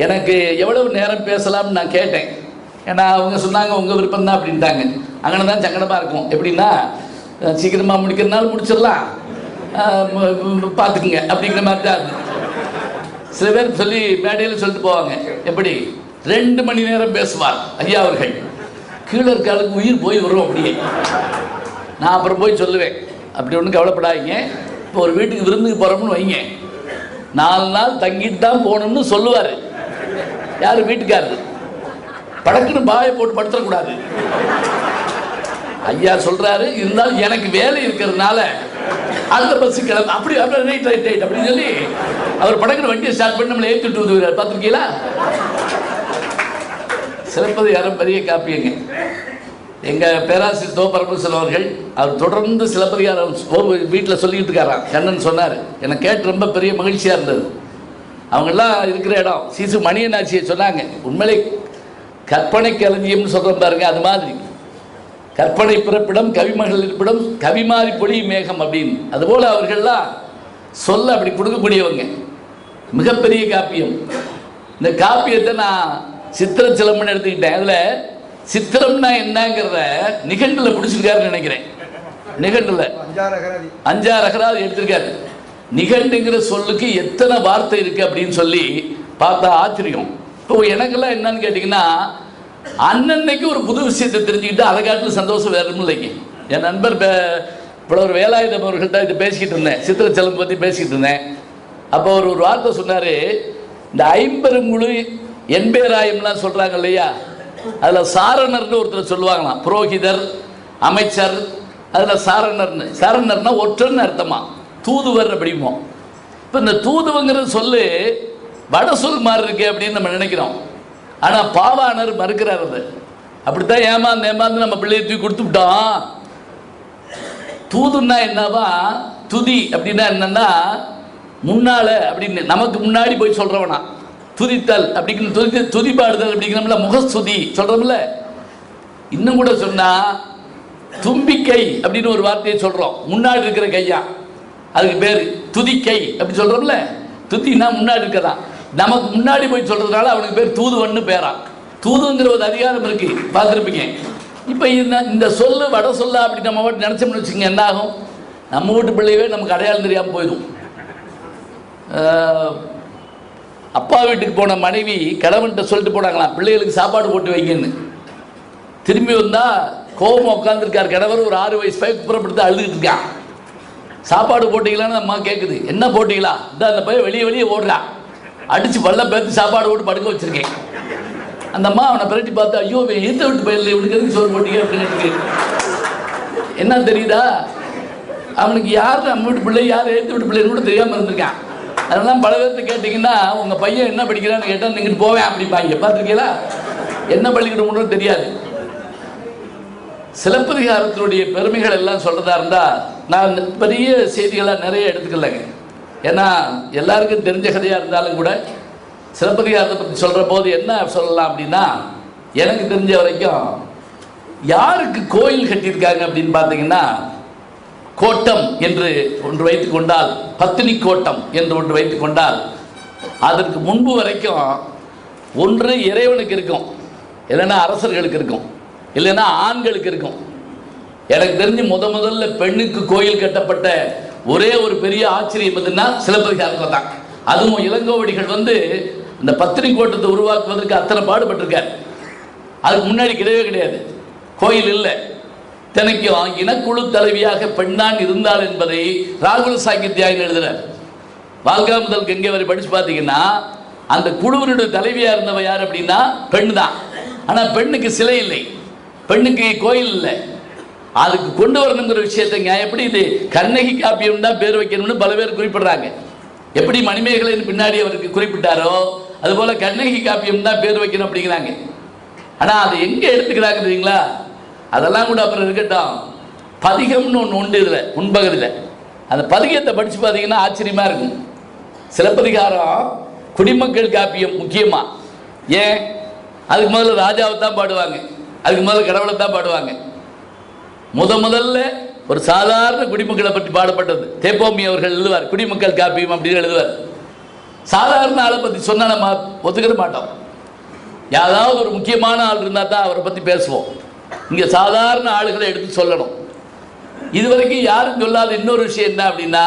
எனக்கு எவ்வளவு நேரம் பேசலாம்னு நான் கேட்டேன். ஏன்னா அவங்க சொன்னாங்க உங்கள் விருப்பம் தான் அப்படின்ட்டாங்க. அங்கே தான் சங்கடமாக இருக்கும். எப்படின்னா சீக்கிரமாக முடிக்கிறதுனால முடிச்சிடலாம், பார்த்துக்குங்க அப்படிங்கிற மாதிரி தான் அது. சில பேர் சொல்லி மேடையில் சொல்லிட்டு போவாங்க, எப்படி 2 மணி நேரம் பேசுவார் ஐயா அவர்கள், கீழே இருக்காளுக்கு உயிர் போய் வரும் அப்படியே. நான் அப்புறம் போய் சொல்லுவேன், அப்படி ஒன்றும் கவலைப்படாதீங்க, இப்போ ஒரு வீட்டுக்கு விருந்துக்கு போகிறோம்னு வைங்க, 4 நாள் தங்கிட்டு தான் போகணும்னு சொல்லுவார் யார் வீட்டுக்காரரு. படக்குன்னு பாயை போட்டு படுத்தக்கூடாது. ஐயா சொல்றாரு, இருந்தாலும் எனக்கு வேலை இருக்கிறதுனால அந்த பஸ் கிளம்பு அப்படி ரைட் ரைட் ரைட் அப்படின்னு சொல்லி அவர் படக்குன்னு வண்டியை ஸ்டார்ட் பண்ணி நம்மளை ஏற்றிட்டு வந்துடுவார். பார்த்துருக்கீங்களா? சிலப்பதிகாரம் பெரிய காப்பியங்க. எங்கள் பேராசிரியர் தோ பரமேஸ்வரன் அவர்கள் அவர் தொடர்ந்து சிலப்பதிகாரம் வீட்டில் சொல்லிக்கிட்டு இருக்காராம். கண்ணன் சொன்னார், எனக்கு கேட்டு ரொம்ப பெரிய மகிழ்ச்சியாக இருந்தது. அவங்கெல்லாம் இருக்கிற இடம் சீசு மணியனாட்சியை சொன்னாங்க. உண்மையிலே கற்பனை களஞ்சியம்னு சொல்கிறோம் பாருங்க, அது மாதிரி கற்பனை பிறப்பிடம் கவிமகள் இருப்பிடம் கவிமாரி பொழி மேகம் அப்படின்னு. அதுபோல் அவர்கள்லாம் சொல்ல அப்படி கொடுக்கக்கூடியவங்க. மிகப்பெரிய காப்பியம். இந்த காப்பியத்தை நான் சித்திர சிலம்புன்னு எடுத்துக்கிட்டேன். அதில் சித்திரம்னா என்னங்கிறத நிகண்டில் பிடிச்சிருக்காருன்னு நினைக்கிறேன். நிகண்டில் 5-6 அகராதி எடுத்திருக்காரு. நிகண்டுங்கிற சொல்லுக்கு எத்தனை வார்த்தை இருக்கு அப்படின்னு சொல்லி பார்த்தா ஆச்சரியம். இப்போ எனக்கெல்லாம் என்னன்னு கேட்டிங்கன்னா, அன்னன்னைக்கு ஒரு புது விஷயத்தை தெரிஞ்சுக்கிட்டு அதை காட்டில் சந்தோஷம் வேறு இல்லைங்க. என் நண்பர் புலவர் வேலாயுதம் அவர்கள்ட்ட இது பேசிக்கிட்டு இருந்தேன், சித்திர சிலம்பு பற்றி பேசிக்கிட்டு இருந்தேன். அப்போ ஒரு வார்த்தை சொன்னார், இந்த 50 எண்பேராயம்லாம் சொல்கிறாங்க இல்லையா, அதில் சாரணர்னு ஒருத்தர் சொல்லுவாங்களாம், புரோகிதர் அமைச்சர், அதில் சாரணர்னு. சாரணர்னா ஒற்றன்னு அர்த்தமா, தூதுவர் அப்படிமோ. இப்போ இந்த தூதுவங்கிற சொல்லு வட சொல் மாதிரி இருக்கு அப்படின்னு நம்ம நினைக்கிறோம். ஆனால் பாவாணர் மறுக்கிறார். அது அப்படித்தான் ஏமாந்து நம்ம பிள்ளையை தூக்கி கொடுத்துட்டோம். தூதுன்னா என்னவா, துதி அப்படின்னா என்னன்னா முன்னால அப்படின்னு, நமக்கு முன்னாடி போய் சொல்றவனா. துதித்தல் அப்படிங்கிற துதி பாடுதல் அப்படிங்கிறோம்ல, முகஸ்துதி சொல்றோம்ல. இன்னும் கூட சொன்னா தும்பிக்கை அப்படின்னு ஒரு வார்த்தையை சொல்றோம், முன்னாடி இருக்கிற கையா, அதுக்கு பேர் துதிக்கை அப்படி சொல்றோம்ல. துதினா முன்னாடி இருக்கிறதான், நமக்கு முன்னாடி போய் சொல்றதுனால அவனுக்கு பேர் தூதுவன்னு பேரா. தூதுங்கிற ஒரு அதிகாரம் இருக்கு, பார்த்துருப்பீங்க. இப்போ இந்த சொல்லு வட சொல்ல அப்படி நம்ம வீட்டு நினைச்சோம்னு வச்சுக்கோங்க, என்ன ஆகும், நம்ம வீட்டு பிள்ளையவே நமக்கு அடையாளம் தெரியாமல் போயிடும். அப்பா வீட்டுக்கு போன மனைவி கணவன்கிட்ட சொல்லிட்டு போனாங்களாம், பிள்ளைகளுக்கு சாப்பாடு போட்டு வைங்கன்னு. திரும்பி வந்தா கோபம் உட்காந்துருக்கார் கணவர். ஒரு 6 வயசு பையன் புறப்படுத்து அழுதுகிட்டு இருக்கான். சாப்பாடு போட்டீங்களான்னு அம்மா கேட்குது. என்ன போட்டீங்களா? இந்த அந்த பையன் வெளியே ஓடுறான், அடிச்சு வல்ல பேர்த்து சாப்பாடு போட்டு படுக்க வச்சிருக்கேன். அந்த அம்மா அவனை பிரட்டி பார்த்து, ஐயோ எந்த விட்டு பயிரில் இவனுக்கு எதுக்கு சோறு போட்டீங்க அப்படின்னு. என்ன தெரியுதா, அவனுக்கு யார் நம்ம வீட்டு பிள்ளை யார் எழுத்து வீட்டு பிள்ளைன்னு கூட தெரியாமல் இருந்திருக்கான். அதெல்லாம் பல பேர்த்து கேட்டிங்கன்னா, உங்கள் பையன் என்ன படிக்கிறான்னு கேட்டால் நீங்கிட்டு போவேன் அப்படிப்பாங்க. பார்த்துருக்கீங்களா? என்ன பள்ளிக்கூடம் தெரியாது. சிலப்பதிகாரத்தினுடைய பெருமைகள் எல்லாம் சொல்றதா இருந்தால் நான் பெரிய செய்திகளாக நிறைய எடுத்துக்கலைங்க. ஏன்னா எல்லாருக்கும் தெரிஞ்ச கதையாக இருந்தாலும் கூட சிலப்பதிகாரத்தை பற்றி சொல்கிற போது என்ன சொல்லலாம் அப்படின்னா, எனக்கு தெரிஞ்ச வரைக்கும் யாருக்கு கோயில் கட்டியிருக்காங்க அப்படின்னு பார்த்தீங்கன்னா, கோட்டம் என்று ஒன்று வைத்துக் கொண்டால், பத்தினி கோட்டம் என்று ஒன்று வைத்துக் கொண்டால், அதற்கு முன்பு வரைக்கும் ஒன்று இறைவனுக்கு இருக்கும், இல்லைன்னா அரசர்களுக்கு இருக்கும், இல்லைன்னா ஆண்களுக்கு இருக்கும். எனக்கு தெரிஞ்சு முதல்ல பெண்ணுக்கு கோயில் கட்டப்பட்ட ஒரே ஒரு பெரிய ஆச்சரியம் எதுன்னா சிலப்பதிகாரத்தில் தான். அதுவும் இளங்கோவடிகள் இந்த பத்தினி கோட்டத்தை உருவாக்குவதற்கு அத்தனை பாடுபட்டிருக்கார். அதுக்கு முன்னாடி கிடையாது, கோயில் இல்லை. தினைக்கும் இனக்குழு தலைவியாக பெண்ணான் இருந்தாள் என்பதை ராகுல சாகித்யாயன் எழுதுறார். வாழ்கா முதல் கங்கை வரை படிச்சு பார்த்தீங்கன்னா, அந்த குழுவினுடைய தலைவியா இருந்தவ யார் அப்படின்னா பெண் தான். ஆனால் பெண்ணுக்கு சிலை இல்லை, பெண்ணுக்கு கோயில் இல்லை. அதுக்கு கொண்டு வரணுங்கிற விஷயத்தை எப்படி இது கண்ணகி காப்பியம் தான் பேர் வைக்கணும்னு பல பேர் குறிப்பிடுறாங்க. எப்படி மணிமேகலைன்னு பின்னாடி அவருக்கு குறிப்பிட்டாரோ அதுபோல கண்ணகி காப்பியம் தான் பேர் வைக்கணும் அப்படிங்கிறாங்க. ஆனால் அது எங்கே எடுத்துக்கிறாங்க தெரியுங்களா? அதெல்லாம் கூட அப்புறம் இருக்கட்டும், பதிகம்னு ஒன்று உண்டு இதில் முன்பகுதியில். அந்த பதிகத்தை படித்து பார்த்தீங்கன்னா ஆச்சரியமாக இருக்கும். சிலப்பதிகாரம் குடிமக்கள் காப்பியம் முக்கியமாக. ஏன்? அதுக்கு முதல்ல ராஜாவை தான் பாடுவாங்க, அதுக்கு முதல்ல கடவுளை தான் பாடுவாங்க. முதல்ல ஒரு சாதாரண குடிமக்களை பற்றி பாடப்பட்டது. தேப்போமி அவர்கள் எழுதுவார், குடிமக்கள் காப்பியம் அப்படின்னு எழுதுவார். சாதாரண ஆளை பற்றி சொன்னால் நம்ம ஒத்துக்கிற மாட்டோம். யாராவது ஒரு முக்கியமான ஆள் இருந்தால் தான் அவரை பற்றி பேசுவோம். இங்கே சாதாரண ஆளுகளை எடுத்து சொல்லணும். இதுவரைக்கும் யாரும் சொல்லாத இன்னொரு விஷயம் என்ன அப்படின்னா,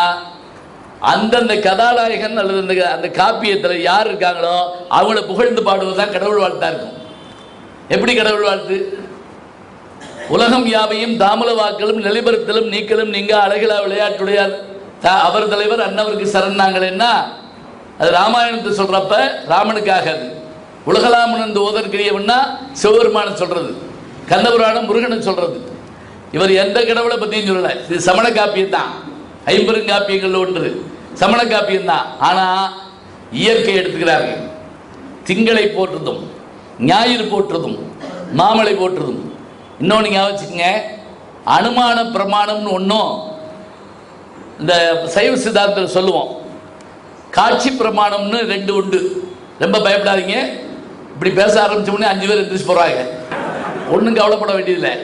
அந்தந்த கதாநாயகன் அல்லது அந்த காப்பியத்தில் யார் இருக்காங்களோ அவங்கள புகழ்ந்து பாடுவது தான் கடவுள் வாழ்த்தா இருக்கும். எப்படி கடவுள் வாழ்த்து? உலகம் யாவையும் தாமல வாக்களும் நிலைபெறுத்தலும் நீக்கலும் நீங்க அழகிலா விளையாட்டுடையார் அவர் தலைவர் அன்னவருக்கு சரணாங்களேன்னா அது ராமாயணத்தை சொல்றப்ப ராமனுக்காக, அது உலகலாமன் ஓதற்கிரியவன்னா சிவபெருமான சொல்றது, கந்தபுராணம் முருகனை சொல்றது. இவர் எந்த கடவுளை பற்றியும் சொல்லலை. இது சமண காப்பியம் தான், ஐம்பெருங்காப்பியங்கள் ஒன்று சமண காப்பியம் தான். ஆனால் இயற்கை எடுத்துக்கிறார்கள். திங்களை போற்றுதும் ஞாயிறு போற்றுதும் மாமலை போற்றுதும். இன்னொன்று ஞாபகம் வச்சுக்கோங்க, அனுமான பிரமாணம்னு ஒன்றும் இந்த சைவ சித்தாந்தத்தில் சொல்லுவோம். காட்சி பிரமாணம்னு ரெண்டு உண்டு. ரொம்ப பயப்படாதீங்க. இப்படி பேச ஆரம்பிச்சோம்னே 5 பேர் எந்திரிச்சு போகிறாங்க. ஒன்றும் கவலைப்பட வேண்டியதில்லை.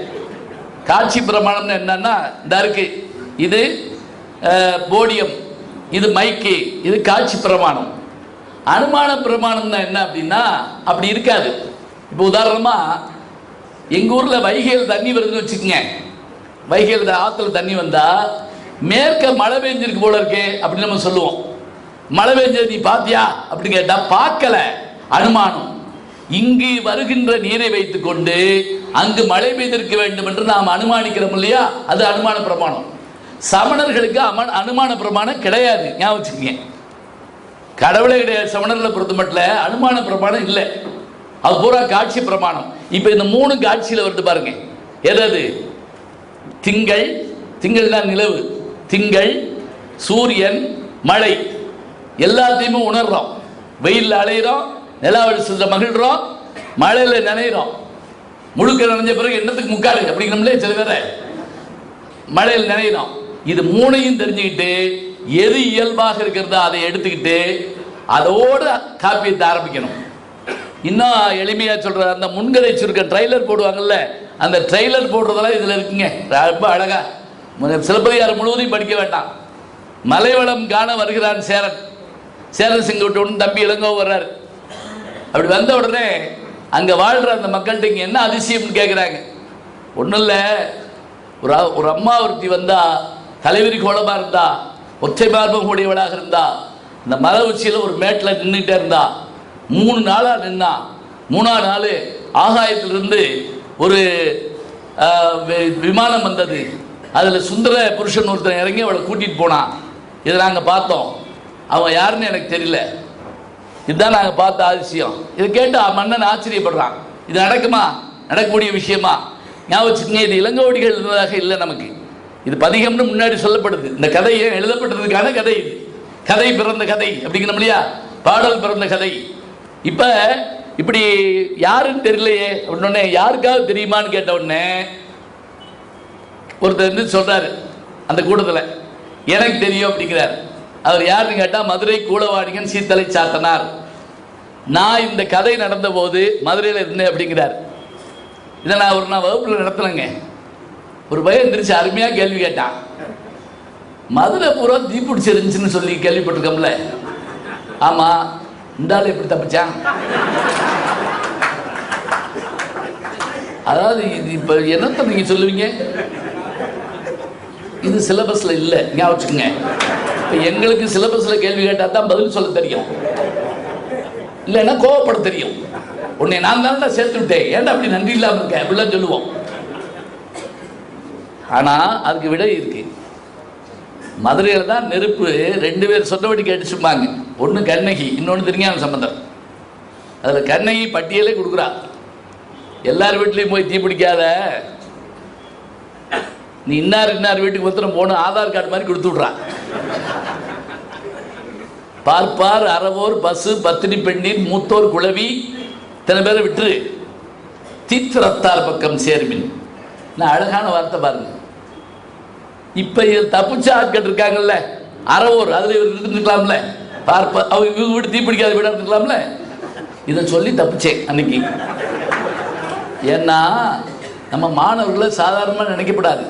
காட்சி பிரமாணம்னு என்னன்னா, இந்த இருக்கு, இது போடியம், இது மைக்கு, இது காட்சி பிரமாணம். அனுமான பிரமாணம்னா என்ன அப்படின்னா அப்படி இருக்காது. இப்போ உதாரணமாக எங்கள் ஊரில் வைகையில் தண்ணி வருதுன்னு வச்சுக்கோங்க. வைகையில் ஆற்றுல தண்ணி வந்தால் மேற்க மழை பெஞ்சிருக்கு போல இருக்கே அப்படின்னு நம்ம சொல்லுவோம். மழை பெஞ்சது நீ பார்த்தியா அப்படின்னு கேட்டால் பார்க்கல, அனுமானம். இங்கு வருகின்ற நீரை வைத்துக்கொண்டு அங்கு மழை பெய்திருக்க வேண்டும் என்று நாம் அனுமானிக்கிறோம் இல்லையா, அது அனுமான பிரமாணம். சமணர்களுக்கு அனுமான பிரமாணம் கிடையாது, ஞாபகம் வச்சுக்கோங்க. கடவுளே கிடையாது சமணர்களை பொறுத்த மட்டும். அனுமான பிரமாணம் இல்லை, அது பூரா காட்சி பிரமாணம். இப்போ இந்த 3 காட்சியில் வருது பாருங்க. எதாவது? திங்கள், திங்கள்னா நிலவு, திங்கள், சூரியன், மழை, எல்லாத்தையுமே உணர்றோம். வெயிலில் அலையிறோம், நிலா வெளிச்சத்தில் மகிழ்கிறோம், மழையில் நினைறோம். முழுக்க நினைஞ்ச பிறகு என்னத்துக்கு முக்காடு அப்படிங்கிறோம்லே சில பேரை. மழையில் நினைறோம். இது 3ஐயும் தெரிஞ்சுக்கிட்டு எது இயல்பாக இருக்கிறதோ அதை எடுத்துக்கிட்டு அதோடு காப்பியத்தை ஆரம்பிக்கணும். இன்னும் எளிமையாக சொல்கிற அந்த முன்கதை சுருக்க ட்ரைலர் போடுவாங்கல்ல, அந்த ட்ரைலர் போடுறதெல்லாம் இதில் இருக்குங்க. ரொம்ப அழகா சிலப்பதிகாரம் முழுவதையும் படிக்க வேண்டாம். மலைவளம் காண வருகிறான் சேரன், சேரன் செங்குட்டுன்னு தம்பி இளங்கோ வர்றாரு. அப்படி வந்த உடனே அங்கே வாழ்கிற அந்த மக்கள்கிட்ட இங்கே என்ன அதிசயம்னு கேட்குறாங்க. ஒன்றும் இல்லை, ஒரு அம்மா ஒருத்தி வந்தா, தலைவிரி கோலமாக இருந்தா, ஒற்றை மார்பம் கூடியவளாக இருந்தா, இந்த மலை உச்சியில் ஒரு மேட்டில் நின்றுட்டே இருந்தா. 3 நாளாக நின்னா. 3ஆம் நாள் ஆகாயத்திலிருந்து ஒரு விமானம் வந்தது. அதில் சுந்தர புருஷன் ஒருத்தன் இறங்கி அவளை கூட்டிகிட்டு போனான். இதை நாங்கள் பார்த்தோம். அவன் யாருன்னு எனக்கு தெரியல. இதுதான் நாங்கள் பார்த்த அதிசயம். இதை கேட்டு மன்னன் ஆச்சரியப்படுறான். இது நடக்குமா? நடக்கக்கூடிய விஷயமா? ஞாபகம் வச்சுக்கோங்க, இது இளங்கோவடிகள் இருந்ததாக இல்லை நமக்கு. இது பதிகம்னு முன்னாடி சொல்லப்படுது. இந்த கதையை எழுதப்பட்டதுக்கான கதை இது. கதை பிறந்த கதை அப்படிங்கிறோம் இல்லையா, பாடல் பிறந்த கதை. இப்போ இப்படி யாருன்னு தெரியலையே அப்படின்னே, யாருக்காவது தெரியுமான்னு கேட்ட உடனே ஒருத்தர் வந்து சொல்கிறாரு அந்த கூட்டத்தில், எனக்கு தெரியும் அப்படிங்கிறார். அவர் யாருன்னு கேட்டால் மதுரை கூலவாணிகன் சீத்தலை சாத்தனார். நான் இந்த கதை நடந்த போது மதுரையில் இருந்தேன் அப்படிங்கிறார். இதை நான் வகுப்பில் நடத்துனேங்க. ஒரு பையன் எந்திரிச்சு அருமையாக கேள்வி கேட்டான். மதுரை பூரா தீப்பிடிச்சு இருந்துச்சுன்னு சொல்லி கேள்விப்பட்டிருக்கோம்ல. ஆமாம், இந்த ஆள் எப்படி தப்பிச்சான்? அதாவது இது இப்போ என்னத்தை நீங்கள் சொல்லுவீங்க? இது சிலபஸில் இல்லை, ஞாபகம் வச்சுக்கோங்க. இப்போ எங்களுக்கு சிலபஸில் கேள்வி கேட்டால் தான் பதில் சொல்ல தெரியும், இல்லைன்னா கோவப்பட தெரியும். உன்னை நான் தான் சேர்த்து விட்டேன், ஏன்டா அப்படி நன்றி இல்லாமல் இருக்கேன் அப்படிலாம் சொல்லுவோம். ஆனால் அதுக்கு விடை இருக்கு. மதுரையில் தான் நெருப்பு 2 பேர் சொன்னபடி கேட்டுச்சுப்பாங்க. ஒன்று கண்ணகி, இன்னொன்று திருஞான சம்பந்தர். அதில் கண்ணகி பட்டியலே கொடுக்குறா. எல்லார் வீட்லேயும் போய் தீப்பிடிக்காத, நீ இன்னார் வீட்டுக்கு ஒருத்தரம் போகணும், ஆதார் கார்டு மாதிரி கொடுத்து விட்றா. பார்ப்பார் அறவோர் பசு பத்தினி பெண்ணீர் மூத்தோர் குளவி இத்தனை பேரை விட்டுரு, தீத்திரத்தார் பக்கம் சேர்மின். நான் அழகான வார்த்தை பாருங்க. இப்போ தப்பிச்ச ஆட்கள் இருக்காங்கல்ல, அறவோர், அதில் இவர் இருந்துக்கலாம்ல, பார்ப்ப அவங்க இவங்க வீட்டு தீப்பிடிக்காத வீடாக இருந்துக்கலாம்ல. இதை சொல்லி தப்பிச்சேன் அன்னைக்கு. ஏன்னா நம்ம மாணவர்களை சாதாரணமாக நினைக்கப்படாது.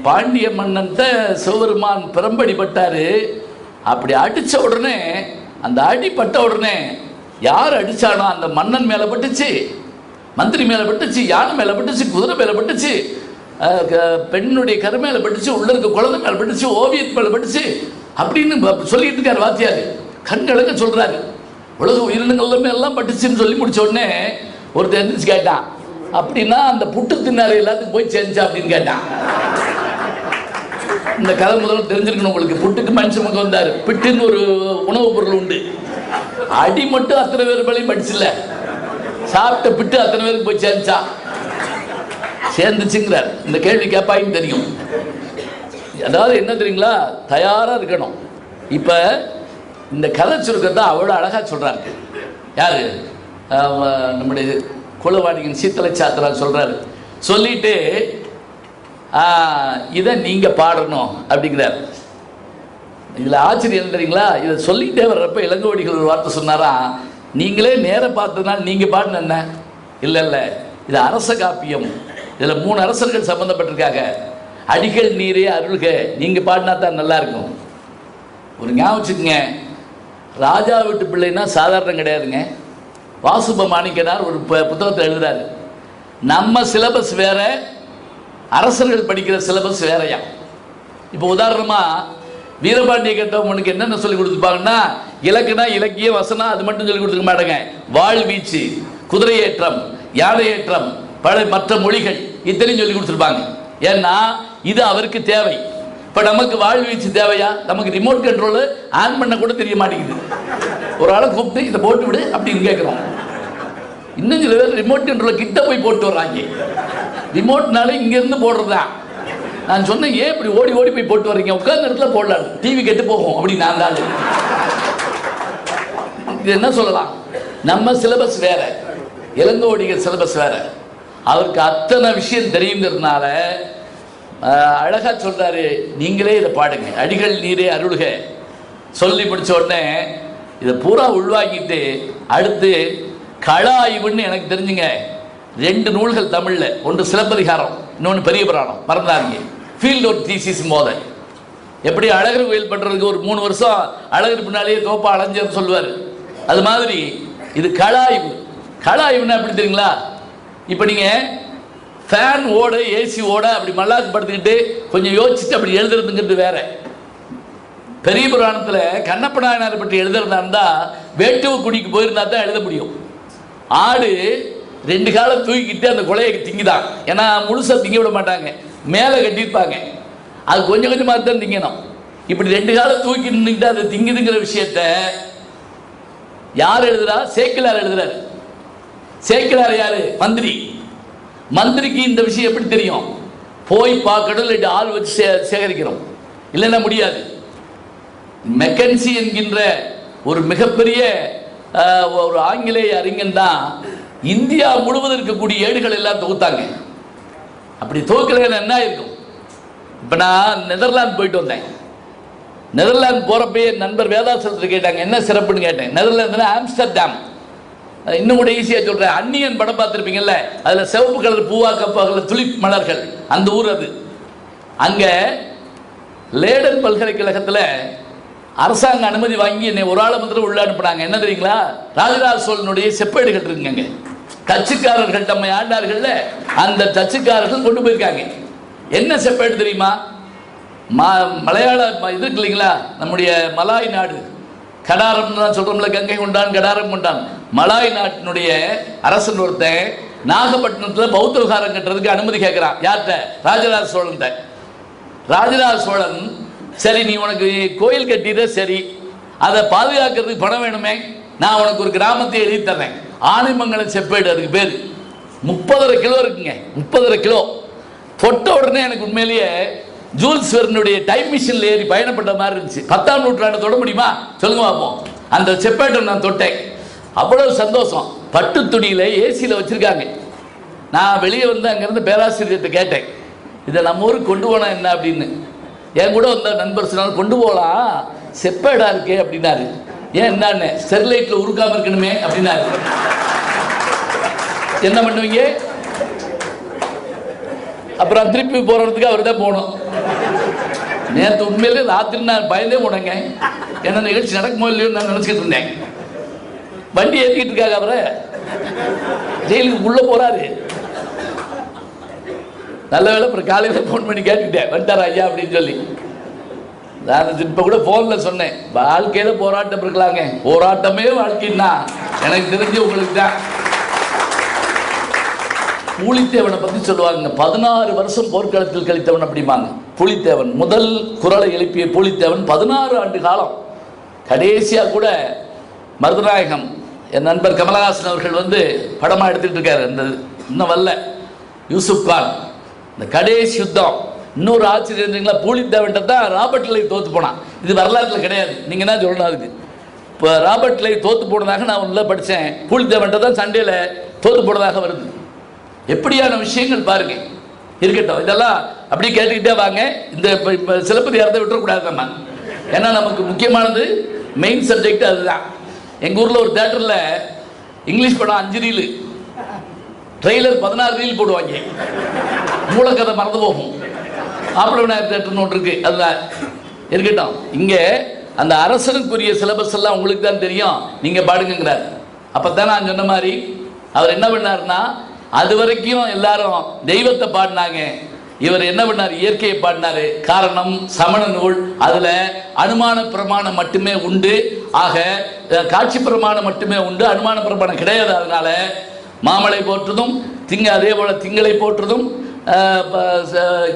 பாண்டிய மன்னன்ட்ட சிவபெருமான் பிரம்படிப்பட்டார். அப்படி அடித்த உடனே அந்த அடிப்பட்ட உடனே யார் அடித்தானோ அந்த மன்னன் மேலே பட்டுச்சு, மந்திரி மேலே பட்டுச்சு, யானை மேலே பட்டுச்சு, குதிரை மேலே பட்டுச்சு, பெண்ணுடைய கரு மேலே பட்டுச்சு, உள்ள இருக்க குழந்தை மேலே பட்டுச்சு, ஓவியத்து மேலே பட்டுச்சு அப்படின்னு சொல்லிட்டு இருக்காரு வாத்தியார். கண்கலங்க சொல்கிறாரு. உலக உயிரினங்கள் எல்லாம் பட்டுச்சுன்னு சொல்லி முடிச்ச உடனே ஒருத்தர் எந்திரிச்சு கேட்டான், அப்படின்னா அந்த புட்டு தின்னாரு எல்லாத்துக்கும் போய் சேர்ந்துச்சா அப்படின்னு கேட்டான். இந்த கதை முதல்ல தெரிஞ்சிருக்கணும் உங்களுக்கு. புட்டுக்கு மனுஷனுக்கு வந்தார், பிட்டுன்னு ஒரு உணவுப் பொருள் உண்டு. அடி மட்டும் அத்தனை பேர் மேலேயும் படிச்சுல, சாப்பிட்ட பிட்டு அத்தனை பேருக்கு போய் சேர்ந்துச்சா? சேர்ந்துச்சுங்கிறார். இந்த கேள்வி கேட்பாயின்னு தெரியும். அதாவது என்ன தெரியுங்களா, தயாராக இருக்கணும். இப்போ இந்த கதை சுருக்கத்தை அவ்வளோ அழகாக சொல்கிறாங்க. யார்? நம்முடைய குலவாணியின் சீத்தலை சாத்திரா சொல்கிறாரு. சொல்லிட்டு இதை நீங்கள் பாடணும் அப்படிங்கிறார். இதில் ஆச்சரியம் தெரியுங்களா, இதை சொல்லிகிட்டே வர்றப்ப இளங்கோவடிகள் ஒரு வார்த்தை சொன்னாரா, நீங்களே நேரம் பார்த்ததுனால நீங்கள் பாடின என்ன? இல்லை இல்லை, இது அரச காப்பியம், இதில் 3 அரசர்கள் சம்மந்தப்பட்டிருக்காங்க. அடிகள் நீரே அருள்க, நீங்கள் பாடினா தான் நல்லா இருக்கும். ஒரு ஞாபகம் வச்சுக்கோங்க, ராஜா வீட்டு பிள்ளைன்னா சாதாரணம் கிடையாதுங்க. வாசுப மாணிக்கனார் ஒரு புத்தகத்தை எழுதுறாரு, நம்ம சிலபஸ் வேற, அரசர்கள் படிக்கிற சிலபஸ் வேறையா. இப்போ உதாரணமாக வீரபாண்டிய கட்டபொம்மனுக்கு என்னென்ன சொல்லி கொடுத்துருப்பாங்கன்னா, இலக்கணம், இலக்கியம், வசனம் அது மட்டும் சொல்லி கொடுத்துருக்க மாட்டாங்க. வாழ்வீச்சு, குதிரையேற்றம், யானையேற்றம், மற்ற மொழிகள் இத்தனையும் சொல்லி கொடுத்துருப்பாங்க. ஏன்னா இது அவருக்கு தேவை. இப்போ நமக்கு வாழ்வீச்சு தேவையா? நமக்கு ரிமோட் கண்ட்ரோலு ஆன் பண்ண கூட தெரிய மாட்டேங்குது. ஒரு ஆளை கூப்பிட்டு இதை போட்டு விடு அப்படின்னு கேட்குறோம். இன்னும் சில பேர் ரிமோட் கண்ட்ரோல் கிட்ட போய் போட்டு வர்றாங்க. ரிமோட்னாலே இங்கேருந்து போடுறதா. நான் சொன்னேன், ஏன் இப்படி ஓடி ஓடி போய் போட்டு வர்றீங்க, உட்கார்ந்த இடத்துல போடலாம், டிவி கெட்டு போகும் அப்படின்னு. நான் தான் இது என்ன சொல்லலாம், நம்ம சிலபஸ் வேற, இளங்கோவடிகள் சிலபஸ் வேற. அவருக்கு அத்தனை விஷயம் தெரியுங்கிறதுனால அழகா சொல்றாரு, நீங்களே இதை பாடுங்க, அடிகள் நீரே அருள்க. சொல்லி முடிச்ச உடனே இதை பூரா உள்வாங்கிட்டு அடுத்து கள ஆய்வுன்னு எனக்கு தெரிஞ்சுங்க 2 நூல்கள் தமிழில், ஒன்று சிலப்பதிகாரம், இன்னொன்று பெரிய புராணம். மறந்தாங்க, ஃபீல்டு ஒர்க் தீசிஸ் மோத. எப்படி அழகர் கோயில் பண்ணுறதுக்கு ஒரு 3 வருஷம் அழகர் பின்னாலேயே தோப்பா அலைஞ்சன்னு சொல்லுவார், அது மாதிரி இது கள ஆய்வு. கள ஆய்வுன்னா எப்படி தெரியுங்களா, இப்போ நீங்கள் ஃபேன் ஓட, ஏசி ஓட அப்படி மல்லாச்சு படுத்துக்கிட்டு கொஞ்சம் யோசிச்சுட்டு அப்படி எழுதுறதுங்கிறது வேற. பெரிய புராணத்தில் கண்ணப்ப நாயனாரை பற்றி எழுதுறதா இருந்தால் வேட்டுவ குடிக்கு போயிருந்தா தான் எழுத முடியும். ஆடு 2 காலம் தூக்கிட்டு அந்த கொலையை திங்கிதான். ஏன்னா முழுசாக திங்க விட மாட்டாங்க, மேலே கட்டியிருப்பாங்க, அது கொஞ்சம் கொஞ்சமாக தான் திங்கணும். இப்படி 2 காலம் தூக்கி நின்றுக்கிட்டு அதை திங்குதுங்கிற விஷயத்த யார் எழுதுறா? சேக்கிலார் எழுதுறாரு. சேக்கிலார் யாரு? மந்திரி. மந்திரிக்கு இந்த விஷயம் எப்படி தெரியும்? போய் பார்க்கணும், இல்லை ஆள் வச்சு சேகரிக்கிறோம், இல்லைன்னா முடியாது. மெக்கன்சி என்கின்ற ஒரு மிகப்பெரிய ஒரு ஆங்கிலேய அறிஞன் தான் இந்தியா முழுவதும் இருக்கக்கூடிய ஏடுகள் எல்லாம் தொகுத்தாங்க. அப்படி தொகுக்கலைன்னா என்ன இருக்கும்? இப்போ நான் நெதர்லாந்து போயிட்டு வந்தேன். நெதர்லாந்து போகிறப்ப நண்பர் வேதாசலத்தில் கேட்டாங்க, என்ன சிறப்புன்னு கேட்டேன். நெதர்லாந்துன்னா ஆம்ஸ்டர்டாம். இன்னும் கூட ஈஸியாக சொல்கிறேன், அந்நியன் படம் பார்த்துருப்பீங்கல்ல, அதில் சிவப்பு கலர் பூவாக்கப்பகல துளிப் மலர்கள், அந்த ஊர் அது. அங்கே லேடன் பல்கலைக்கழகத்தில் அரசாங்க அனுமதி வாங்கி என்னை ஒரு ஆளை மாத்திரம் உள்ள அனுப்புனாங்க. என்ன தெரியுங்களா, ராஜராஜ சோழனுடைய செப்பேடுகள் இருக்குங்க. டச்சுக்காரர்கள் தம்மை ஆண்டார்கள்ல, அந்த டச்சுக்காரர்கள் கொண்டு போயிருக்காங்க. என்ன செப்பேடு தெரியுமா? மலையாள இது இருக்கு இல்லைங்களா, நம்முடைய மலாய் நாடு, கடாரம் தான் சொல்கிறோம்ல, கங்கை கொண்டான் கடாரம் கொண்டான். மலாய் நாட்டினுடைய அரசன் ஒருத்தன் நாகப்பட்டினத்தில் பௌத்த விகாரம் கட்டுறதுக்கு அனுமதி கேட்குறான். யார்கிட்ட? ராஜராஜ சோழன்ட்ட. ராஜராஜ சோழன், சரி நீ உனக்கு கோயில் கட்டிட, சரி அதை பாதுகாக்கிறதுக்கு பணம் வேணுமே, நான் உனக்கு ஒரு கிராமத்தை எழுதி தர்றேன், ஆனைமங்கலம் செப்பேடு அதுக்கு பேர். 30.5 கிலோ இருக்குங்க, 30.5 கிலோ. தொட்ட உடனே எனக்கு உண்மையிலேயே ஜூல்ஸ் வெர்னுடைய டைம் மிஷினில் ஏறி பயணப்பட்ட மாதிரி இருந்துச்சு. 10ஆம் நூற்றாண்டு தொட முடியுமா சொல்லுங்க பார்ப்போம். அந்த செப்பேட்டை நான் தொட்டேன், அவ்வளவு சந்தோஷம். பட்டு துணியில் ஏசியில் வச்சுருக்காங்க. நான் வெளியே வந்து அங்கேருந்து பேராசிரியர்கிட்ட கேட்டேன், இதை நம்ம ஊருக்கு கொண்டு போனால் என்ன அப்படின்னு. என் கூட வந்த நண்பர் சொன்னாலும் கொண்டு போகலாம், செப்பேடா இருக்கே அப்படின்னாரு. ஏன் என்னன்னு, ஸ்டெர்லைட்டில் உருக்காமல் இருக்கணுமே அப்படின்னாரு. என்ன பண்ணுவீங்க? அப்புறம் திருப்பி போகிறதுக்கு அவர் தான் போகணும். நேற்று உண்மையிலே ராத்திரி நான் பயந்தே போனேங்க. என்ன நிகழ்ச்சி நடக்குமோ இல்லையோ நான் நினச்சிக்கிட்டு இருந்தேன். வண்டி ஏற்றிக்கிட்டு இருக்காங்க, அவரை ஜெயிலுக்கு உள்ள போறாரு. நல்ல வேலை அப்புறம் காலையில் ஃபோன் பண்ணி கேட்டுக்கிட்டேன், வந்துட்டாரா ஐயா அப்படின்னு சொல்லி. நான் இப்போ கூட ஃபோனில் சொன்னேன், வாழ்க்கையில் போராட்டம் இருக்கலாங்க, போராட்டமே வாழ்க்கைன்னா எனக்கு தெரிஞ்சு உங்களுக்கு தான். பூலித்தேவனை பற்றி சொல்லுவாங்க, 16 வருஷம் போர்க்களத்தில் கழித்தவன் அப்படிம்பாங்க. பூலித்தேவன் முதல் குரலை எழுப்பிய பூலித்தேவன் 16 ஆண்டு காலம். கடைசியாக கூட மருதநாயகம் என் நண்பர் கமலஹாசன் அவர்கள் வந்து படமாக எடுத்துகிட்டு இருக்காரு. இந்த இன்னும் வரல யூசுப் கான், இந்த கடைசி யுத்தம். இன்னொரு ஆச்சரியம் இருந்தீங்களா, பூலித்தேவன் தான் ராபர்ட் லை தோற்று போனான். இது வரலாற்றில் கிடையாது, நீங்கள் என்ன சொல்லணும் அதுக்கு. இப்போ ராபர்ட் லை தோற்று போனதாக நான் உள்ள படித்தேன், பூலித்தேவன் தான் சண்டையில் தோற்று போனதாக வருது. எப்படியான விஷயங்கள் பாருங்க. இருக்கட்டும், இதெல்லாம் அப்படி கேட்டுக்கிட்டே வாங்க. இந்த சிலப்பதிகாரத்தை விட்டுறக்கூடாது நம்ம, ஏன்னா நமக்கு முக்கியமானது மெயின் சப்ஜெக்ட் அதுதான். எங்கள் ஊரில் ஒரு தேட்டரில் இங்கிலீஷ் படம் 5 ரீலு, ட்ரெய்லர் 16 ரீல் போடுவாங்க. மூலக்கதை மறந்து போகும். ஆப்பட விநாயகர் தேட்டர்னு ஒன்று இருக்கு, அதுதான். இருக்கட்டும், இங்கே அந்த அரசனுக்குரிய சிலபஸ் எல்லாம் உங்களுக்கு தான் தெரியும், நீங்கள் பாடுங்கிறார். அப்போ தான் நான் சொன்ன மாதிரி அவர் என்ன பண்ணார்னா, அது வரைக்கும் எல்லாரும் தெய்வத்தை பாடினாங்க, இவர் என்ன பண்ணார், இயற்கையை பாடினாரு. காரணம் சமண நூல், அதுல அனுமான பிரமாணம் மட்டுமே உண்டு. ஆக காட்சி பிரமாணம் மட்டுமே உண்டு, அனுமான பிரமாணம் கிடையாது. அதனால மாமலை போற்றுதும் அதே போல திங்களை போற்றுதும்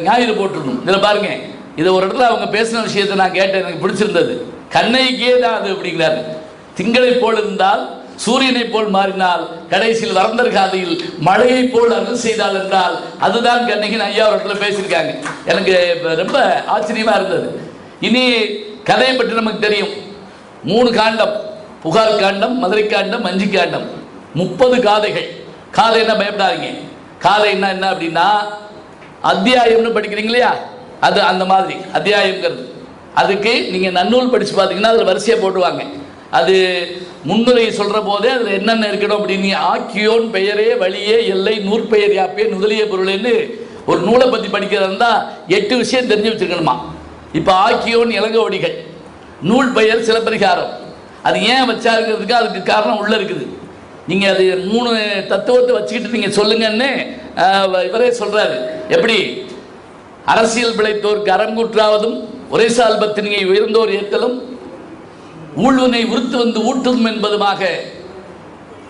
ஞாயிறு போற்றுதும். இதில் பாருங்க, இதை ஒரு இடத்துல அவங்க பேசின விஷயத்தை நான் கேட்டேன், எனக்கு பிடிச்சிருந்தது. கண்ணைக்கே தான் அது அப்படிங்கிறாரு. திங்களை போல் இருந்தால் சூரியனை போல் மாறினால் கடைசியில் வரந்தர் காதையில் மழையை போல் அருள் செய்தால் என்றால் அதுதான் கண்ணகின்னு ஐயா அவர்கள் பேசியிருக்காங்க. எனக்கு ரொம்ப ஆச்சரியமா இருந்தது. இனி கதையை பற்றி நமக்கு தெரியும். 3 காண்டம், புகார் காண்டம், மதுரை காண்டம், வஞ்சி காண்டம், 30 காதைகள். காதைன்னா பயப்படாதீங்க, காதைன்னா என்ன அப்படின்னா அத்தியாயம்னு படிக்கிறீங்க இல்லையா, அது அந்த மாதிரி அத்தியாயம்ங்கிறது. அதுக்கு நீங்கள் நன்னூல் படித்து பார்த்தீங்கன்னா அதில் வரிசையாக போட்டுவாங்க. அது முன்னுரையை சொல்கிற போதே அதில் என்னென்ன இருக்கணும் அப்படின்னு, ஆக்கியோன் பெயரே வழியே எல்லை நூற்பெயர் யாப்பே நுதலிய பொருள்னு ஒரு நூலை பற்றி படிக்கிறதா இருந்தால் 8 விஷயம் தெரிஞ்சு வச்சுருக்கணுமா. இப்போ ஆக்கியோன் இளங்கோவடிகள், நூல் பெயர் சிலப்பதிகாரம். அது ஏன் வச்சாருங்கிறதுக்கு அதுக்கு காரணம் உள்ளே இருக்குது. நீங்கள் அது 3 தத்துவத்தை வச்சுக்கிட்டு நீங்கள் சொல்லுங்கன்னு இவரே சொல்கிறாரு. எப்படி அரசியல் பிழைத்தோருக்கு அரங்குற்றாவதும் ஒரே சால்பத்தினியை உயர்ந்தோர் ஏற்றலும் ஊழ்வனை உறுத்து வந்து ஊட்டுதும் என்பதுமாக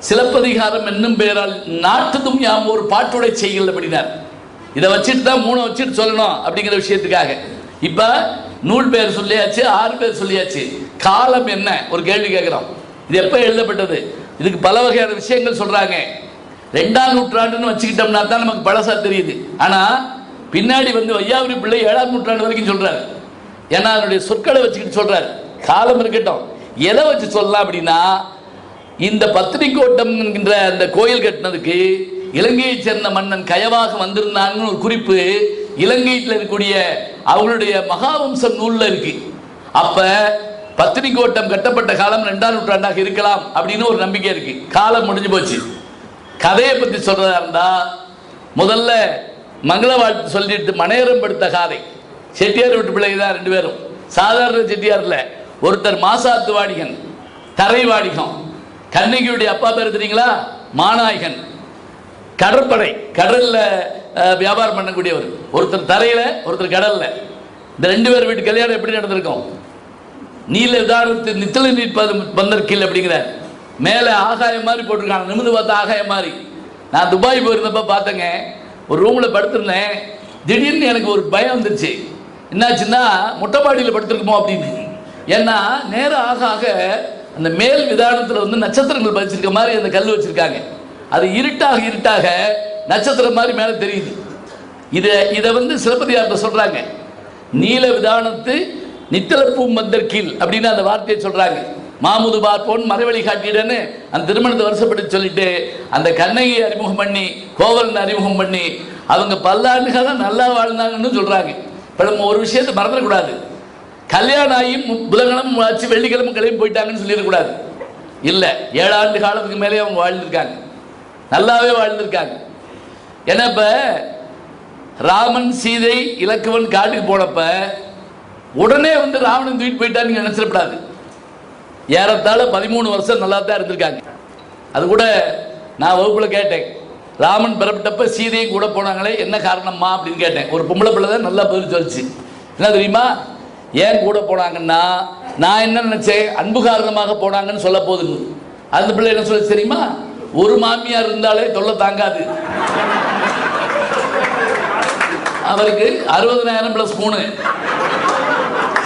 சிலப்பதிகாரம் என்னும் பெயரால் நாட்டுதும் யாம் ஒரு பாட்டுடை செய்யல் அப்படின்னார். இதை வச்சுட்டு தான் 3 வச்சுட்டு சொல்லணும் அப்படிங்கிற விஷயத்துக்காக. இப்போ நூல் பெயர் சொல்லியாச்சு, 6 பேர் சொல்லியாச்சு. காலம் என்ன ஒரு கேள்வி கேட்குறோம். இது எப்போ எழுதப்பட்டது? இதுக்கு பல வகையான விஷயங்கள் சொல்கிறாங்க. 2ஆம் நூற்றாண்டுன்னு வச்சுக்கிட்டோம்னா தான் நமக்கு பழசா தெரியுது. ஆனால் பின்னாடி வந்து வையாபுரி பிள்ளை 7ஆம் நூற்றாண்டு வரைக்கும் சொல்கிறார். ஏன்னா அதனுடைய சொற்களை வச்சுக்கிட்டு சொல்கிறார். காலம் இருக்கட்டும், எதை வச்சு சொல்லலாம் அப்படின்னா, இந்த பத்திரிக்கோட்டம் என்கின்ற அந்த கோயில் கட்டினதுக்கு இலங்கையை சேர்ந்த மன்னன் கயவாக வந்திருந்தான்னு ஒரு குறிப்பு இலங்கையில் இருக்கக்கூடிய அவங்களுடைய மகாவம்சம் நூலில் இருக்கு. அப்ப பத்திரிக்கோட்டம் கட்டப்பட்ட காலம் 2ஆம் நூற்றாண்டாக இருக்கலாம் அப்படின்னு ஒரு நம்பிக்கை இருக்கு. காலம் முடிஞ்சு போச்சு. கதையை பற்றி சொல்றதா இருந்தா முதல்ல மங்கள வாழ்த்து சொல்லிட்டு மனையரம் படுத்த காதை. செட்டியார் வீட்டு பிள்ளை தான் 2 பேரும். சாதாரண செட்டியார் இல்லை, ஒருத்தர் மாசாத்து வாடிகன், தரை வாடிகம். கண்ணகியுடைய அப்பா பேர் தெரியுங்களா? மாநாயகன். கடற்படை, கடல்ல வியாபாரம் பண்ணக்கூடியவர். ஒருத்தர் தரையில, ஒருத்தர் கடல்ல. இந்த 2 பேர் வீட்டு கல்யாணம் எப்படி நடந்திருக்கும்? நீல விதானத்து நித்தல நீர் பந்தற்கில் அப்படிங்கிறார். மேலே ஆகாயம் மாதிரி போட்டிருக்காங்க, நிமிந்து பார்த்தா ஆகாயம் மாதிரி. நான் துபாய் போயிருந்தப்ப பார்த்தேங்க, ஒரு ரூமில் படுத்திருந்தேன். திடீர்னு எனக்கு ஒரு பயம் வந்துருச்சு. என்னாச்சுன்னா மொட்டைப்பாடியில் படுத்திருக்குமோ அப்படின்னு. ஏன்னா நேரம் ஆக ஆக அந்த மேல் விதானத்தில் வந்து நட்சத்திரங்கள் பதிச்சிருக்க மாதிரி அந்த கல் வச்சிருக்காங்க. அது இருட்டாக இருட்டாக நட்சத்திரம் மாதிரி மேலே தெரியுது. இதை வந்து சிலப்பதிகாரத்தில் சொல்கிறாங்க. நீல விதானத்து நித்தலப்பூ மந்தர் கீழ் அப்படின்னு அந்த வார்த்தையை சொல்கிறாங்க. மாமுது பார்ப்போன் மறைவழி காட்டிடன்னு அந்த திருமணத்தை வருஷப்பட்டு சொல்லிட்டு அந்த கண்ணகியை அறிமுகம் பண்ணி கோவலன் அறிமுகம் பண்ணி அவங்க பல்லாண்டுகாக நல்லா வாழ்ந்தாங்கன்னு சொல்கிறாங்க. இப்போ நம்ம ஒரு விஷயத்தை மறந்துடக்கூடாது. கல்யாணம் ஆகி புதன்கிழமை ஆச்சு வெள்ளிக்கிழமை கிளம்பி போயிட்டாங்கன்னு சொல்லிடக்கூடாது. இல்லை, 7 ஆண்டு காலத்துக்கு மேலே அவங்க வாழ்ந்துருக்காங்க, நல்லாவே வாழ்ந்துருக்காங்க. ஏன்னா இப்போ ராமன் சீதை இலக்குவன் காட்டுக்கு போனப்ப உடனே வந்து ராவணன் தூக்கிட்டு போயிட்டா நீங்க நினைச்சிடப்படாது. ஏறத்தாழ 13 வருஷம் நல்லா தான் இருந்திருக்காங்க. அது கூட நான் வகுப்புல கேட்டேன், ராமன் பிறப்பிட்டப்ப சீதையும் கூட போனாங்களே என்ன காரணம்மா அப்படின்னு கேட்டேன். ஒரு பொம்பளை பிள்ளை தான் நல்லா பதில் சொல்லிச்சு. என்ன தெரியுமா, ஏன் கூட போனாங்கன்னா நான் என்ன நினைச்சேன், அன்பு காரணமாக போனாங்கன்னு சொல்ல போகுது. அந்த பிள்ளை என்ன சொல்ல தெரியுமா, ஒரு மாமியார் இருந்தாலே தொல்லை தாங்காது. அவருக்கு 60,000 பிளஸ் 3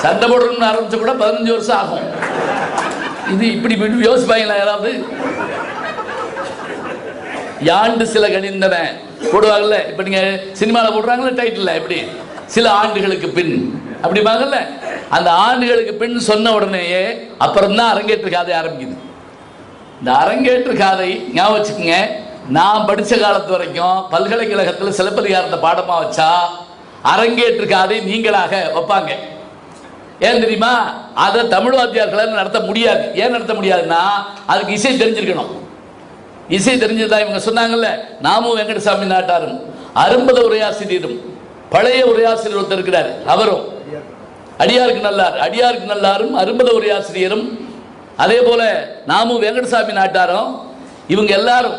சண்டை போடணும்னு ஆரம்பிச்ச கூட 15 வருஷம் ஆகும். இது இப்படி யோசிப்பாங்களா யாராவது? யாண்டு சில கணிந்தன போடுவாங்கல்ல, இப்ப நீங்க சினிமாவில் போடுறாங்கல்ல டைட்டில், எப்படி சில ஆண்டுகளுக்கு பின் அப்படிப்பாங்கல்ல, அந்த ஆண்டுகளுக்கு பின் சொன்ன உடனேயே அப்புறம் தான் அரங்கேற்று காதை ஆரம்பிக்குது. இந்த அரங்கேற்று காதை ஞாபகம் வச்சுக்கோங்க. நான் படித்த காலத்து வரைக்கும் பல்கலைக்கழகத்தில் சிலப்பதிகாரத்தை பாடமாக வச்சா அரங்கேற்று காதை நீங்களாக வைப்பாங்க. ஏன் தெரியுமா, அதை தமிழ் வாத்தியார்களால் நடத்த முடியாது. ஏன் நடத்த முடியாதுன்னா அதுக்கு இசை தெரிஞ்சிருக்கணும். இசை தெரிஞ்சதா இவங்க சொன்னாங்கல்ல, நாமும் வெங்கடசாமி நாட்டாரும் அரும்பத உரையாசிரியரும் பழைய உரையாசிரியர் ஒருத்தர் இருக்கிறார், அவரும் அடியாருக்கு நல்லாரும் அரும்பத உரையாசிரியரும் அதே போல நாமும் வெங்கடசாமி நாட்டாரும் இவங்க எல்லாரும்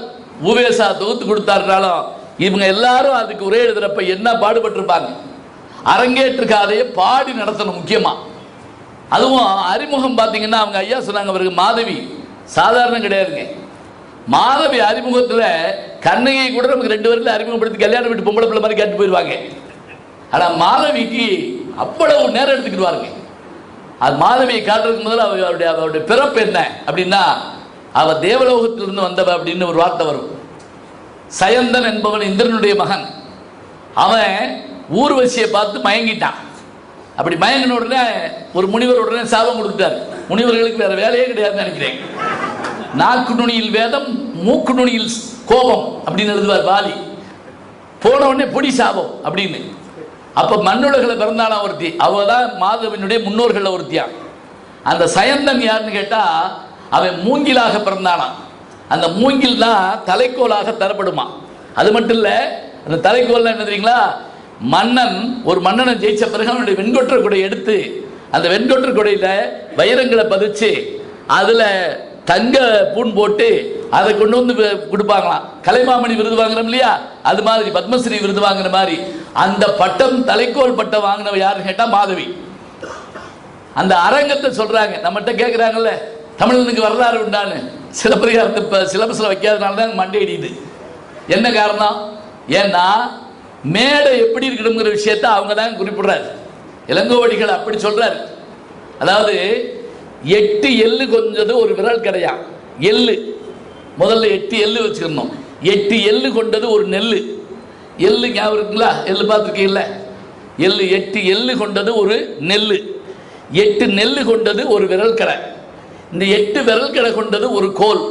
உவேசா தொகுத்து கொடுத்தாருனாலும் இவங்க எல்லாரும் அதுக்கு உரை எழுதுறப்ப என்ன பாடுபட்டிருப்பாங்க. அரங்கேற்று காதையை பாடி நடத்தணும் முக்கியமா. அதுவும் அறிமுகம் பார்த்தீங்கன்னா அவங்க ஐயா சொன்னாங்க, அவருக்கு மாதவி சாதாரணம் கிடையாதுங்க. மாதவி அறிமுகத்தில் கண்ணகியை கூட நமக்கு 2 பேரில் அறிமுகப்படுத்தி கல்யாணம் வீட்டு பொம்பளை பிள்ளை மாதிரி கேட்டு போயிடுவாங்க. ஆனால் மாதவிக்கு அவ்வளவு நேரம் எடுத்துக்கிடுவாருங்க. அது மாதவியை காட்டுறதுக்கு முதல்ல அவருடைய பிறப்பு என்ன அப்படின்னா, அவ தேவலோகத்திலிருந்து வந்தவ அப்படின்னு ஒரு வார்த்தை வரும். சயந்தன் என்பவன் இந்திரனுடைய மகன். அவன் ஊர்வசியை பார்த்து மயங்கிட்டான். அப்படி மயங்கின உடனே ஒரு முனிவர் உடனே சாபம் கொடுத்தார். முனிவர்களுக்கு வேற வேலையே கிடையாதுன்னு நினைக்கிறேன். நாக்கு நுனியில் வேதம், மூக்கு நுனியில் கோபம் அப்படின்னு எழுதுவார் வாலி. போன உடனே பொடி சாபம் அப்படின்னு. அப்ப மண்ணுலகில் பிறந்தானா ஒருத்தி, அவதான் மாதவினுடைய முன்னோர்கள் ஒருத்தியா. அந்த சயந்தன் யாருன்னு கேட்டா, அவன் மூங்கிலாக பிறந்தானா. அந்த மூங்கில் தான் தலைக்கோலாக தரப்படுமா. அது மட்டும் இல்ல, அந்த தலைக்கோல் என்ன தெரியுங்களா, மன்னன் ஒரு மன்னனை ஜெயிச்ச பிறகு அவனுடைய வெண்கொற்ற கொடை எடுத்து அந்த வெண்கொற்ற கொடையில வைரங்களை பதிச்சு அதுல தங்க பூன் போட்டு அதை கொண்டு வந்து கொடுப்பாங்களாம். கலைமாமணி விருது வாங்குறோம் இல்லையா, அது மாதிரி பத்மஸ்ரீ விருது வாங்குற மாதிரி அந்த பட்டம், தலைக்கோல் பட்டம் வாங்கினவ யாருன்னு கேட்டா மாதவி. அந்த அரங்கத்தை சொல்றாங்க, நம்மகிட்ட கேட்கிறாங்கல்ல தமிழனுக்கு வரலாறு உண்டான்னு, சிலப்பதிகாரத்தை இப்போ சிலபஸில் வைக்காதனால தான் மண்டை அடிக்குது. என்ன காரணம், ஏன்னா மேடை எப்படி இருக்கணுங்கிற விஷயத்தை அவங்க தான் குறிப்பிடுறாரு. இளங்கோவடிகள் அப்படி சொல்றாரு. அதாவது 8 எள்ளு கொஞ்சது ஒரு விரல் கிடையாது. எள்ளு முதல்ல 8 எள்ளு வச்சுக்கணும். 8 எள்ளு கொண்டது ஒரு நெல்லு. எள்ளு ஞாபகம் இருக்குங்களா, எள்ளு பார்த்துருக்கீங்கள, எள்ளு 8 எள்ளு கொண்டது ஒரு நெல்லு. 8 நெல்லு கொண்டது ஒரு விரல் கடை. இந்த 8 விரல் கடை கொண்டது ஒரு கோல்.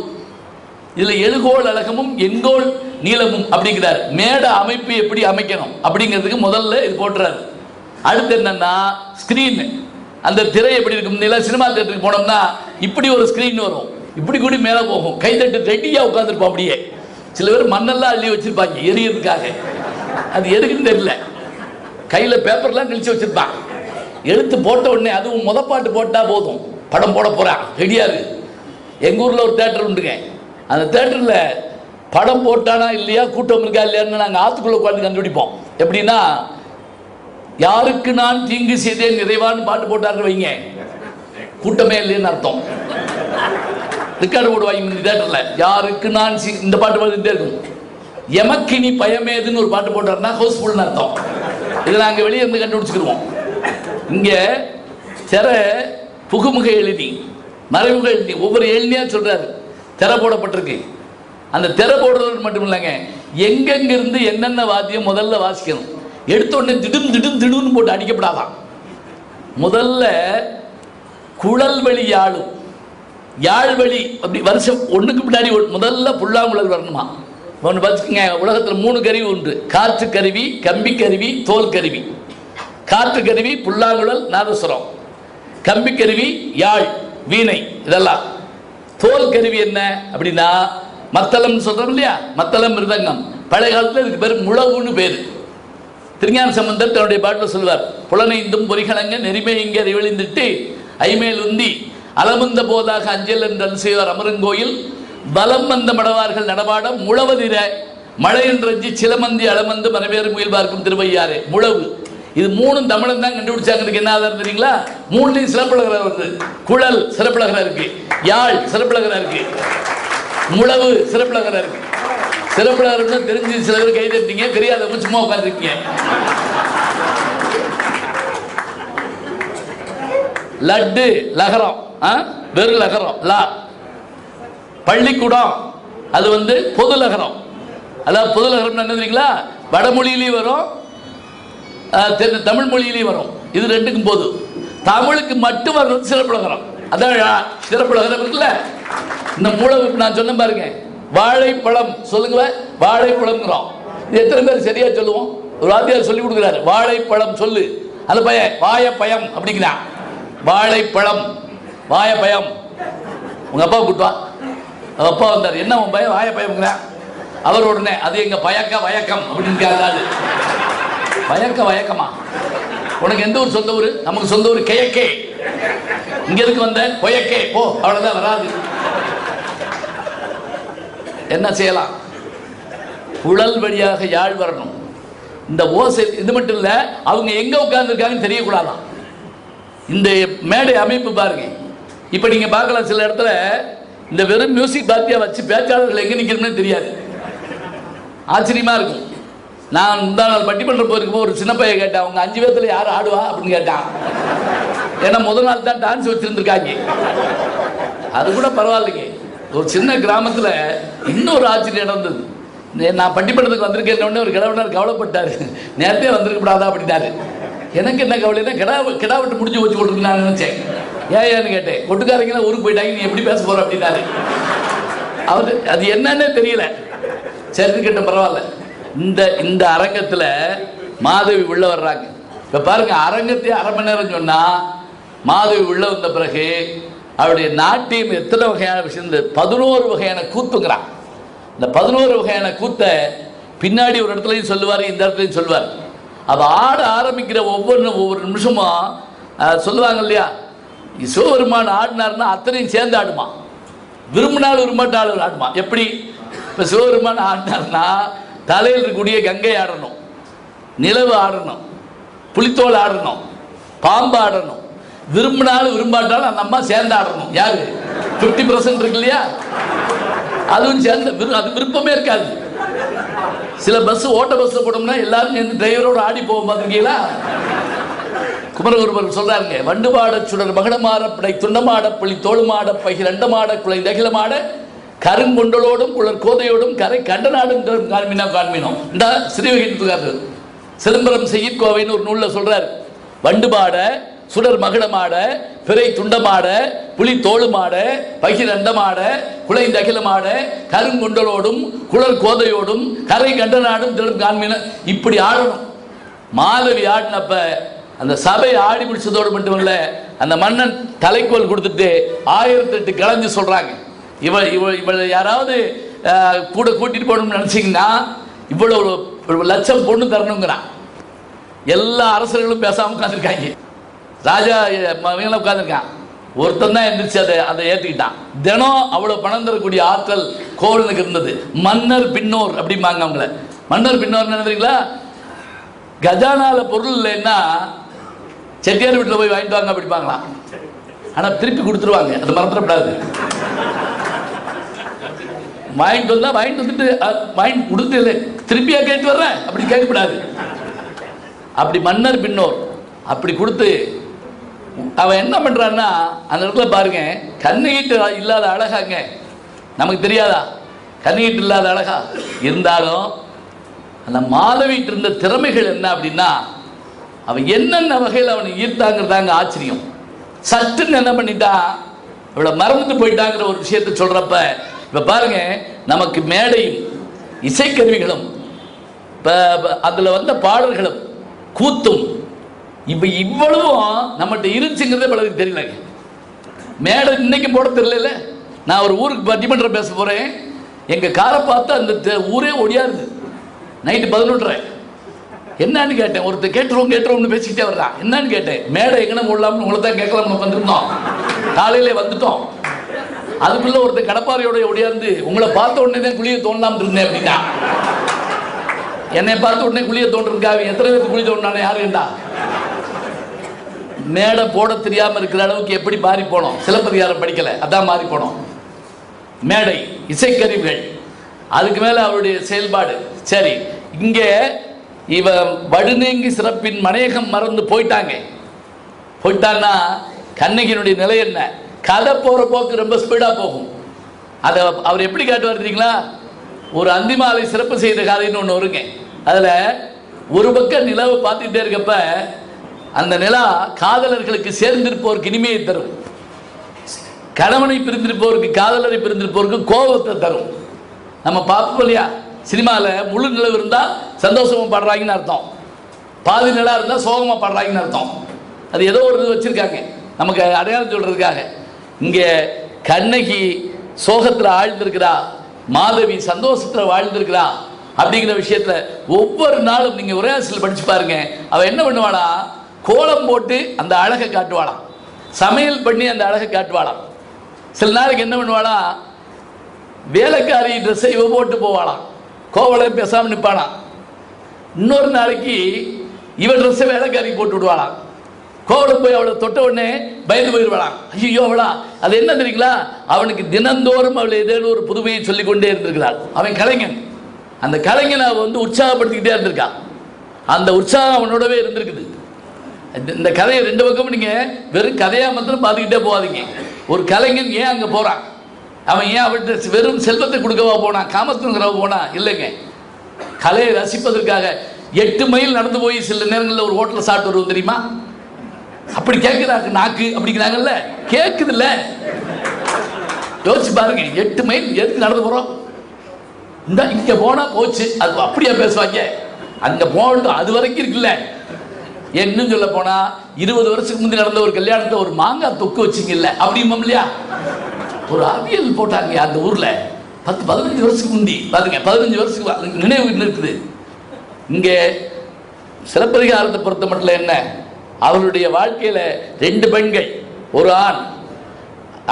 இதுல எழுகோல் அழகமும் எங்கோல் நீளமும் அப்படிங்கிறார். மேட அமைப்பு எப்படி அமைக்கணும் அப்படிங்கிறதுக்கு முதல்ல இது போட்டுறாரு. அடுத்து என்னன்னா ஸ்கிரீன், அந்த திரை எப்படி இருக்கும். சினிமா தியேட்டருக்கு போனோம்னா இப்படி ஒரு ஸ்கிரீன் வரும், இப்படி கூடி மேலே போகும், கைத்தட்டு ரெடியா உட்காந்துருப்போம். அப்படியே சில பேர் மண்ணெல்லாம் அள்ளி வச்சிருப்பாங்க எரியறதுக்காக. அது எதுக்குன்னு தெரியல, கையில பேப்பர்லாம் கிழிச்சு வச்சிருப்பான். எழுத்து போட்ட உடனே அதுவும் முதப்பாட்டு போட்டா போதும், படம் போட போறான் ரெடியா இருக்கு. எங்க ஊர்ல ஒரு தேட்டர் உண்டுங்க. அந்த தேட்டர்ல படம் போட்டானா இல்லையா, கூட்டம் இருக்கா இல்லையான்னு நாங்கள் ஆத்துக்குள்ள உட்காந்து கண்டுபிடிப்போம். எப்படின்னா, யாருக்கு நான் தீங்கு செய்தேன் நிறைவான்னு பாட்டு போட்டாரு வைங்க, கூட்டமே இல்லைன்னு அர்த்தம். ரெக்கார்டு போடுவாங்க தேட்டர்ல, யாருக்கு நான் இந்த பாட்டு பாடிட்டே இருக்கும். எமக்கினி பயமேதுன்னு ஒரு பாட்டு போட்டாருன்னா ஹவுஸ்ஃபுல்னு அர்த்தம். இதை நாங்கள் வெளியே இருந்து கண்டுபிடிச்சுக்கிடுவோம். இங்க திரை புகுமுக எழுதி, மறைமுக எழுதி, ஒவ்வொரு எழுதியா சொல்றாரு திரை போடப்பட்டிருக்கு. அந்த திரை போடுறது மட்டும் இல்லைங்க, எங்கெங்கிருந்து என்னென்ன வாத்தியம் முதல்ல வாசிக்கணும். எடுத்த உடனே திடும் திடும் திடுன்னு போட்டு அடிக்கப்படாதான். முதல்ல குழல் வழி யாழும், யாழ் வழி அப்படி வருஷம் ஒன்றுக்கு பின்னாடி முதல்ல புல்லாங்குழல் வரணுமா. ஒன்று வச்சுக்கோங்க, உலகத்தில் 3 கருவி உண்டு. காற்று கருவி, கம்பி கருவி, தோல் கருவி. காற்று கருவி புல்லாங்குழல் நாதஸ்வரம், கம்பி கருவி யாழ் வீணை இதெல்லாம். தோல் கருவி என்ன அப்படின்னா மத்தளம் சொல்றோம் இல்லையா, மத்தளம் மிருதங்கம். பழைய காலத்தில் இதுக்கு பேர் முழவுன்னு பேரு. திருஞான சம்பந்தர் தன்னுடைய பாட்டில் சொல்வார், புலனைந்தும் பொறிகளங்க நெறிமை இங்கே அறிவழிந்துட்டு ஐமேல் உந்தி அலமுந்த போதாக அஞ்சல் என்று செய்வார் அமருங்கோயில் பலம் வந்த மடவார்கள் நடமாட முழவதிர மழை என்றஞ்சி சிலமந்தி அளமந்து மனவேறு முயல் பார்க்கும் திருவையாறு. முழவு இது மூணும் தமிழன் தான் கண்டுபிடிச்சாங்கிறதுக்கு என்ன ஆதாரம் தெரியுங்களா? மூணுலையும் சிறப்புலகிற வருது. குழல் சிறப்புலகிற இருக்கு, யாழ் சிறப்புலகிற இருக்கு, முழவு சிறப்புலகிற இருக்கு. சிறப்புலகிற தெரிஞ்சு சில பேர் கை தட்டிங்க, தெரியாதவங்க சும்மா உட்காந்துருக்கீங்க. லட்டு லகரம், வெறு லகரம் லா. பள்ளிக்கூடம் அது வந்து பொது லகரம். அதாவது பொது லகரம் என்ன தெரியுங்களா? வடமொழியிலையும் வரும், தமிழ் மொழியிலையும் வரும். இது ரெண்டுக்கும் போது. தமிழுக்கு மட்டும் வர்றது சிறப்புலகரம். அதான் சிறப்புலகரம் இருக்குல்ல. இந்த மூளை நான் சொன்ன பாருங்க, வாழைப்பழம் சொல்லுங்க, வாழைப்பழம்ங்கிறோம். இது எத்தனை பேர் சரியா சொல்லுவோம்? ஒரு வாத்தியார் சொல்லி கொடுக்குறாரு, வாழைப்பழம் சொல்லு. அந்த பையன் வாயப்பயம் அப்படிங்கிறான். வாழைப்பழம் வாயப்பயம். உங்க அப்பா கூட்டுவா. அப்பா வந்தார், என்ன உன் பையன் வாயப்பயம்ங்கிறான். அவர் உடனே அது எங்க பயக்க வயக்கம் அப்படின்னு கேட்டாரு. வயக்க வயக்கமா? உனக்கு எந்த ஊர் சொந்த ஊர்? நமக்கு சொந்த ஊர் கிழக்கே. இங்க எதுக்கு வந்த? கொயக்கே போ, அவ்வளவுதான், வராது. என்ன செய்யலாம்? குழல் வழியாக யாழ் வரணும். இந்த ஓசை இது மட்டும் இல்ல, அவங்க எங்க உட்கார்ந்துருக்காங்கன்னு தெரியக்கூடாதான். இந்த மேடை அமைப்பு பாருங்க. இப்ப நீங்க பார்க்கலாம், சில இடத்துல இந்த வெறும் மியூசிக் பாத்தியா வச்சு பேச்சாளர்கள் எங்க நிக்கணும்னு தெரியாது. ஆச்சரியமா இருக்கும். நான் முந்தா நாள் பட்டிமன்றம் போயிருக்கும்போது ஒரு சின்ன பையன் கேட்டான், அவங்க 5 பேர்த்துல யார் ஆடுவா அப்படின்னு கேட்டான். ஏன்னா முதல் நாள் தான் டான்ஸ் வச்சிருந்துருக்காங்க. அது கூட பரவாயில்லைங்க. ஒரு சின்ன கிராமத்தில் இன்னொரு ஆச்சரியம் நடந்தது. நான் பட்டிமன்றத்துக்கு வந்திருக்கேன், ஒரு கிழவனர் கவலைப்பட்டார். நேரத்தே வந்திருக்கப்படாதா அப்படின்னாரு. எனக்கு என்ன கவலைன்னா, கிடா விட்டு முடிஞ்சு வச்சு கொடுத்துருக்கு நான் நினைச்சேன். ஏன்னு கேட்டேன். கொட்டுக்காரங்களாம் ஊருக்கு போயிட்டாங்க, நீ எப்படி பேச போற அப்படின்னாரு. அவர் அது என்னன்னே தெரியல. சரி கேட்ட பரவாயில்ல. இந்த அரங்கத்தில் மாதவி உள்ள வர்றாங்க. இப்போ பாருங்க, அரங்கத்தையே அரை மணி நேரம் சொன்னா மாதவி உள்ள வந்த பிறகு அவருடைய நாட்டியம் எத்தனை வகையான விஷயம், 11 வகையான கூத்துங்கிறான். இந்த 11 வகையான கூத்தை பின்னாடி ஒரு இடத்துலையும் சொல்லுவார், இந்த இடத்துலையும் சொல்லுவார். அது ஆட ஆரம்பிக்கிற ஒவ்வொரு நிமிஷமும் சொல்லுவாங்க இல்லையா, சிவபெருமான் ஆடினார்னா அத்தனையும் சேர்ந்து ஆடுமா. விரும்பினாலும் விரும்பாட்ட ஆடுமா. எப்படி? இப்போ சிவபெருமான் ஆடினார்னா தலையில் இருக்கக்கூடிய கங்கை ஆடணும், நிலவு ஆடணும், புலித்தோல் ஆடணும், பாம்பு ஆடணும். விரும்பினாலும் விரும்பாட்டாலும் அந்த அம்மா சேர்ந்து ஆடணும். யாரு? 50% இருக்கு இல்லையா, அதுவும் சேர்ந்து. அது விருப்பமே இருக்காது. சில பஸ் ஓட்ட பஸ்ல போட்டோம்னா எல்லாரும் சேர்ந்து டிரைவரோட ஆடி போவோம், பார்த்துருக்கீங்களா? குமரகுருபர் சொல்றாருங்க, வண்டுபாட சுடர் மகடமாட பிடை துண்டமாட புலி தோளுமாட பகிரண்டமாட குலை தகிலமாட கருங்கொண்டலோடும் குளர் கோதையோடும் கரை கண்டநாடும் காண்மினோம். இந்த ஸ்ரீவகிட்டு சிதம்பரம் செய்யிற்கோவைன்னு ஒரு நூலில் சொல்றாரு. வண்டுபாட சுடர் மகிடமாட பிறை துண்டமாட புலி தோளுமாட பகிரண்டமாட குலை தகிலமாட கருங்கொண்டலோடும் குளர் கோதையோடும் கரை கண்டநாடும் காண்மின. இப்படி ஆடணும். மாதவி ஆடினப்ப அந்த சபை ஆடி பிடிச்சதோடு மட்டும் இல்ல, அந்த மன்னன் தலைக்கோல் கொடுத்துட்டு 1008 கிளஞ்சு சொல்றாங்க. இவள் யாராவது கூட கூட்டிட்டு போகணும்னு நினைச்சீங்கன்னா இவ்வளவு லட்சம் பொண்ணு தரணுங்கிறான். எல்லா அரசர்களும் பேசாம உட்காந்துருக்காங்க. ராஜா உட்காந்துருக்கான். ஒருத்தன் தான் எந்திரிச்சு அதை ஏற்றுக்கிட்டான். தினம் அவ்வளவு பணம் தரக்கூடிய ஆற்றல் கோவலனுக்கு இருந்தது. மன்னர் பின்னோர் அப்படிம்பாங்க அவங்கள. மன்னர் பின்னோர் நினைக்கிறீங்களா? கஜானால பொருள் இல்லைன்னா செட்டியார் வீட்டில் போய் வாங்கிட்டு வாங்க அப்படிப்பாங்களாம். ஆனால் திருப்பி கொடுத்துருவாங்க, அது மறந்துடக்கூடாது. வாங்கிட்டு வந்தா வாங்கிட்டு வந்துட்டு வாங்கி கொடுத்து இல்லை திருப்பியா கேட்டு வர்றேன் அப்படி கேட்கக்கூடாது. அப்படி மன்னர் பின்னோர் அப்படி கொடுத்து அவன் என்ன பண்றான்னா, அந்த இடத்துல பாருங்க, கண்ணீட்டு இல்லாத அழகாங்க. நமக்கு தெரியாதா கண்ணீட்டு இல்லாத அழகா? இருந்தாலும் அந்த மாதவிட்டு இருந்த திறமைகள் என்ன அப்படின்னா, அவன் என்னென்ன வகையில் அவனை ஈர்த்தாங்கிறதாங்க ஆச்சரியம். சட்டுன்னு என்ன பண்ணிட்டான், அவளை மறந்துட்டு போயிட்டாங்கிற ஒரு விஷயத்தை சொல்றப்ப இப்ப பாருங்க, நமக்கு மேடையும் இசைக்கருவிகளும் அதுல வந்த பாடல்களும் கூத்தும் இப்ப இவ்வளவும் நம்மகிட்ட இருந்துச்சுங்கிறதே பலருக்கு தெரியல. மேடை இன்னைக்கு போட தெரியல. நான் ஒரு ஊருக்கு பட்டிமன்றம் பேச போறேன். எங்க காரை பார்த்து அந்த ஊரே ஒடியாருது. நைட்டு 11:30 என்னன்னு கேட்டேன். ஒருத்தர் கேட்டுருவோம்னு பேசிக்கிட்டே வர்றான். என்னன்னு கேட்டேன். மேடை எங்கன்னு போடலாம்னு உங்களை தான் கேட்கலாம்னு வந்திருந்தோம். காலையிலே வந்துட்டோம். அதுக்குள்ள ஒருத்தர் கடப்பாறையோட ஒடியாந்து உங்களை பார்த்த உடனே தான் குழியை தோண்டலாம் இருந்தேன் அப்படின்னா, என்னை பார்த்த உடனே குழியை தோன்றிருக்காங்க. எத்தனை பேருக்கு குழி தோண்டினானே யாருண்டா? மேடை போட தெரியாமல் இருக்கிற அளவுக்கு எப்படி மாறி போனோம்? சிலப்பதிகாரம் படிக்கல, அதான் மாறி போனோம். மேடை, இசைக்கருவிகள், அதுக்கு மேல அவருடைய செயல்பாடு. சரி, இங்கே இவ வடுநேங்கி சிறப்பின் மனையகம் மறந்து போயிட்டான்னா கண்ணகியினுடைய நிலை என்ன? கதை போற போக்கு ரொம்ப ஸ்பீடா போகும். அதை அவர் எப்படி காட்டுவார் தெரியுங்களா? ஒரு அந்திமாலை சிறப்பு செய்த கதைன்னு ஒன்று வருங்க. அதுல ஒரு பக்கம் நிலவை பார்த்துக்கிட்டே இருக்கப்ப அந்த நிலா காதலர்களுக்கு சேர்ந்திருப்போருக்கு இனிமையை தரும், கணவனை பிரிந்திருப்போருக்கு, காதலரை பிரிந்திருப்போருக்கு கோபத்தை தரும். நம்ம பார்ப்போம் இல்லையா? சினிமாவில் முழு நிலவு இருந்தால் சந்தோஷமா பாடுறாங்கன்னு அர்த்தம், பாதி நிலா இருந்தால் சோகமாக பாடுறாங்கன்னு அர்த்தம். அது ஏதோ ஒரு இது வச்சிருக்காங்க நமக்கு அடையாளம் சொல்றதுக்காக. இங்கே கண்ணகி சோகத்தில் ஆழ்ந்திருக்கிறா, மாதவி சந்தோஷத்தில் வாழ்ந்திருக்கிறா. அப்படிங்கிற விஷயத்துல ஒவ்வொரு நாளும் நீங்க உரையாசிரியர் படிச்சு பாருங்க. அவ என்ன பண்ணுவாளா? கோலம் போட்டு அந்த அழகை காட்டுவாளாம், சமையல் பண்ணி அந்த அழகை காட்டுவாளாம். சில நாளைக்கு என்ன பண்ணுவாளா? வேலைக்காரி ட்ரெஸ்ஸை இவ போட்டு போவாளாம், கோவலை பேசாமல் நிற்பாளாம். இன்னொரு நாளைக்கு இவ ட்ரெஸ்ஸை வேலைக்காரி போட்டு விடுவாளாம். கோவலை போய் அவளை தொட்ட உடனே பயந்து போயிடுவாளாம். ஐயோ அவளா! அது என்ன தெரியுங்களா? அவனுக்கு தினந்தோறும் அவளை ஏதேனும் ஒரு புதுமையை சொல்லிக் கொண்டே இருந்திருக்கிறாள். அவன் கலைஞன். அந்த கலைஞனை வந்து உற்சாகப்படுத்திக்கிட்டே இருந்திருக்கான். அந்த உற்சாகம் அவனோடவே இருந்திருக்குது. இந்த கதையை ரெண்டு பக்கமும் நீங்க வெறும் கதையா மாத்திரம் பார்த்துக்கிட்டே போகாதீங்க. ஒரு கலைஞன் ஏன் அங்க போறான்? அவன் ஏன் அவர்கிட்ட வெறும் செல்வத்தை கொடுக்கவா போனான், காமத்துங்கிறவ போனா? இல்லைங்க, கலையை ரசிப்பதற்காக 8 மைல் நடந்து போய் சில நேரங்களில் ஒரு ஹோட்டலில் சாப்பிட்டு வருவோம் தெரியுமா? அப்படி கேட்குறாங்க நாக்கு அப்படிங்கிறாங்கல்ல, கேட்குது இல்ல? யோசிச்சு பாருங்க, 8 மைல் எதுக்கு நடந்து போறோம்? இந்த இங்க போனா போச்சு, அது அப்படியே பேசுவாங்க. அங்க போகட்டும், அது வரைக்கும் இருக்குல்ல. என்னன்னு சொல்ல போனா 20 வருஷத்துக்கு முந்தி நடந்த ஒரு கல்யாணத்தை ஒரு மாங்காய் தொக்கு வச்சிங்கல்ல அப்படிம்போம் இல்லையா? ஒரு அவியல் போட்டாங்க அந்த ஊர்ல 10-15 வருஷத்துக்கு முந்தி. பாருங்க, 15 வருஷத்துக்கு நினைவு இருக்குது. இங்கே சிலப்பதிகாரத்தை பொறுத்த மட்டும் என்ன, அவளுடைய வாழ்க்கையில 2 பெண்கள், ஒரு ஆண்.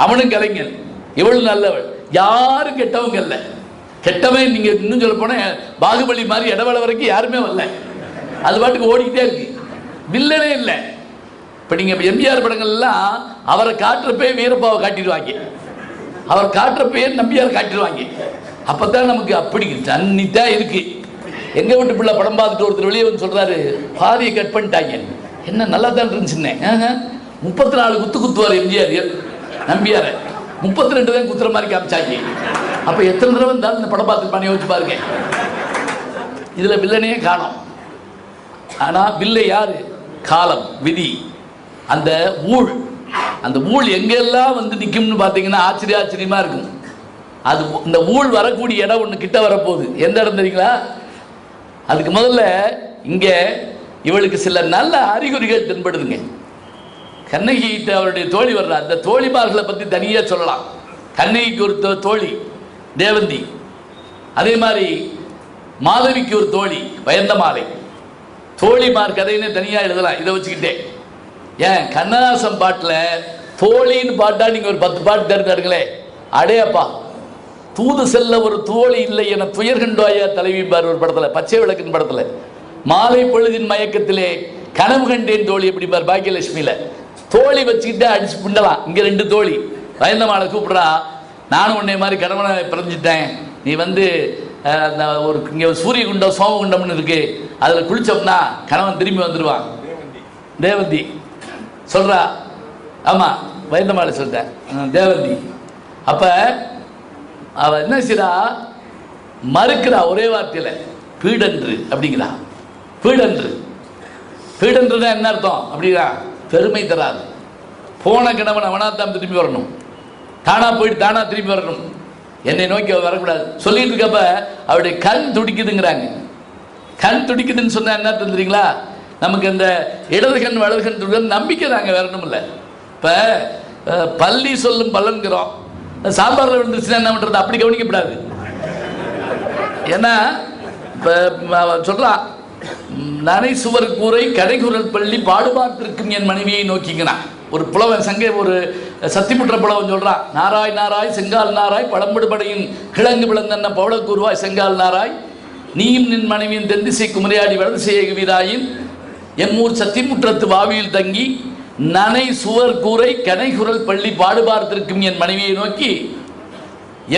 அவனும் கலைஞன், இவளும் நல்லவள். யாரும் கெட்டவங்க இல்லை. கெட்டவன் நீங்க இன்னும் சொல்ல போன பாகுபலி மாதிரி இடவேளை வரைக்கும் யாருமே வரல. அது பாட்டுக்கு ஓடிக்கிட்டே இருக்கு, வில்லனே இல்லை. இப்ப நீங்க எம்ஜிஆர் படங்கள் எல்லாம் அவரை காட்டுறப்பே வீரப்பாவை காட்டிடுவாங்க, அவர் காட்டுறப்பே நம்பியார் காட்டிடுவாங்க. அப்பதான் நமக்கு அப்படி தண்ணித்தான் இருக்கு. எங்க வீட்டு பிள்ளை படம் பார்த்துட்டு ஒருத்தர் வெளியே வந்து சொல்றாரு, பாதியை கட் பண்ணிட்டாங்க. என்ன நல்லா தான் இருந்துச்சுன்னே. 34 குத்து குத்துவார் எம்ஜிஆர் நம்பியார, 32 தான் குத்துற மாதிரி காமிச்சாங்க. அப்ப எத்தனை தடவை இருந்தாலும் இந்த படம் பார்த்து பண்ணி வச்சு பாருங்க. இதுல வில்லனையே காணோம். ஆனா வில்லை யாரு? காலம், விதி, அந்த ஊழ். அந்த ஊழ் எங்கெல்லாம் வந்து நிற்கும்னு பார்த்தீங்கன்னா ஆச்சரியமா இருக்கும். அது இந்த ஊழ் வரக்கூடிய இடம் ஒன்று கிட்ட வரப்போகுது. எந்த இடம் தெரியுங்களா? அதுக்கு முதல்ல இங்க இவளுக்கு சில நல்ல அறிகுறிகள் தென்படுதுங்க. கண்ணகிட்ட அவருடைய தோழி வர்றா. அந்த தோழிமார்களை பற்றி தனியாக சொல்லலாம். கண்ணகிக்கு ஒரு தோழி தேவந்தி, அதே மாதிரி மாதவிக்கு ஒரு தோழி வயந்தமாலை. தோழிமார் கதைன்னு தனியாக எழுதலாம் இதை வச்சுக்கிட்டே. ஏன் கண்ணதாசன் பாட்டில் தோழின்னு பாட்டா நீங்க ஒரு 10 பாட்டு தெரிஞ்சாருங்களே. அடையப்பா, தூது செல்ல ஒரு தோழி இல்லை என துயர் கண்டாயா தலைவி பார் ஒரு படத்துல, பச்சை விளக்கின் படத்துல. மாலை பொழுதின் மயக்கத்திலே கனவு கண்டேன் தோழி எப்படி பார் பாக்கியலட்சுமியில. தோழி வச்சுக்கிட்டே அடிச்சு பிண்டலாம். இங்க 2 தோழி. வயந்தமாலை கூப்பிடுறா, நானும் உன்னை மாதிரி கணவனை பிறஞ்சிட்டேன், நீ வந்து ஒரு இங்கே சூரிய குண்டம் சோமகுண்டம்னு இருக்கு, அதில் குளிச்சோம்னா கணவன் திரும்பி வந்துடுவான். தேவந்தி சொல்றா. ஆமா, வயந்தமாலை சொல்லிட்டேன் தேவந்தி. அப்ப அவ என்ன செய்றா? மறுக்கிறா ஒரே வார்த்தையில, பீடன்று அப்படிங்கிறா. பீடன்று, பீடன்றுனா என்ன அர்த்தம் அப்படின்னா பெருமை தராது. போன கணவன் அவனாத்தான் திரும்பி வரணும், தானா போயிட்டு தானா திரும்பி வரணும், என்னை நோக்கி வரக்கூடாது சொல்லிட்டு இருக்கப்ப அவருடைய கண் துடிக்குதுங்கிறாங்க. கண் துடிக்குதுன்னு சொன்னா என்ன தெரிஞ்சுங்களா? நமக்கு அந்த இடது கண் வலது கண் துடிக்கிறது நம்பிக்கை தாங்க, வேற ஒன்றும் இல்லை. இப்போ பள்ளி சொல்லும் பலன்கிறோம், சாம்பாரில் விழுந்துருச்சுன்னா என்ன பண்ணுறது? அப்படி கவனிக்கப்படாது. ஏன்னா இப்போ சொல்கிறான், நனை சுவர் கூரை கடைகுரல் பள்ளி பாடுபார்த்திருக்கும் என் மனைவியை நோக்கிக்கிறான். ஒரு புலவன் ஒரு சத்திமுற்ற புலவன் சொல்றான், நாராய் நாராய் செங்கால் நாராய் பழம்படுபடையின் கிழங்கு விளந்தன்ன பவளக்கூறுவாய் செங்கால் நாராய் நீயும் நின் மனைவியின் தென்திசை குமரியாடி வலதிசை வீராயின் எம்மூர் சத்திமுற்றத்து வாவியில் தங்கி நனை சுவர் கூரை கனைகுரல் பள்ளி பாடுபார்த்திருக்கும் என் மனைவியை நோக்கி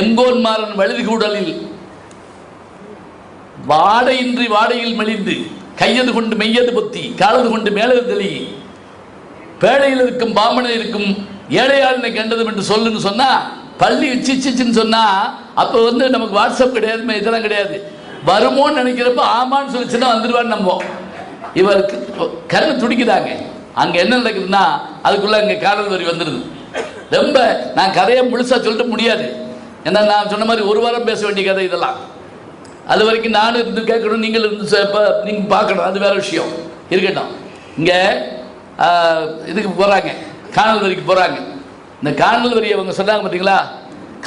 எங்கோன்மாறன் வழுதி கூடலில் வாடையின்றி வாடையில் மெலிந்து கையது கொண்டு மெய்யது பொத்தி காலது கொண்டு மேலது தெளி பேழையில் இருக்கும் பாமணன் இருக்கும் ஏழையாளினை கண்டதும் என்று சொல்லுன்னு சொன்னா பள்ளி சிச்சின்னு சொன்னா அப்போ நமக்கு வாட்ஸ்அப் கிடையாது, இதெல்லாம் கிடையாது. வருமோன்னு நினைக்கிறப்ப ஆமான்னு சொல்லிச்சுன்னா வந்துடுவான்னு நம்போம். இவருக்கு கண்ணு துடிக்குதாங்க. அங்கே என்ன நடக்குதுன்னா அதுக்குள்ள அங்கே காதல் வரி வந்துடுது. ரொம்ப நான் கதையை முழுசா சொல்லிட்டு முடியாது. ஏன்னா நான் சொன்ன மாதிரி ஒரு வாரம் பேச வேண்டிய கதை இதெல்லாம். அது வரைக்கும் நானும் இருந்து கேட்கணும், நீங்கள் இருந்து நீங்கள் பார்க்கணும், அது வேற விஷயம் இருக்கட்டும். இங்கே இதுக்கு போகிறாங்க, காணல் வரிக்கு போகிறாங்க. இந்த காணல் வரி அவங்க சொன்னாங்க பார்த்தீங்களா,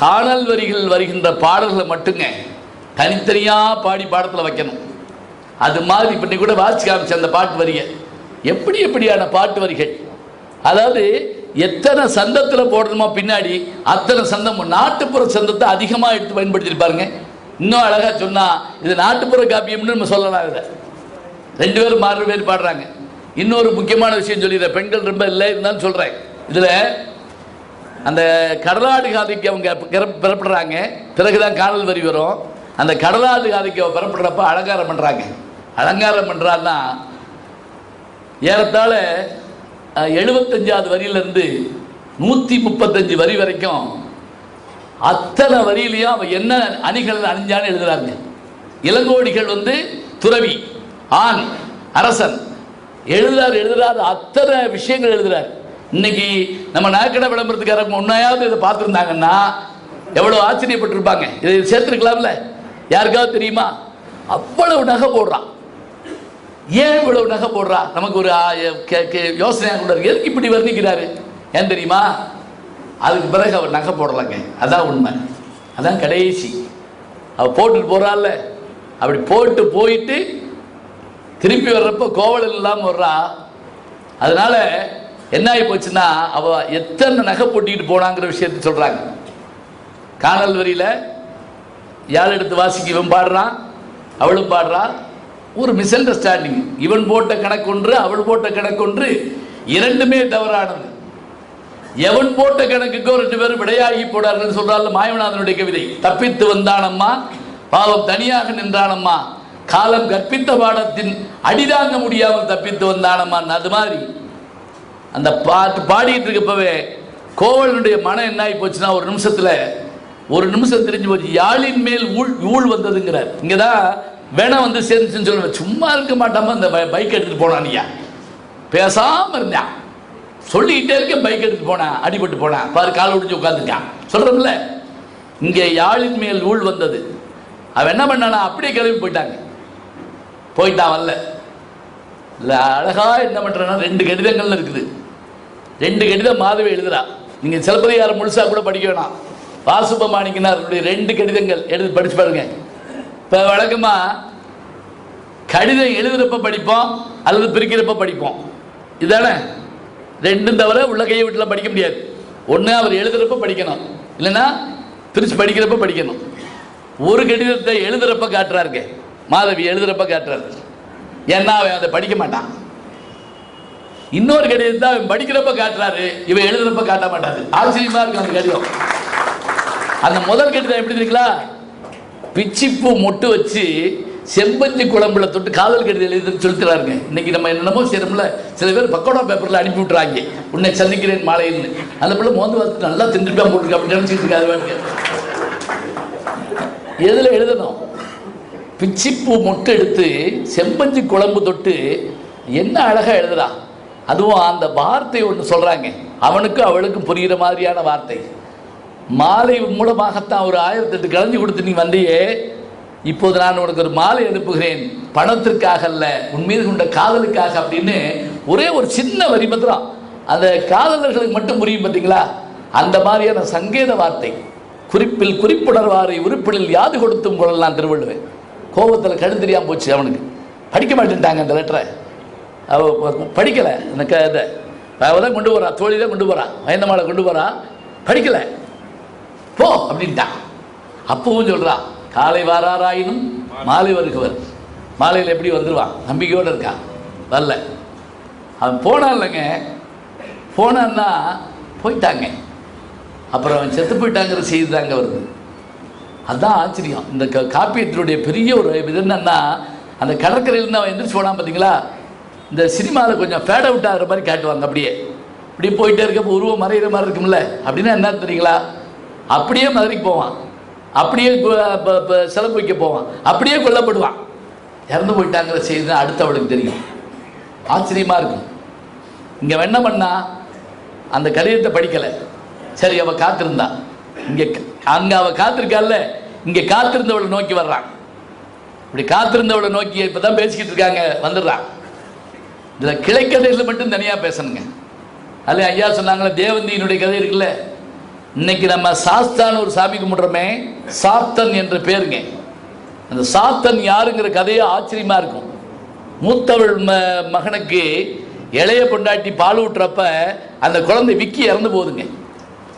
காணல் வரிகள் வருகின்ற பாடல்களை மட்டுங்க தனித்தனியாக பாடி பாடத்தில் வைக்கணும். அது மாதிரி இப்படி கூட வாசி காமிச்ச அந்த பாட்டு வரியை எப்படியான பாட்டு வரிகள், அதாவது எத்தனை சந்தத்தில் போடணுமோ பின்னாடி அத்தனை சந்தம். நாட்டுப்புற சந்தத்தை அதிகமாக எடுத்து பயன்படுத்தியிருப்பாருங்க. இன்னும் அழகாக சொன்னால் இது நாட்டுப்புற காப்பியம்னு நம்ம சொல்லலாம். இதை 2 பேரும் 6 பேர் பாடுறாங்க. இன்னொரு முக்கியமான விஷயம் சொல்லிடுறேன், பெண்கள் ரொம்ப இல்லை இருந்தாலும் சொல்கிறேன். இதில் அந்த கடலாடு காதைக்கு அவங்க பெறப்படுறாங்க, பிறகுதான் காணல் வரி வரும். அந்த கடலாடு காதைக்கு அவ பெறப்படுறப்ப அலங்காரம் பண்ணுறாங்க. அலங்காரம் பண்ணுறான்னா ஏறத்தாழ 75வது வரியிலிருந்து 135 வரி வரைக்கும் அத்தனை வரியிலையும் அவன் என்ன அணிகள் அணிஞ்சான்னு எழுதுறாங்க. இளங்கோடிகள் துறவி, ஆண், அரசன் எழுதுறாரு அத்தனை விஷயங்கள் எழுதுறாரு. இன்னைக்கு நம்ம நகைக்கடை விளம்பரத்துக்காரங்க உண்மையாவது இதை பார்த்துருந்தாங்கன்னா எவ்வளோ ஆச்சரியப்பட்டிருப்பாங்க. இதை சேர்த்துருக்கலாம்ல, யாருக்காவது தெரியுமா? அவ்வளவு நகை போடுறான். ஏன் இவ்வளவு நகை போடுறா? நமக்கு ஒரு யோசனையாக கூட இருக்கு. எதுக்கு இப்படி வர்ணிக்கிறாரு ஏன் தெரியுமா? அதுக்கு பிறகு அவர் நகை போடலைங்க. அதான் உண்மை, அதான் கடைசி. அவள் போட்டுட்டு போகிறாள்ல, அப்படி போட்டு போயிட்டு திருப்பி வர்றப்போ கோவலன் இல்லாமல் வர்றா. அதனால என்ன ஆகி போச்சுன்னா அவள் எத்தனை நகை போட்டிக்கிட்டு போனாங்கிற விஷயத்தை சொல்கிறாங்க. காணல் வரியில் யாழ் எடுத்து வாசிக்கு இவன் பாடுறான், அவளும் பாடுறா. ஒரு மிஸ் அண்டர்ஸ்டாண்டிங். இவன் போட்ட கணக்கொன்று, அவள் போட்ட கணக்கொன்று, இரண்டுமே தவறானது. எவன் போட்ட கணக்குக்கோ 2 பேரும் விடையாகி போடார்கள் சொல்றாள் மாயவநாதனுடைய கவிதை. தப்பித்து வந்தானம்மா பாவம் தனியாக நின்றானம்மா, காலம் கற்பித்த பாடத்தின் அடிதாங்க முடியாமல் தப்பித்து வந்தானம்மா. அது மாதிரி அந்த பாட்டு பாடிட்டு இருக்கப்பவே கோவலனுடைய மனம் என்ன ஆகி போச்சுன்னா ஒரு நிமிஷம் தெரிஞ்சு போச்சு. யாழின் மேல் ஊழ் வந்ததுங்கிறார். இங்கதான் வேணா சேர்ந்துச்சுன்னு சொல்லுவேன். சும்மா இருக்க மாட்டாம அந்த பைக் எடுத்துட்டு போனானியா, பேசாம இருந்தான். சொல்லிக்கிட்டே இருக்க பைக் எடுத்துட்டு போனான், அடிபட்டு போனான், பாரு கால் ஒடிச்சு உட்காந்துட்டான் சொல்றோம்ல. இங்கே யாழின் மேல் ஊழ் வந்தது. அவன் என்ன பண்ணானா அப்படியே கிளம்பி போயிட்டான் வரல. இல்லை அழகா என்ன பண்றான்னா 2 கடிதங்கள் இருக்குது. 2 கடிதம் மாதவி எழுதுறா. நீங்க சிலப்பதிகாரம் முழுசா கூட படிக்க வேணாம். வாசுபமாணிக்கனாருடைய 2 கடிதங்கள் எடுத்து படிச்சு பாருங்க. இப்போ வழக்கமா கடிதம் எழுதுறப்ப படிப்போம் அல்லது பிரிக்கிறப்ப படிப்போம், இதுதானே? 2 தவிர உள்ள கையை வீட்டில் படிக்க முடியாது. ஒன்று அவர் எழுதுறப்ப படிக்கணும், இல்லைன்னா பிரித்து படிக்கிறப்ப படிக்கணும். ஒரு கடிதத்தை எழுதுறப்ப காட்டுறாருங்க, மாதவி எழுதுறப்ப காட்டுறாரு. ஏன்னா அவன் அதை படிக்க மாட்டான். இன்னொரு கடிதத்தை அவன் படிக்கிறப்ப காட்டுறாரு, இவன் எழுதுறப்ப காட்ட மாட்டாரு. ஆச்சரியமா இருக்கு அந்த கடிதம். அந்த முதல் கடிதம் எப்படி தெரியுங்களா? பிச்சிப்பூ மொட்டு வச்சு செம்பஞ்சி குழம்புல தொட்டு காதல் கடிதம் எழுதுன்னு சொல்லிட்டுறாருங்க. இன்னைக்கு நம்ம என்னென்னமோ செய்யறோம்ல, சில பேர் பக்கோடா பேப்பர்ல அனுப்பி விட்டுறாங்க, உன்னை சந்திக்கிறேன் மாலைன்னு. அந்த பிள்ளை மோந்து பார்த்து நல்லா திண்டுட்டா போட்டுருக்கு அப்படின்னு நினைச்சிட்டு இருக்காது. எதுல எழுதணும்? பிச்சிப்பூ மொட்டு எடுத்து செம்பஞ்சி குழம்பு தொட்டு என்ன அழகா எழுதுறா. அதுவும் அந்த வார்த்தை ஒன்று சொல்றாங்க, அவனுக்கும் அவளுக்கும் புரிகிற மாதிரியான வார்த்தை. மாலை மூலமாகத்தான் ஒரு 1008 கலைஞ்சு கொடுத்து நீ வந்தியே, இப்போது நான் உனக்கு ஒரு மாலை அனுப்புகிறேன், பணத்திற்காக அல்ல, உன் மீது கொண்ட காதலுக்காக அப்படின்னு ஒரே ஒரு சின்ன வரி மாத்திரம் அந்த காதலர்களுக்கு மட்டும் புரியும் பார்த்தீங்களா? அந்த மாதிரியான சங்கேத வார்த்தை. குறிப்பில் குறிப்புணர்வாரை உறுப்பினில் யாது கொடுத்தும் கொள்ளலாம் திருவள்ளுவர். கோபத்தில் கழுத்தெரியாமல் போச்சு அவனுக்கு. படிக்க மாட்டேன்ட்டாங்க அந்த லெட்டரை. அவள் படிக்கலை. அந்த இதை அவள் தான் கொண்டு போகிறா, தோழி தான் கொண்டு போகிறா, வயந்தமாலை கொண்டு போகிறா, படிக்கலை, போ அப்படின்ட்டான். அப்பவும் சொல்கிறா, காலை வாராராயினும் மாலை வருகவர். மாலையில் எப்படி வந்துடுவான், நம்பிக்கையோடு இருக்கான். வரல. அவன் போனான் இல்லைங்க, போனான்னா போயிட்டாங்க. அப்புறம் அவன் செத்து போயிட்டாங்கிற செய்தி தாங்க வருது. அதுதான் ஆச்சரியம். இந்த காப்பியத்தினுடைய பெரிய ஒரு இது என்னன்னா, அந்த கடற்கரையிலேருந்து அவன் எந்திரிச்சு போனான் பார்த்தீங்களா. இந்த சினிமாவில் கொஞ்சம் ஃபேட் அவுட் ஆகிற மாதிரி காட்டுவாங்க. அப்படியே இப்படி போயிட்டே இருக்கப்போ உருவம் மறைகிற மாதிரி இருக்கும்ல. அப்படின்னா என்ன தெரியுங்களா, அப்படியே மதுரைக்கு போவான், அப்படியே செலவு வைக்க போவான், அப்படியே கொல்லப்படுவான். இறந்து போயிட்டாங்கிற செய்தி தான் அடுத்து அவளுக்கு தெரியும். ஆச்சரியமாக இருக்கும். இங்கே என்ன பண்ணா, அந்த கடிதத்தை படிக்கலை. சரி, அவள் காத்திருந்தா. அங்கே அவள் காத்திருக்கால, இங்கே காத்திருந்தவளை நோக்கி வர்றான். இப்படி காத்திருந்தவளை நோக்கி இப்போ தான் பேசிக்கிட்டு இருக்காங்க, வந்துடுறான். இதில் கிளைக்கதையில் மட்டும் தனியாக பேசணுங்க. அதில் ஐயா சொன்னாங்களே, தேவந்தியினுடைய கதை இருக்குல்ல. இன்னைக்கு நம்ம சாஸ்தான்னு ஒரு சாமி கும்பிட்றோமே, சாத்தன் என்ற பேருங்க. அந்த சாத்தன் யாருங்கிற கதையே ஆச்சரியமாக இருக்கும். மூத்தவள் மகனுக்கு இளைய பொண்டாட்டி பால் ஊட்டுறப்ப அந்த குழந்தை விக்கி இறந்து போகுதுங்க.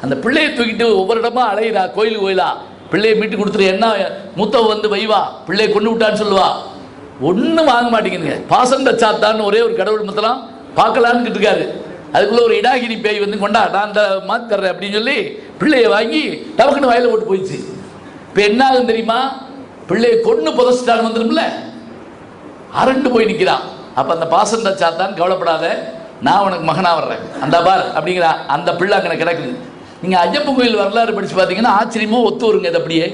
அந்த பிள்ளையை தூக்கிட்டு ஒவ்வொரு இடமா அலையிறா, கோயில் கோயிலா, பிள்ளையை மீட்டு கொடுத்துரு, என்ன மூத்தவ வந்து வைவா, பிள்ளையை கொண்டு விட்டான்னு சொல்லுவா. ஒன்றும் வாங்க மாட்டேங்குதுங்க. பாசந்த சாத்தான்னு ஒரே ஒரு கடவுள் மத்தலாம் பார்க்கலான்னு இருக்காரு. அதுக்குள்ளே ஒரு இடாகிரி பேய் வந்து கொண்டா, நான் அந்த மாற்றி தர்றேன் அப்படின்னு சொல்லி பிள்ளையை வாங்கி டவக்குன்னு வயலில் போட்டு போயிடுச்சு. இப்போ என்ன ஆகுது தெரியுமா, பிள்ளையை கொண்டு புதைச்சிட்டான்னு வந்துடும்ல, அரண்டு போய் நிற்கிறான். அப்போ அந்த பாசந்த சாத்தான், கவலைப்படாத, நான் உனக்கு மகனாக வர்றேன், அந்த பார் அப்படிங்கிறா. அந்த பிள்ளை அங்கே கிடக்குது. நீங்கள் ஐயப்பன் கோயில் வரலாறு படித்து பார்த்தீங்கன்னா ஆச்சரியமாக ஒத்து வருங்க. இது அப்படியே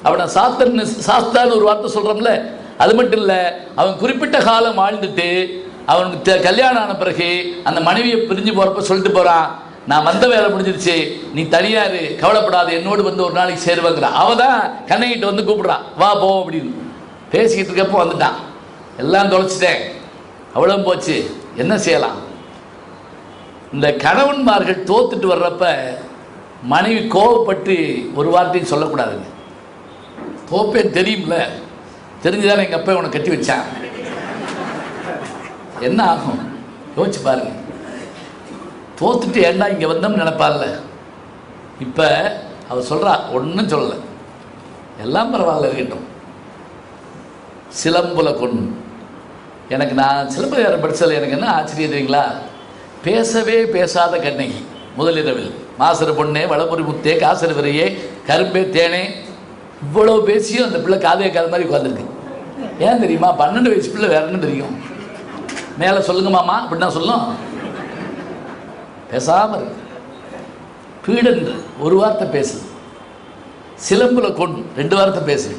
அவனை சாஸ்தான்னு ஒரு வார்த்தை சொல்கிறோம்ல, அது மட்டும் இல்லை, அவன் குறிப்பிட்ட காலம் வாழ்ந்துட்டு அவனுக்கு கல்யாணம் ஆன பிறகு அந்த மனைவியை பிரிஞ்சு போகிறப்ப சொல்லிட்டு போகிறான், நான் வந்த வேலை முடிஞ்சிருச்சு, நீ தனியாரு, கவலைப்படாது, என்னோடு வந்து ஒரு நாளைக்கு சேருவாங்கிறான். அவள் தான் கண்ணகிட்ட வந்து கூப்பிட்றான், வா போ அப்படின்னு. பேசிக்கிட்டு இருக்கப்போ வந்துட்டான், எல்லாம் தொலைச்சிட்டேன், அவ்வளோ போச்சு, என்ன செய்யலாம். இந்த கணவன்மார்கள் தோத்துட்டு வர்றப்ப மனைவி கோவப்பட்டு ஒரு வார்த்தையும் சொல்லக்கூடாதுங்க. தோப்பேன் தெரியும்ல, தெரிஞ்சுதானே எங்கள் அப்பா உனக்கு கட்டி வச்சான், என்ன ஆகும் யோசிச்சு பாருங்க. தோத்துட்டு ஏண்டா இங்கே வந்தோம்னு நினைப்பார்ல. இப்போ அவள் சொல்கிறா, ஒன்றும் சொல்லலை, எல்லாம் பரவாயில்ல இருக்கட்டும். சிலம்புல கொண்டு எனக்கு, நான் சிலம்பதிகாரம் படித்ததில் எனக்கு என்ன ஆச்சரியம் தெரியுங்களா, பேசவே பேசாத கண்ணகி முதலிரவில் மாசரு பொண்ணே, வளபுரி முத்தே, காசரு விரையே, கரும்பே தேனே, இவ்வளோ பேசியும் அந்த பிள்ளை காதே காத மாதிரி உட்காந்துருக்கு. ஏன் தெரியுமா, 12 வயசு பிள்ளை வேற என்ன தெரியும். மேலே சொல்லுங்க மாமா அப்படின்னா சொல்லும், பேசாமல் இருக்கு. பீடன் ஒரு வார்த்தை பேசுது, சிலம்புல கொண்டு 2 வார்த்தை பேசு.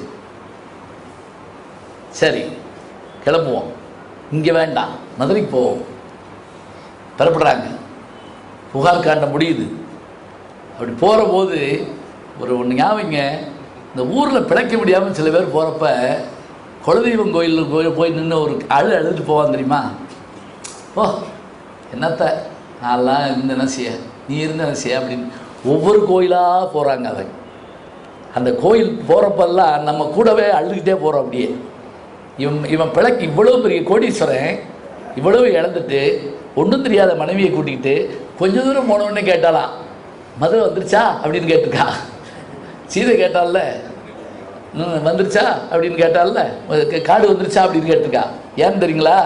சரி கிளம்புவோம், இங்கே வேண்டாம், மதுரைக்கு போவோம். பெறப்படுறாங்க, புகார் காண்ட முடியுது. அப்படி போகிற போது ஒன்று ஞாபகங்க, இந்த ஊரில் பிழைக்க முடியாமல் சில பேர் போகிறப்ப குலதெய்வம் கோயில் போய் நின்று ஒரு அழுதுட்டு போவான் தெரியுமா. ஓ என்னத்த நான்லாம் இருந்து என்ன செய்ய, நீ இருந்து என்ன செய்ய அப்படின்னு ஒவ்வொரு கோயிலாக போகிறாங்க. அதை அந்த கோயில் போகிறப்பெல்லாம் நம்ம கூடவே அழுதுகிட்டே போகிறோம். அப்படியே இவன் பிழைக்கு இவ்வளோ பெரிய கோடீஸ்வரன், இவ்வளவு இழந்துட்டு ஒன்றும் தெரியாத மனைவியை கூட்டிக்கிட்டு கொஞ்சம் தூரம் போனவுடனே கேட்டாலாம், மதுரை வந்துருச்சா அப்படின்னு கேட்டிருக்கா. சீதை கேட்டால வந்துருச்சா அப்படின்னு கேட்டால, காடு வந்துருச்சா அப்படின்னு கேட்டிருக்கா. ஏன்னு தெரியுங்களா,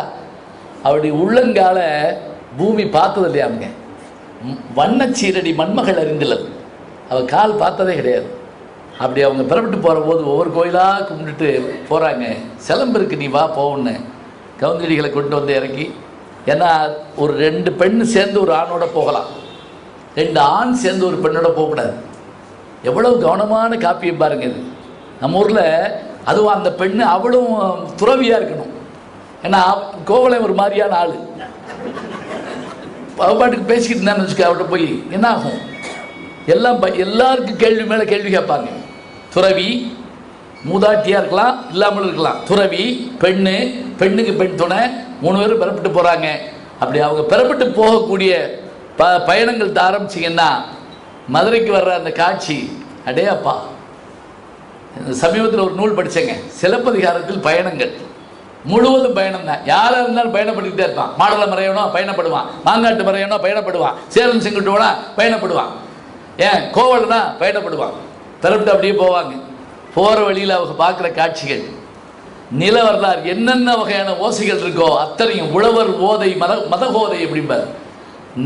அவருடைய உள்ளங்கால பூமி பார்த்தது இல்லையாங்க. வண்ணச்சீரடி மண்மகள் அறிந்துள்ளது, அவள் கால் பார்த்ததே கிடையாது. அப்படி அவங்க பிறப்பிட்டு போகிற போது ஒவ்வொரு கோயிலாக கும்பிட்டுட்டு போகிறாங்க. சிலம்பருக்கு நீ வா போன்னு கவுந்தடிகளை கொண்டு வந்து இறக்கி. ஏன்னா ஒரு 2 பெண் சேர்ந்து ஒரு ஆணோட போகலாம், 2 ஆண் சேர்ந்து ஒரு பெண்ணோட போகக்கூடாது. எவ்வளவு கவனமான காப்பியம் பாருங்க இது. நம்ம ஊரில் அதுவும் அந்த பெண்ணு அவளும் துறவியாக இருக்கணும். ஏன்னா கோவலை ஒரு மாதிரியான ஆள், பாட்டுக்கு பேசிக்கிட்டு இருந்தான்னு வச்சுக்க, அவட்ட போய் என்ன ஆகும், எல்லாருக்கும் கேள்வி மேலே கேள்வி கேட்பாங்க. துறவி மூதாட்டியாக இருக்கலாம், இல்லாமலும் இருக்கலாம். துறவி, பெண்ணு, பெண்ணுக்கு பெண் துணை, 3 பேரும் பெறப்பட்டு போகிறாங்க. அப்படி அவங்க பெறப்பட்டு போகக்கூடிய பயணங்கள் ஆரம்பிச்சிங்கன்னா மதுரைக்கு வர்ற அந்த காட்சி, அடே அப்பா. சமீபத்தில் ஒரு நூல் படித்தேங்க, சிலப்பதிகாரத்தில் பயணங்கள். முழுவதும் பயணம் தான். யாராக இருந்தாலும் பயணப்பட்டுக்கிட்டே இருப்பான். மாடலை மறையணும் பயணப்படுவான், மாங்காட்டு மறையணும் பயணப்படுவான், சேலம் செங்குட்டுவனா பயணப்படுவான், ஏன் கோவலனா பயணப்படுவான். திறப்பிட்டு அப்படியே போவாங்க. போகிற வழியில் அவங்க பார்க்குற காட்சிகள், நில வரலாறு, என்னென்ன வகையான ஓசைகள் இருக்கோ அத்தனையும் உழவர் ஓதை மதகோதை அப்படிம்பார்.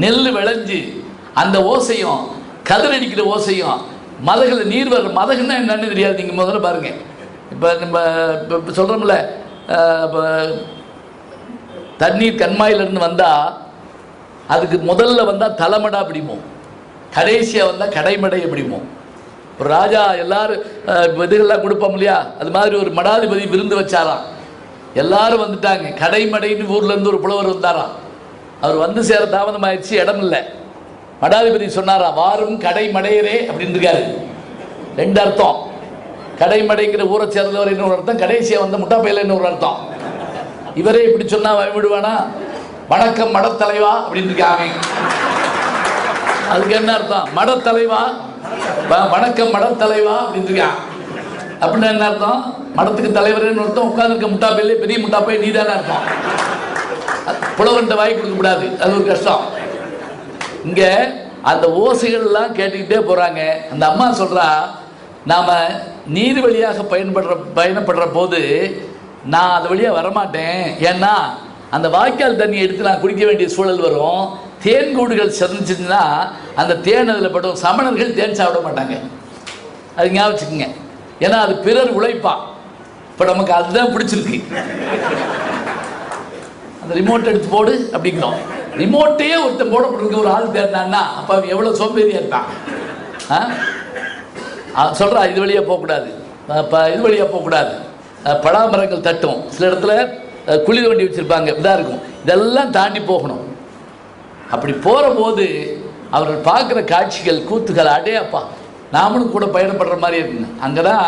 நெல் விளைஞ்சு அந்த ஓசையும் கதிரடிக்கிற ஓசையும், மதகில் நீர் வர மதகுன்னா என்னன்னு தெரியாது. நீங்கள் முதல்ல பாருங்கள். இப்போ நம்ம இப்போ சொல்கிறோம்ல, தண்ணீர் கண்மாயிலிருந்து வந்தால் அதுக்கு முதல்ல வந்தால் தலைமடை அப்படிமோ, கடைசியாக வந்தால் கடைமடை அப்படிமோ. ஒரு ராஜா எல்லாரும் இதுகள்லாம் கொடுப்போம் இல்லையா, அது மாதிரி ஒரு மடாதிபதி விருந்து வச்சாராம். எல்லாரும் வந்துட்டாங்க. கடைமடைன்னு ஊர்லேருந்து ஒரு புலவர் வந்தாராம். அவர் வந்து சேர தாமதம் ஆயிடுச்சு, இடம் இல்லை. மடாதிபதி சொன்னாரா, வாரும் கடைமடையரே அப்படின்னு இருக்காரு. ரெண்டு அர்த்தம். கடைமடைங்கிற ஊரை சேர்ந்தவர் இன்னொரு அர்த்தம், கடைசியாக வந்த முட்டாப்பையில் இன்னொரு அர்த்தம். இவரே இப்படி சொன்னா விடுவானா? வணக்கம் மடத்தலைவா அப்படின்னு இருக்காங்க. அதுக்கு என்ன அர்த்தம்? மடத்தலைவா, வணக்கம் மடத்தலைவா அப்படின்னு இருக்கான். அப்படின்னு என்ன அர்த்தம்? மடத்துக்கு தலைவர்னு அர்த்தம். உட்காந்துருக்க முட்டாப்பையிலே பெரிய முட்டாப்பை நீதானே அர்த்தம். புலவன்ட்ட வாய் கொடுக்க கூடாது, அது ஒரு கஷ்டம். இங்க அந்த ஓசைகள்லாம் கேட்டுக்கிட்டே போறாங்க. அந்த அம்மா சொல்றா, நாம நீர் வழியாக பயணப்படுற போது நான் அது வழியாக வரமாட்டேன். ஏன்னா அந்த வாய்க்கால் தண்ணியை எடுத்து நான் குடிக்க வேண்டிய சூழல் வரும். தேன் கூடுகள் செஞ்சுன்னா அந்த தேன் அதில் படும். சமணர்கள் தேன் சாப்பிட மாட்டாங்க, அது ஞாபகம் வச்சுக்கோங்க. ஏன்னா அது பிறர் உழைப்பா. இப்போ நமக்கு அதுதான் பிடிச்சிருக்கு. அந்த ரிமோட் எடுத்து போடு அப்படிங்கிறோம். ரிமோட்டையே ஒருத்தன் போடப்பட்டிருக்க ஒரு ஆள் தேர்ந்தான்னா அப்போ அவன் எவ்வளோ சோம்பேறியாக இருப்பான். சொல்கிறா, இது வழியாக போகக்கூடாது, இது வழியாக போகக்கூடாது, பலாமரங்கள் தட்டும், சில இடத்துல குளிர் வண்டி வச்சுருப்பாங்க, இதாக இருக்கும், இதெல்லாம் தாண்டி போகணும். அப்படி போகிற போது அவர்கள் பார்க்குற காட்சிகள், கூத்துகள், அடே அப்பா நாமளும் கூட பயணப்படுற மாதிரி இருக்குங்க. அங்கே தான்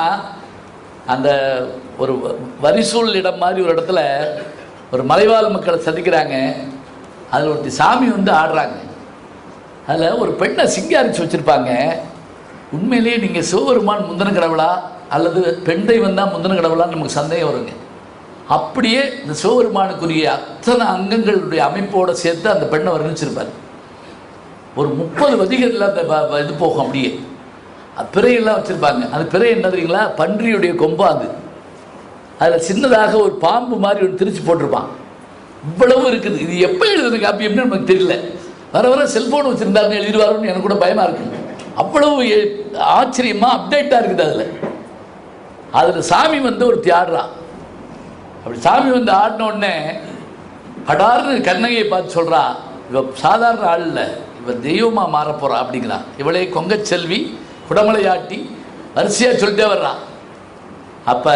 அந்த ஒரு வரிசூல் இடம் மாதிரி ஒரு இடத்துல ஒரு மலைவாழ் மக்களை சந்திக்கிறாங்க. அதில் ஒருத்தி சாமி வந்து ஆடுறாங்க. அதில் ஒரு பெண்ணை சிங்காரிச்சு வச்சுருப்பாங்க. உண்மையிலேயே நீங்கள் சிவபெருமான் முந்தின கடவுளா அல்லது பெண் தெய்வம் தான் முந்தின கடவுளான்னு நமக்கு சந்தேகம் வருங்க. அப்படியே இந்த சிவபெருமானுக்குரிய அத்தனை அங்கங்களுடைய அமைப்போடு சேர்த்து அந்த பெண்ணை வர்ணிச்சிருப்பார். ஒரு 30 வதிகளில் அந்த இது போகும். அப்படியே பிறையெல்லாம் வச்சுருப்பாங்க. அந்த பிறை என்ன தெரியுங்களா? பன்றியுடைய கொம்பா. அது அதில் சின்னதாக ஒரு பாம்பு மாதிரி ஒரு திரிச்சு போட்டிருப்பான். இவ்வளவு இருக்குது. இது எப்போ எழுதுன காப்பி எப்படின்னு நமக்கு தெரியல. வர வர செல்ஃபோன் வச்சுருந்தாருன்னு எழுதிடுவாருன்னு எனக்கு கூட பயமாக இருக்குது. அவ்வளவு ஆச்சரியமாக அப்டேட்டாக இருக்குது. அதில் சாமி வந்து ஒரு தியாடுறான். அப்படி சாமி வந்து ஆடின உடனே படார்னு கண்ணகியை பார்த்து சொல்கிறா, இவ சாதாரண ஆள் இல்லை, இவ தெய்வமாக மாறப்போறா அப்படிங்கிறான். இவளே கொங்கச்செல்வி குடமலையாட்டி வரிசையாக சொல்லிட்டே வர்றான். அப்போ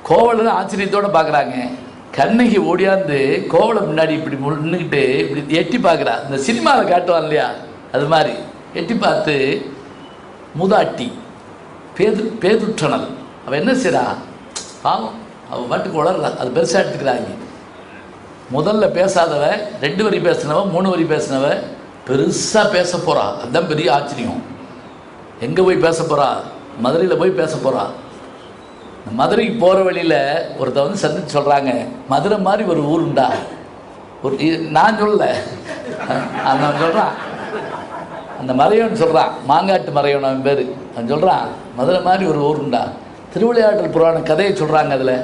கோவலன் ஆச்சரியத்தோடு பார்க்குறாங்க. கண்ணகி ஓடியாந்து கோவலை முன்னாடி இப்படி நின்றுக்கிட்டு இப்படி எட்டி பார்க்குறா. இந்த சினிமாவில் காட்டுவான் இல்லையா, அது மாதிரி எட்டி பார்த்து மூதாட்டி பேதுற்றனல். அவள் என்ன செய்றா? பாவம், அவள் பாட்டுக்கு வளர்றா. அது பெருசாக எடுத்துக்கிறாங்க. முதல்ல பேசாதவ 2 வரி பேசினவ 3 வரி பேசினவ பெருசாக பேச போகிறா. அதுதான் பெரிய ஆச்சரியம். எங்கே போய் பேச போகிறா? மதுரையில் போய் பேச போகிறா. மதுரைக்கு போகிற வழியில் ஒருத்த வந்து சந்தித்து சொல்கிறாங்க, மதுரை மாதிரி ஒரு ஊர் உண்டா? ஒரு நான் சொல்லலை, அவன் சொல்கிறான். அந்த மறையோன்னு சொல்கிறான், மாங்காட்டு மறையோன் அவன் பேர். அவன் சொல்கிறான், மதுரை மாதிரி ஒரு ஊர் உண்டா? திருவிளையாடல் புராணம் கதையை சொல்கிறாங்க. அதில்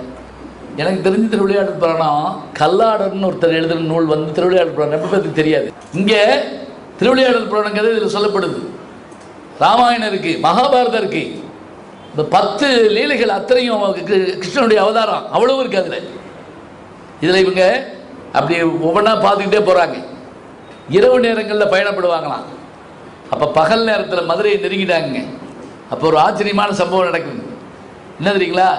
எனக்கு தெரிஞ்ச திருவிளையாடல் புராணம் கல்லாடர்னு ஒருத்தர் எழுதுகிற நூல் வந்து திருவிளையாடல் புராணம் எப்படி பற்றி தெரியாது. இங்கே திருவிளையாடல் புராணம் கதை இதில் சொல்லப்படுது. ராமாயணம் இருக்குது, மகாபாரதம் இருக்குது. இந்த 10 லீலைகள் அத்தனையும் கிருஷ்ணனுடைய அவதாரம் அவ்வளவு இருக்குது அதில். இதில் இவங்க அப்படி ஒவ்வொன்றா பார்த்துக்கிட்டே போகிறாங்க. இரவு நேரங்களில் பயணப்படுவாங்களாம். அப்போ பகல் நேரத்தில் மதுரையை நெருங்கிட்டாங்க. அப்போ ஒரு ஆச்சரியமான சம்பவம் நடக்குது. என்ன தெரியுங்களா?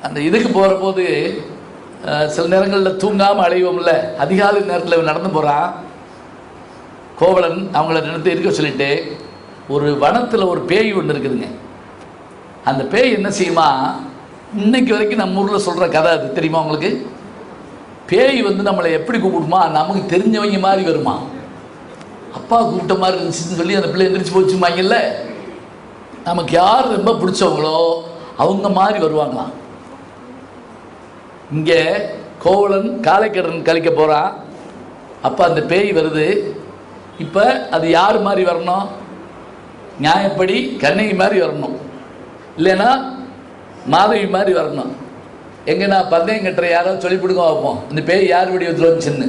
அந்த இதுக்கு போகிற போது சில நேரங்களில் தூங்காமல் அலைவோம்ல, அதிகாலை நேரத்தில் நடந்து போகிறான் கோவலன். அவங்கள நினைத்து இருக்க சொல்லிட்டு ஒரு வனத்தில் ஒரு பேய் ஒன்று இருக்குதுங்க. அந்த பேய் என்ன செய்யுமா, இன்னைக்கு வரைக்கும் நம்ம ஊரில் சொல்கிற கதை அது தெரியுமா உங்களுக்கு? பேய் வந்து நம்மளை எப்படி கூப்பிடுமா, நமக்கு தெரிஞ்சவங்க மாதிரி வருமா. அப்பா கூப்பிட்ட மாதிரி இருந்துச்சுன்னு சொல்லி அந்த பிள்ளை எந்திரிச்சு போச்சுமாங்கல்ல. நமக்கு யார் ரொம்ப பிடிச்சவங்களோ அவங்க மாதிரி வருவாங்களாம். இங்கே கோவலன் காலைக்கடன் கழிக்க போகிறான். அப்போ அந்த பேய் வருது. இப்போ அது யார் மாதிரி வரணும்? நியாயப்படி கண்ணகி மாதிரி வரணும், இல்லைன்னா மாதவி மாதிரி வரணும். எங்கே நான் பந்தயம் கட்டுற யாராவது சொல்லிவிடுங்க வைப்போம், இந்த பேய் யார் வடிவத்தில் வந்துச்சுன்னு.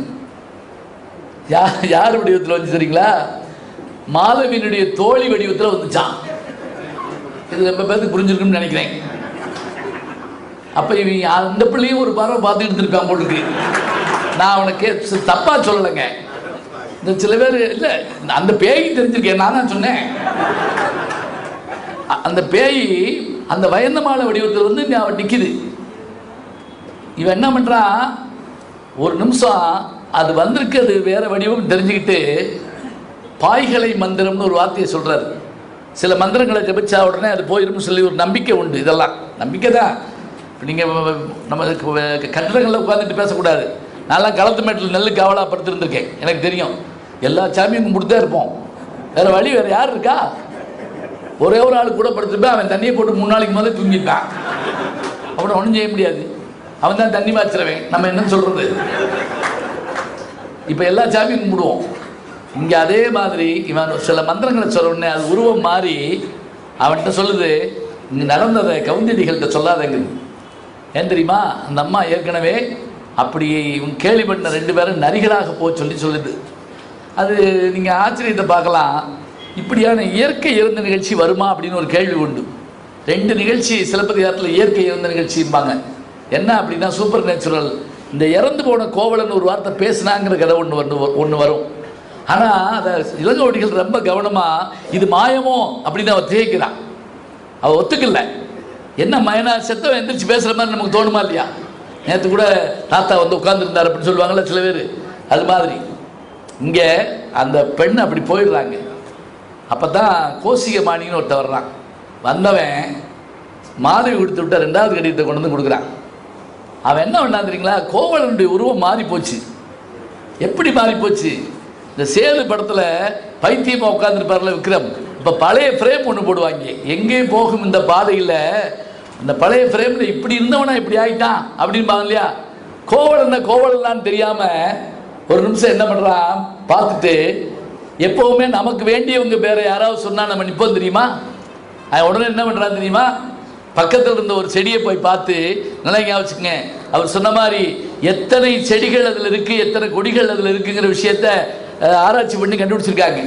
யார் வடிவத்தில் வந்து தெரியுங்களா? மாதவியினுடைய தோழி வடிவத்தில் வந்துச்சான். இது ரொம்ப பேருக்கு புரிஞ்சிருக்குன்னு நினைக்கிறேன். அப்போ இவங்க அந்த பிள்ளையும் ஒரு பார்வை பார்த்துக்கிட்டு இருந்திருப்பான் போல் இருக்கு. நான் அவனுக்கு தப்பாக சொல்லலைங்க. இந்த சில பேர் இல்லை, அந்த பேய் தெரிஞ்சிருக்கேன், நான் தான் சொன்னேன். அந்த பேய் அந்த வயந்தமால வடிவத்தில் வந்து அவன் நிற்கிது. இவன் என்ன பண்ணுறான், ஒரு நிமிஷம் அது வந்திருக்கு, அது வேற வடிவம் தெரிஞ்சுக்கிட்டு பாய்களை மந்திரம்னு ஒரு வார்த்தையை சொல்கிறார். சில மந்திரங்களை ஜபிச்சா உடனே அது போயிடும் சொல்லி ஒரு நம்பிக்கை உண்டு. இதெல்லாம் நம்பிக்கை தான். இப்போ நீங்கள் நம்ம கட்டிடங்களில் உட்காந்துட்டு பேசக்கூடாது. நான்லாம் களத்து மேட்டில் நெல்லு காவலாக படுத்துருந்துருக்கேன், எனக்கு தெரியும். எல்லா சாமியும் கும்பிட்டு தான் இருப்போம், வேறு வழி வேறு யார் இருக்கா? ஒரே ஒரு ஆள் கூட படுத்துருப்பேன், அவன் தண்ணியை போட்டு 3 நாளைக்கு முதல்ல தூங்கிட்டான். அவனை ஒன்றும் செய்ய முடியாது, அவன் தான் தண்ணி மாய்ச்சிருவேன். நம்ம என்னன்னு சொல்கிறது? இப்போ எல்லா சாமியும் கும்பிடுவோம். இங்கே அதே மாதிரி இவன் சில மந்திரங்களை சொல்ல உடனே அது உருவம் மாறி அவன்கிட்ட சொல்லுது, இங்கே நடந்ததை கவுந்தடிகள்கிட்ட சொல்லாதங்க. ஏன் தெரியுமா? அந்த அம்மா ஏற்கனவே அப்படி இவன் கேள்விப்பட்ட 2 பேரும் நரிகளாக சொல்லுது. அது நீங்கள் ஆச்சரியத்தை பார்க்கலாம். இப்படியான இயற்கை இறந்த நிகழ்ச்சி வருமா அப்படின்னு ஒரு கேள்வி உண்டு. 2 நிகழ்ச்சி சிலப்பதிகாரத்தில் இயற்கை இறந்த நிகழ்ச்சிம்பாங்க. என்ன அப்படின்னா சூப்பர் நேச்சுரல். இந்த இறந்து போன கோவலன் ஒரு வார்த்தை பேசினாங்கிற கதை ஒன்று வரும். ஆனால் அதை இளங்கோவடிகள் ரொம்ப கவனமாக இது மாயமோ அப்படின்னு அவன் திகைக்கிறான். அவள் ஒத்துக்கல. என்ன மயனா செத்தவன் எந்திரிச்சு பேசுகிற மாதிரி நமக்கு தோணுமா இல்லையா? நேற்று கூட தாத்தா வந்து உட்காந்துருந்தார் அப்படின்னு சொல்லுவாங்கள்ல சில பேர், அது மாதிரி இங்கே அந்த பெண் அப்படி போயிடுறாங்க. அப்போ தான் கோசிகமானின்னு ஒருத்தர் வர்றான். வந்தவன் மாதவி கொடுத்து விட்ட 2வது கடிதத்தை கொண்டு வந்து கொடுக்குறான். அவன் என்ன பண்ணான் தெரியுங்களா? கோவலனுடைய உருவம் மாறி போச்சு. எப்படி மாறி போச்சு? இந்த சேது படத்தில் பைத்தியமாக உட்காந்துருப்பார்ல விக்ரம், இப்போ பழைய ஃப்ரேம் ஒன்று போடுவாங்க. எங்கே போகும் இந்த பாதையில், அந்த பழைய ஃப்ரேமில் இப்படி இருந்தவனா இப்படி ஆகிட்டான் அப்படின்பாங்க இல்லையா? கோவலன்னான்னு தெரியாமல் ஒரு நிமிஷம் என்ன பண்ணுறான் பார்த்துட்டு, எப்போவுமே நமக்கு வேண்டியவங்க வேறு யாராவது சொன்னால் நம்ம நிற்போம் தெரியுமா? உடனே என்ன பண்ணுறான் தெரியுமா? பக்கத்தில் இருந்த ஒரு செடியை போய் பார்த்து, நல்லா ஞாபகம், அவர் சொன்ன மாதிரி எத்தனை செடிகள் அதில் இருக்குது, எத்தனை கொடிகள் அதில் இருக்குங்கிற விஷயத்த ஆராய்ச்சி பண்ணி கண்டுபிடிச்சிருக்காங்க.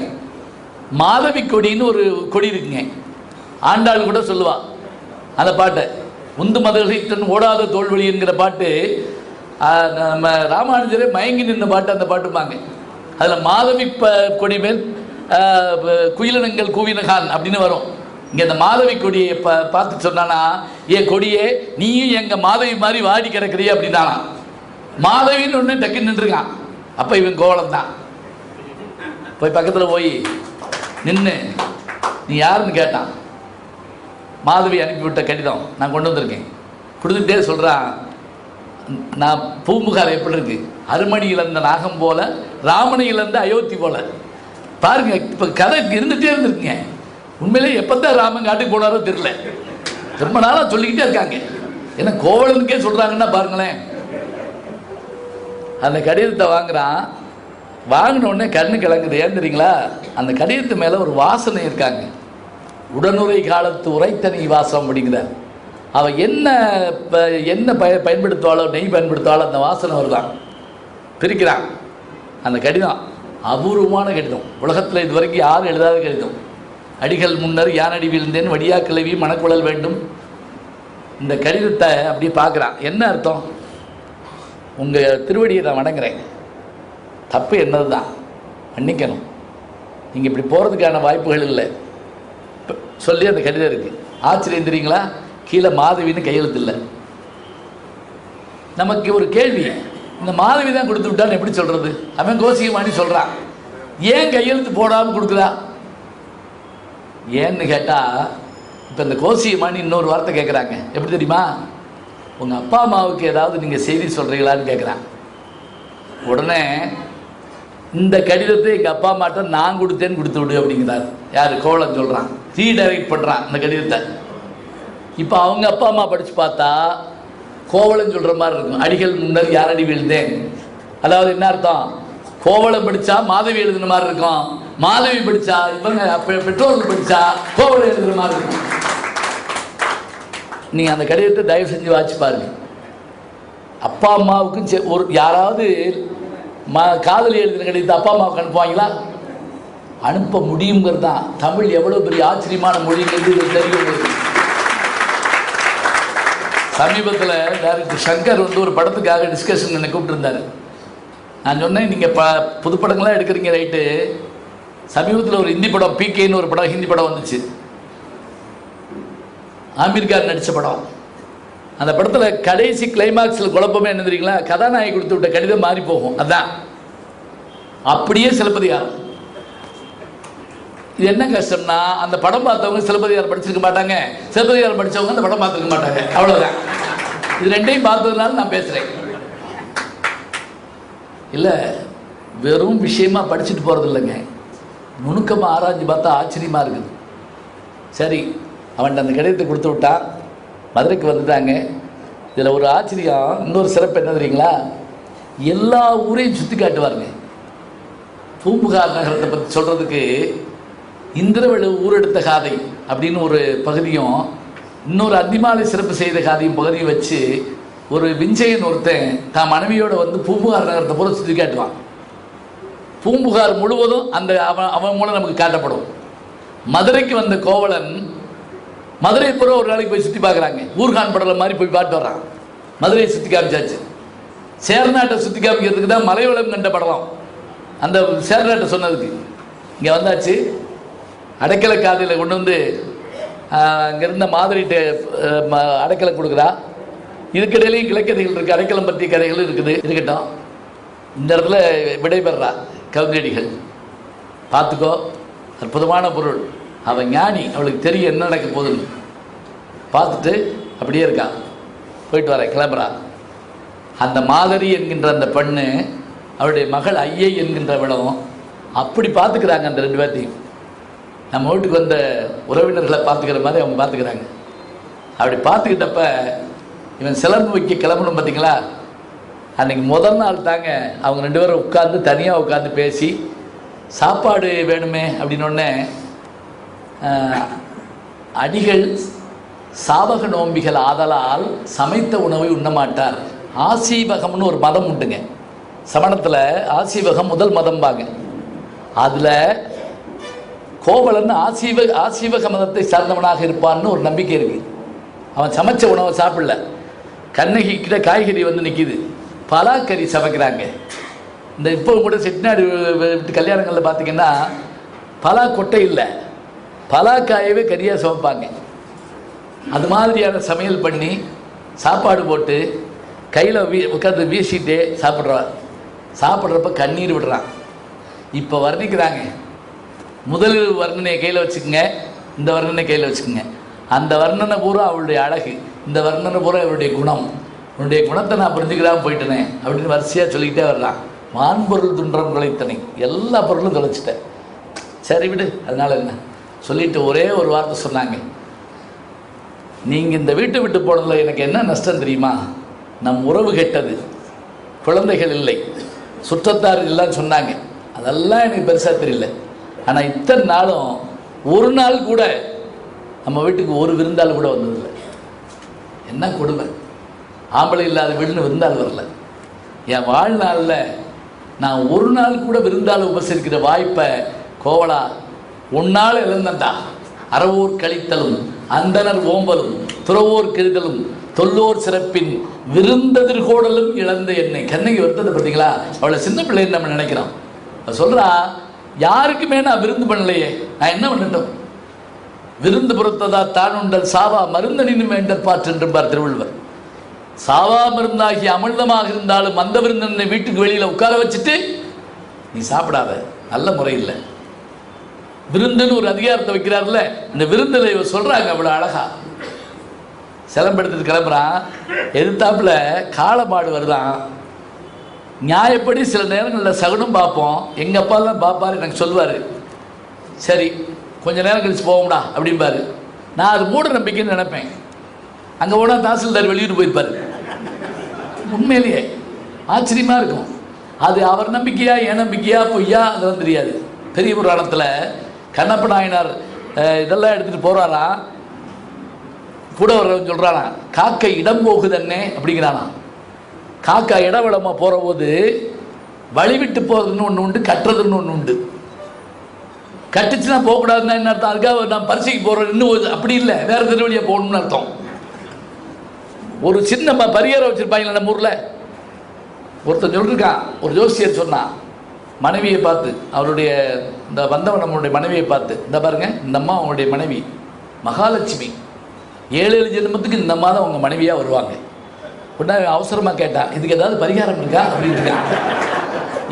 மாதவி கொடின்னு ஒரு கொடி இருக்குங்க. ஆண்டாள் கூட சொல்லுவாள் அந்த பாட்டை. உந்து மதல்களை தன் ஓடாத தோல்வழி என்கிற பாட்டு நம்ம ராமானுஜரே மயங்கி நின்ற பாட்டு, அந்த பாட்டுப்பாங்க. அதில் மாதவி கொடி மேல் குயிலினங்கள் கூவினகான் அப்படின்னு வரும். இங்கே இந்த மாதவி கொடியை பார்த்து சொன்னானா, ஏன் கொடியே நீயும் எங்கள் மாதவி மாதிரி வாடி கிடக்குறிய அப்படின்னானா. மாதவின்னு ஒன்று டக்குன்னு நின்றுருக்கான். அப்போ இவன் கோவலன் தான். போய் பக்கத்தில் போய் நின்று நீ யாருன்னு கேட்டான். மாதவி அனுப்பிவிட்ட கடிதம் நான் கொண்டு வந்திருக்கேன். கொடுத்துட்டே சொல்கிறான், நான் பூம்புகார் எப்படி இருக்கு, அருமணி இழந்த நாகம் போல, ராமனை இழந்த அயோத்தி போல. பாருங்க, இப்போ கதை இருந்துகிட்டே இருந்திருக்குங்க. உண்மையிலே எப்போ தான் ராமன் காட்டுக்கு போனாரோ தெரியல, ரொம்ப நாளாக சொல்லிக்கிட்டே இருக்காங்க. ஏன்னா கோவலனுக்கே சொல்கிறாங்கன்னா பாருங்களேன். அந்த கடிதத்தை வாங்குறான். வாங்கின உடனே கண்ணு கிளங்குது. ஏன் தெரியுங்களா? அந்த கடிதத்து மேலே ஒரு வாசனை இருக்காங்க. உடனுரை காலத்து உரைத்தனி வாசம் அப்படிங்கிறார். அவள் என்ன பயன்படுத்துவாளோ, நெய் பயன்படுத்துவாளோ அந்த வாசனை வருதான். பிரிக்கிறான். அந்த கடிதம் அபூர்வமான கடிதம். உலகத்தில் இது வரைக்கும் யாரும் எழுதாத கடிதம். அடிகள் முன்னர் யானடி வீழ்ந்தேன், வடியா கிளவி மணக்குழல் வேண்டும். இந்த கடிதத்தை அப்படி பார்க்குறான். என்ன அர்த்தம்? உங்கள் திருவடியை நான் வணங்குறேன், தப்பு என்னது தான், மன்னிக்கணும், நீங்கள் இப்படி போகிறதுக்கான வாய்ப்புகள் இல்லை சொல்லி அந்த கடிதம் இருக்குது. ஆச்சரியம் தெரியுங்களா? கீழே மாதவின்னு கையெழுத்து இல்லை. நமக்கு ஒரு கேள்வி, இந்த மாதவி தான் கொடுத்து விட்டான்னு எப்படி சொல்கிறது? அவன் கோசிகமானி சொல்கிறான், ஏன் கையெழுத்து போடாமல் கொடுக்குறா? ஏன்னு கேட்டால், இப்போ இந்த கோசிகமானி இன்னொரு வார்த்தை கேட்குறாங்க. எப்படி தெரியுமா? உங்கள் அப்பா அம்மாவுக்கு ஏதாவது நீங்கள் செய்தி சொல்கிறீங்களான்னு கேட்குறான். உடனே இந்த கடிதத்தை எங்கள் அப்பா அம்மாட்ட நான் கொடுத்தேன்னு கொடுத்து விடு அப்படிங்கிறார். யார்? கோவலன் சொல்கிறான். ரீடைரக்ட் பண்ணுறான் இந்த கடிதத்தை. இப்போ அவங்க அப்பா அம்மா படித்து பார்த்தா கோவலன் சொல்கிற மாதிரி இருக்கும். அடிகள் முன்னர் யாரடி வீழ்ந்தேன். அதாவது என்ன அர்த்தம்? கோவலம் படித்தா மாதவி எழுதுன மாதிரி இருக்கும், மாதவி படித்தா இவங்க பெற்றோர்கள் படித்தா கோவலம் எழுதுகிற மாதிரி இருக்கும். நீங்கள் அந்த கடிதத்தை தயவு செஞ்சு வாட்சி பாருங்க. அப்பா அம்மாவுக்கும் ஒரு யாராவது காதலி எழுதின கடிதத்தை அப்பா அம்மாவுக்கு அனுப்புவாங்களா? அனுப்ப முடியுங்கிறது தான். தமிழ் எவ்வளோ பெரிய ஆச்சரியமான மொழிங்கிறது தெரியும். சமீபத்தில் டைரக்டர் சங்கர் வந்து ஒரு படத்துக்காக டிஸ்கஷன் என்னை கூப்பிட்டுருந்தார். நான் சொன்னேன், நீங்கள் புது படங்கள்லாம் எடுக்கிறீங்க ரைட்டு, சமீபத்தில் ஒரு ஹிந்தி படம் பிகேன்னு ஒரு படம் ஹிந்தி படம் வந்துச்சு, ஆமீர் கான் நடித்த படம். அந்த படத்தில் கடைசி கிளைமாக்ஸில் குழப்பமே என்ன தெரியுங்களா? கதாநாயகி கொடுத்து விட்ட கடிதம் மாறி போகும். அதுதான் அப்படியே சிலப்பதிகாரம். இது என்ன கஷ்டம்னா, அந்த படம் பார்த்தவங்க சிலப்பதிகாரம் படிச்சிருக்க மாட்டாங்க, சிலப்பதிகாரம் படித்தவங்க அந்த படம் பார்த்துருக்க மாட்டாங்க. அவ்வளோதான். இது ரெண்டையும் பார்த்ததுனால நான் பேசுகிறேன். இல்லை, வெறும் விஷயமா படிச்சுட்டு போகிறது இல்லைங்க, நுணுக்கமாக ஆராய்ச்சி பார்த்தா ஆச்சரியமாக இருக்குது. சரி, அவன்கிட்ட அந்த கடிதத்தை கொடுத்து விட்டான், மதுரைக்கு வந்துட்டாங்க. இதில் ஒரு ஆச்சரியம், இன்னொரு சிறப்பு என்ன தெரியுங்களா? எல்லா ஊரையும் சுற்றி காட்டுவாருங்க. பூம்புகார் நகரத்தை பற்றி சொல்கிறதுக்கு இந்திரவெளு ஊரெடுத்த காதை அப்படின்னு ஒரு பகுதியும், இன்னொரு அந்திமாலை சிறப்பு செய்த காதையும் பகுதியும் வச்சு ஒரு விஞ்சயன் ஒருத்தன் தான் மனைவியோடு வந்து பூம்புகார் நகரத்தை பூரா சுற்றி காட்டுவான். பூம்புகார் முழுவதும் அந்த அவன் மூலம் நமக்கு காட்டப்படும். மதுரைக்கு வந்த கோவலன் மதுரை பூரா ஒரு நாளைக்கு போய் சுற்றி பார்க்குறாங்க. ஊர்கான் படலை மாதிரி போய் பாட்டு வர்றான். மதுரையை சுற்றி காமிச்சாச்சு. சேர்நாட்டை சுற்றி காமிக்கிறதுக்கு தான் மலைவளம் கண்ட படலாம். அந்த சேர்நாட்டை சொன்னதுக்கு இங்கே வந்தாச்சு. அடைக்கலை காதையில் கொண்டு வந்து அங்கேருந்த மாதிரிட்டு அடைக்கலை கொடுக்குறா. இதுக்கிடையிலையும் கிளைக்கதைகள் இருக்குது, அடைக்கலம் பற்றிய கதைகள் இருக்குது. இருக்கட்டும், இந்த இடத்துல விடைபெறா கவுங்கடிகள். பார்த்துக்கோ, அற்புதமான பொருள், அவன் ஞானி, அவளுக்கு தெரியும் என்ன நடக்க போகுதுன்னு. பார்த்துட்டு அப்படியே இருக்கா. போயிட்டு வரேன், கிளம்புறா. அந்த மாதரி என்கின்ற அந்த பெண்ணு அவருடைய மகள் ஐயை என்கின்றவளும் அப்படி பார்த்துக்கிறாங்க. அந்த ரெண்டு பேர்த்தையும் நம்ம வீட்டுக்கு வந்த உறவினர்களை பார்த்துக்கிற மாதிரி அவங்க பார்த்துக்கிறாங்க. அப்படி பார்த்துக்கிட்டப்ப இவன் சிலம்பு வைக்க கிளம்பணும் பார்த்தீங்களா, அன்றைக்கி முதல் நாள் தாங்க அவங்க ரெண்டு பேரும் உட்காந்து தனியாக உட்காந்து பேசி சாப்பாடு வேணுமே அப்படின்னொடனே அடிகள் சாவக நோம்பிகள் ஆதலால் சமைத்த உணவை உண்ணமாட்டார். ஆசீவகம்னு ஒரு மதம் உண்டுங்க சமணத்தில். ஆசீவகம் முதல் மதம்பாங்க. அதில் கோவலன் ஆசீவக மதத்தை சார்ந்தவனாக இருப்பான்னு ஒரு நம்பிக்கை இருக்குது. அவன் சமைச்ச உணவை சாப்பிடல. கண்ணகி கிட்ட காய்கறி வந்து நிற்கிது, பலாக்கறி சமைக்கிறாங்க. இந்த இப்போ கூட செட்டிநாடு விட்டு கல்யாணங்களில் பார்த்திங்கன்னா பலா கொட்டை இல்லை, பலாக்காயவே கறியாக சமைப்பாங்க. அது மாதிரியான சமையல் பண்ணி சாப்பாடு போட்டு கையில் உட்காந்து வீசிட்டே சாப்பிட்றப்ப கண்ணீர் விடுறான். இப்போ வர்ணிக்கிறாங்க. முதல் வர்ணனையை கையில் வச்சுக்கோங்க, இந்த வர்ணனை கையில் வச்சுக்கோங்க. அந்த வர்ணனை பூரா அவளுடைய அழகு, இந்த வர்ணனை பூரா அவருடைய குணம். உன்னுடைய குணத்தை நான் புரிஞ்சுக்கிறாமல் போயிட்டேனே அப்படின்னு வரிசையாக சொல்லிக்கிட்டே வர்றான். வான்பொருள் துன்றம் குலைத்தனை, எல்லா பொருளும் தொலைச்சிட்டேன். சரி விடு, அதனால் என்ன சொல்லிட்டு ஒரே ஒரு வார்த்தை சொன்னாங்க. நீங்கள் இந்த வீட்டை விட்டு போனதில் எனக்கு என்ன நஷ்டம் தெரியுமா? நம் உறவு கெட்டது, குழந்தைகள் இல்லை, சுற்றத்தார் இல்லைன்னு சொன்னாங்க. அதெல்லாம் எனக்கு பெருசாக தெரியல. ஆனால் இத்தனை நாளும் ஒரு நாள் கூட நம்ம வீட்டுக்கு ஒரு விருந்தாள் கூட வந்ததில்லை. என்ன கொடுமை! ஆம்பளை இல்லாத வீடுன்னு விருந்தாள் வரல. என் வாழ்நாளில் நான் ஒரு நாள் கூட விருந்தாள் உபசரிக்கிற வாய்ப்பை கோவலா உன்னால் இழந்தண்டா. அறவோர் கழித்தலும் அந்தனர் ஓம்பலும் துறவோர் கெடுதலும் தொல்லோர் சிறப்பின் விருந்ததிர்கோடலும் இழந்த என்னை. கண்ணகி வருத்தத்தை பார்த்தீங்களா? அவளை சின்ன பிள்ளைன்னு நம்ம நினைக்கிறோம். அவள் சொல்கிறா, யாருக்குமே நான் விருந்து பண்ணலையே, நான் என்ன பண்ணட்டும்? விருந்து பொறுத்ததா தான் உண்டல் சாவா மருந்தனின் வேண்டற் பாற்றென்றுபார் திருவள்ளுவர். சாவா மருந்தாகி அமிர்தமாக இருந்தாலும் அந்த விருந்தனை வீட்டுக்கு வெளியில் உட்கார வச்சுட்டு நீ சாப்பிடாத, நல்ல முறை இல்லை. விருந்துன்னு ஒரு அதிகாரத்தை வைக்கிறார்ல, இந்த விருந்தில் இவர் சொல்கிறாங்க அவ்வளோ அழகா. சிலம்பெடுத்துட்டு கிளம்புறான். எதிர்த்தாப்புல காளமாடு வருதான். நியாயப்படி சில நேரங்களில் சகுனம் பார்ப்போம். எங்கள் அப்பாலாம் பார்ப்பார், எனக்கு சொல்லுவார், சரி கொஞ்ச நேரம் கழிச்சு போவோம்டா அப்படிம்பாரு. நான் அது மூட நம்பிக்கைன்னு நினைப்பேன். அங்கே போனால் தாசில்தார் வெளியூர் போயிருப்பார். உண்மையிலேயே ஆச்சரியமாக இருக்கும். அது அவர் நம்பிக்கையா என் நம்பிக்கையா பொய்யா அதெல்லாம் தெரியாது. பெரிய புராணத்தில் கண்ணப்ப நாயனார் இதெல்லாம் எடுத்துகிட்டு போகிறாரா, கூட வர்றவன் சொல்கிறானா, காக்கை இடம் போகுதன்னே அப்படிங்கிறானா. காக்கா இடவளமாக போகிற போது வழிவிட்டு போகிறதுன்னு ஒன்று உண்டு, கட்டுறதுன்னு ஒன்று உண்டு. கட்டுச்சுன்னா போகக்கூடாதுன்னா என்ன அர்த்தம்? அதுக்காக நான் பரிசைக்கு போகிறேன் இன்னும் அப்படி இல்லை, வேறு திருவழியாக போகணும்னு அர்த்தம். ஒரு சின்ன பரிகாரம் வச்சுருப்பாங்களே நம்ம ஊரில். ஒருத்தர் சொல்லியிருக்கான், ஒரு ஜோசியர் சொன்னான் மனைவியை பார்த்து, அவருடைய இந்த வந்தவன் நம்மளுடைய மனைவியை பார்த்து, இந்த பாருங்க இந்த அம்மா அவங்களுடைய மனைவி மகாலட்சுமி, 7 ஜென்மத்துக்கு இந்த அம்மா தான் அவங்க மனைவியாக வருவாங்க. உடனே அவசரமாக கேட்டான், இதுக்கு ஏதாவது பரிகாரம் இருக்கா அப்படின்னு இருக்கான்.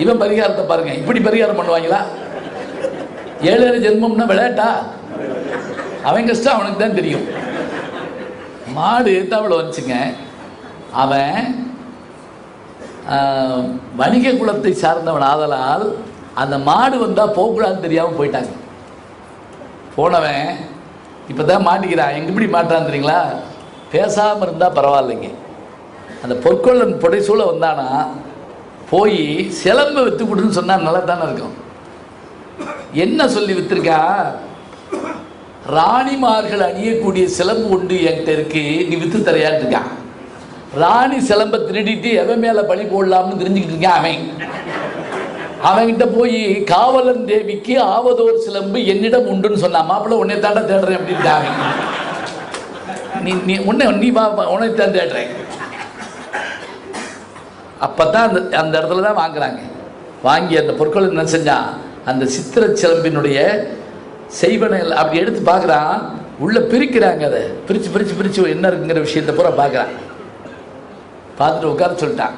இவன் பரிகாரத்தை பாருங்க, இப்படி பரிகாரம் பண்ணுவாங்களா? 7 ஜென்மம்னா விளையாட்டா? அவன் கஷ்டம் அவனுக்கு தான் தெரியும். மாடு தவளை வந்துச்சுங்க. அவன் வணிக குலத்தை சார்ந்தவன் ஆதலால் அந்த மாடு வந்தால் போகக்கூடாதுன்னு தெரியாமல் போயிட்டாங்க. போனவன் இப்போ தான் மாட்டிக்கிறான். எங்கே இப்படி மாட்டான்னு தெரியுங்களா? பேசாமல் இருந்தால் பரவாயில்லைங்க. அந்த பொற்கொள்ளன் புடைசூழ வந்தானா போய் சிலம்பை விற்று கொடுன்னு சொன்னால் நல்லா தானே இருக்கும். என்ன சொல்லி விற்றுருக்கா? ராணிமார்கள் அணியக்கூடிய சிலம்பு உண்டு என்கிட்ட இருக்கு, நீ விற்று தரையான்னு இருக்கான். ராணி சிலம்பை திருடிட்டு எவன் மேலே பழி போடலாம்னு தெரிஞ்சுக்கிட்டு இருக்கான் அவன். அவன்கிட்ட போய் காவலன் தேவிக்கு ஆவதோர் சிலம்பு என்னிடம் உண்டுன்னு சொன்னான். மாப்பிள்ளை உன்னை தாண்ட தேடுறேன் அப்படின்ட்டாங்க. நீ உன்னை தான் தேடுறேன். அப்போ தான் அந்த இடத்துல தான் வாங்குறாங்க. வாங்கி அந்த பொருட்கள் என்ன செஞ்சான், அந்த சித்திர சிலம்பினுடைய செய்வனை அப்படி எடுத்து பார்க்குறான். உள்ளே பிரிக்கிறாங்க. அதை பிரித்து பிரித்து பிரித்து என்ன இருக்குங்கிற விஷயத்தை பூரா பார்க்குறான். பார்த்துட்டு உட்கார சொல்லிட்டான்.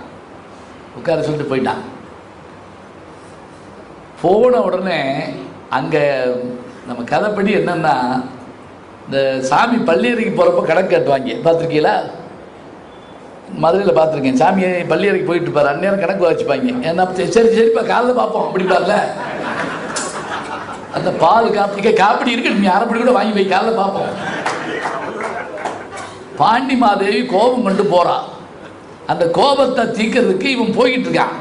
உட்கார சொல்லிட்டு போயிட்டான். போன உடனே அங்கே நம்ம கதைப்படி என்னென்னா, இந்த சாமி பள்ளியறைக்கு போகிறப்ப கணக்கு கட்டுவாங்க. பார்த்துருக்கீங்களா? மதுரையில் பார்த்துருக்கேன். சாமியை பள்ளியறைக்கு போயிட்டு இருப்பார். அந்நேரம் கணக்கு வச்சுப்பாங்க. என்ன சரி சரிப்பா காலைல பார்ப்போம் அப்படிப்பார்ல. அந்த பால் காப்பிடி இருக்கு, நீ அரைப்படி கூட வாங்கி போய் காலைல பார்ப்போம். பாண்டி மாதேவி கோபம் கொண்டு போகிறான். அந்த கோபத்தை தீக்கிறதுக்கு இவன் போய்கிட்டு இருக்கான்.